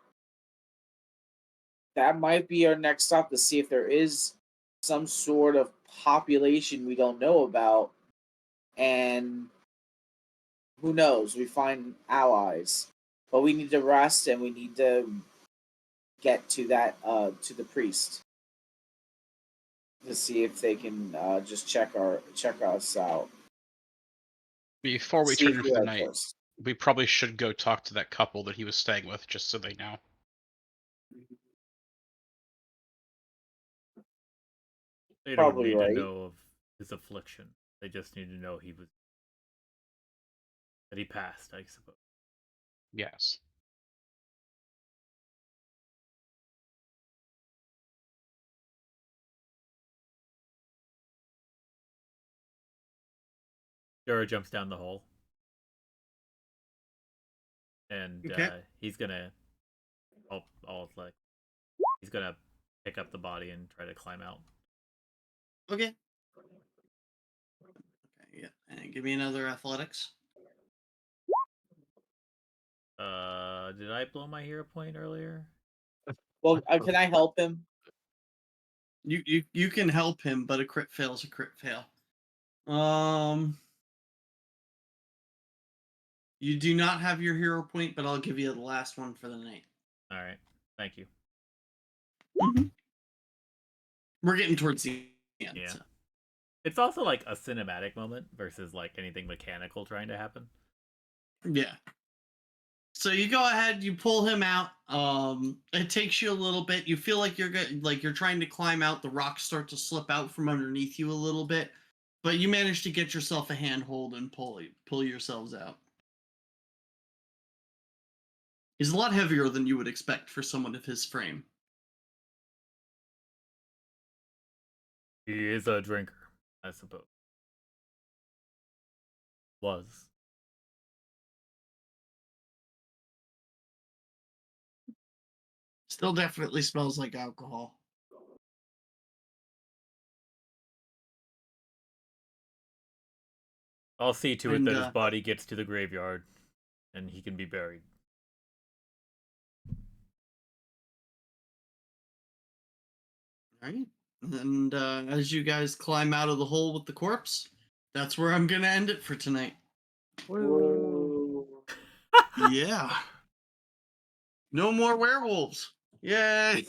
that might be our next stop to see if there is some sort of population we don't know about, and who knows, we find allies. But we need to rest, and we need to get to that to the priest to see if they can just check us out. Before we See turn if in we for the are night, first. we probably should go talk to that couple that he was staying with, just so they know. They don't Probably need right. to know of his affliction. They just need to know that he passed, I suppose. Yes. Durra jumps down the hole. And Okay. he's gonna he's gonna pick up the body and try to climb out. Okay. Okay, yeah. And give me another athletics. Did I blow my hero point earlier? Well, can I help him? You can help him, but a crit fail is a crit fail. You do not have your hero point, but I'll give you the last one for the night. All right, thank you. We're getting towards the end. Yeah. So. It's also like a cinematic moment versus like anything mechanical trying to happen. Yeah. So you go ahead, you pull him out. It takes you a little bit. You feel like you're trying to climb out. The rocks start to slip out from underneath you a little bit, but you manage to get yourself a handhold and pull yourselves out. He's a lot heavier than you would expect for someone of his frame. He is a drinker, I suppose. Was. Still definitely smells like alcohol. I'll see to it And, that his body gets to the graveyard and he can be buried. Right. And as you guys climb out of the hole with the corpse, that's where I'm going to end it for tonight. Whoa. Yeah. No more werewolves. Yay.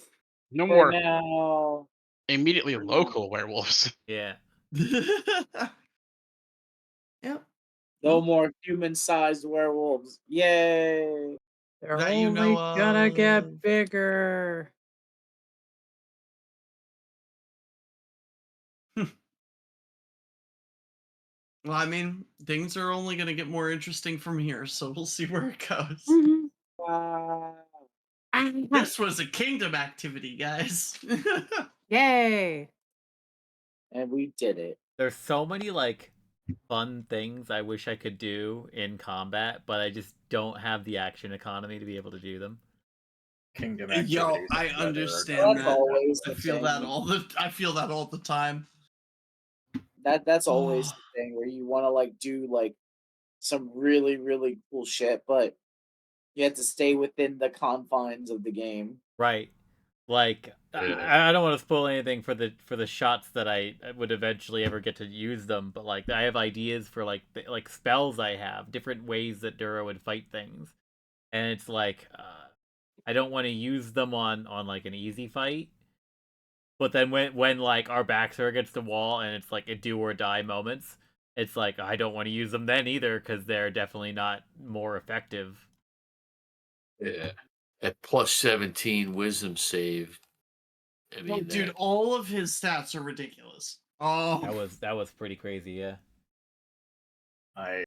No For more now. immediately local werewolves. Yeah. Yep. No more human-sized werewolves. Yay! They're That you only know gonna of. get bigger. Well, I mean, things are only going to get more interesting from here, so we'll see where it goes. Wow. This was a kingdom activity, guys. Yay! And we did it. There's so many like fun things I wish I could do in combat, but I just don't have the action economy to be able to do them. Kingdom Yo, activities. I and weather are understand That's that. always I the feel thing. I feel that all the time. That's always the thing where you want to like do like some really really cool shit, but you have to stay within the confines of the game. Right. Like Yeah. I don't want to spoil anything for the shots that I would eventually ever get to use them, but like I have ideas for like spells I have, different ways that Durra would fight things. And it's like I don't want to use them on like an easy fight. But then when like our backs are against the wall and it's like a do or die moments, it's like I don't want to use them then either because they're definitely not more effective. Yeah. at plus 17 wisdom save. I mean, dude, all of his stats are ridiculous. Oh, That was pretty crazy. Yeah.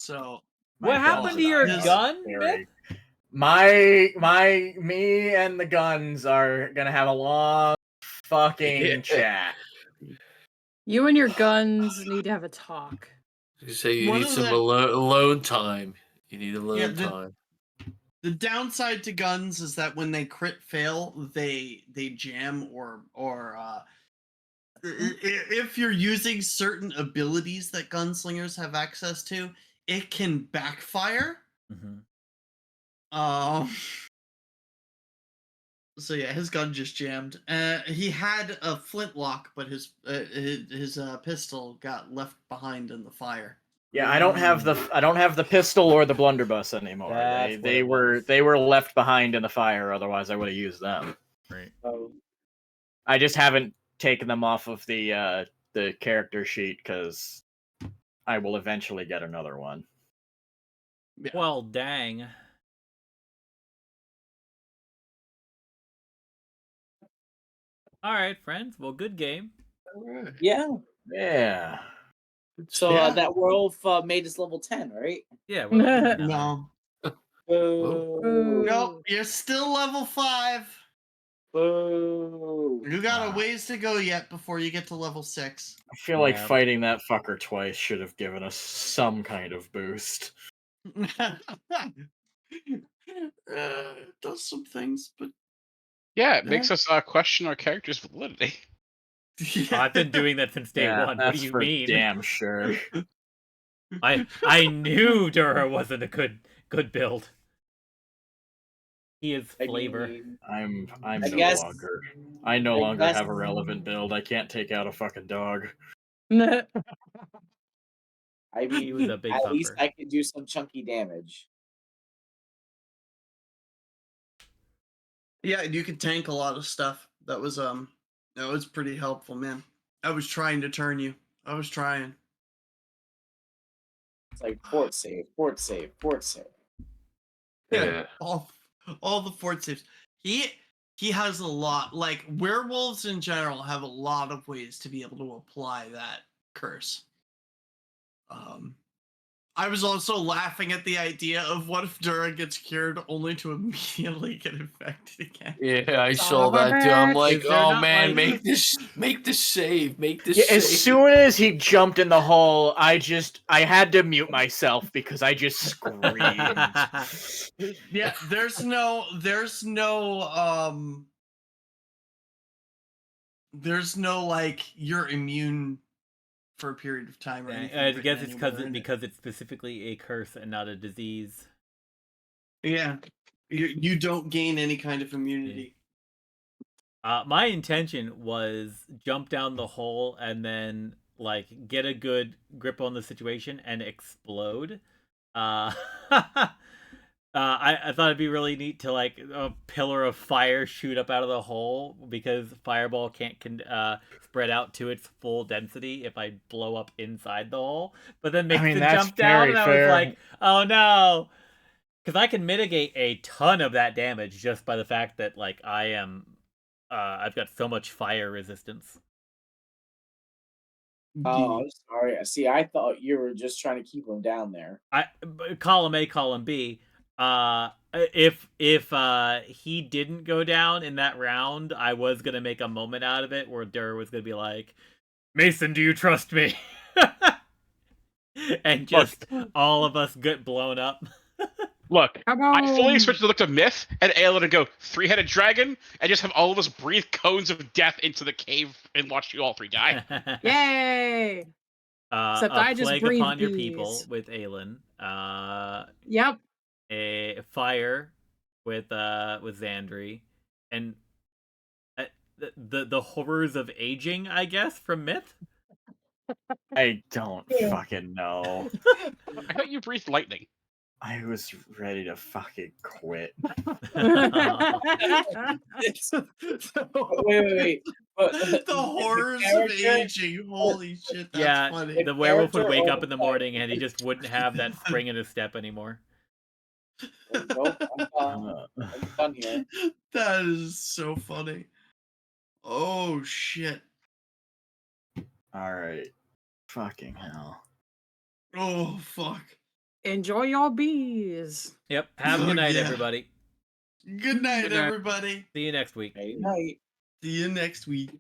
so What happened to your His- gun, very- Myth? me and the guns are gonna have a long fucking chat. You and your guns need to have a talk. you say you One need of some the- alone time. You need alone Yeah, time. the downside to guns is that when they crit fail, they jam or if you're using certain abilities that gunslingers have access to, it can backfire. So yeah, his gun just jammed. He had a flintlock, but his pistol got left behind in the fire. Yeah, I don't have the pistol or the blunderbuss anymore. That's what They it was. were left behind in the fire. Otherwise, I would have used them. Right. I just haven't taken them off of the character sheet because I will eventually get another one. Yeah. Well, dang. All right, friends. Well, good game. Yeah. Yeah. So Yeah. that werewolf made us level 10, right? Yeah. Well, now. No, Boo. nope, you're still level 5. Boo. You got a ways to go yet before you get to level 6. I feel like Yeah. fighting that fucker twice should have given us some kind of boost. It does some things, but Yeah, it makes us question our character's validity. I've been doing that since day Yeah, one. What that's do you for mean? damn sure. I knew Durra wasn't a good build. He is flavor. I'm I no guess- longer. I no I longer guess- have a relevant build. I can't take out a fucking dog. I He mean, was a big at least puffer. I could do some chunky damage. yeah, and you can tank a lot of stuff. That was pretty helpful, man. I was trying to turn you. I was trying. It's like fort save, fort save, fort save. Yeah. All the fort saves. He has a lot. Like werewolves in general have a lot of ways to be able to apply that curse. I was also laughing at the idea of what if Durra gets cured only to immediately get infected again. Yeah, I Son saw of a that too. I'm bitch. like, Is there oh not, man, like- make this save, make this Yeah, save. as soon as he jumped in the hole, I had to mute myself because I just screamed. Yeah, there's no like you're immune for a period of time or anything. I guess written it's anywhere in it. because it's specifically a curse and not a disease. Yeah, you don't gain any kind of immunity. My intention was jump down the hole and then like get a good grip on the situation and explode. I thought it'd be really neat to like a pillar of fire shoot up out of the hole because fireball can't spread out to its full density if I blow up inside the hole. But then makes mean, the that's jump down, very and I fair. was like, oh no, because I can mitigate a ton of that damage just by the fact that like I've got so much fire resistance. Oh, I'm sorry. See, I thought you were just trying to keep him down there. Column A, column B. If he didn't go down in that round, I was gonna make a moment out of it where Durra was gonna be like, "Mason, do you trust me?" and just all of us get blown up. Look, Come I fully on. expect to look to Myth and Aelin to go 3-headed dragon and just have all of us breathe cones of death into the cave and watch you all three die. Yay! Except a I just plague breathe upon your people bees. with Aelin. Yep. A fire with Xandri, and the horrors of aging, I guess, from Myth. I don't fucking know. I thought you breathed lightning. I was ready to fucking quit. Wait. The horrors of aging. Holy shit, that's Yeah, funny. the werewolf would character wake or up in the the morning and he just wouldn't have that spring in his step anymore. Nope, I'm done here. That is so funny. Oh shit. All right. Fucking hell. Oh fuck. Enjoy your bees. Yep. Have a Oh, good night, yeah. everybody. Good night, Good night. everybody. See you next week. Good night. See you next week.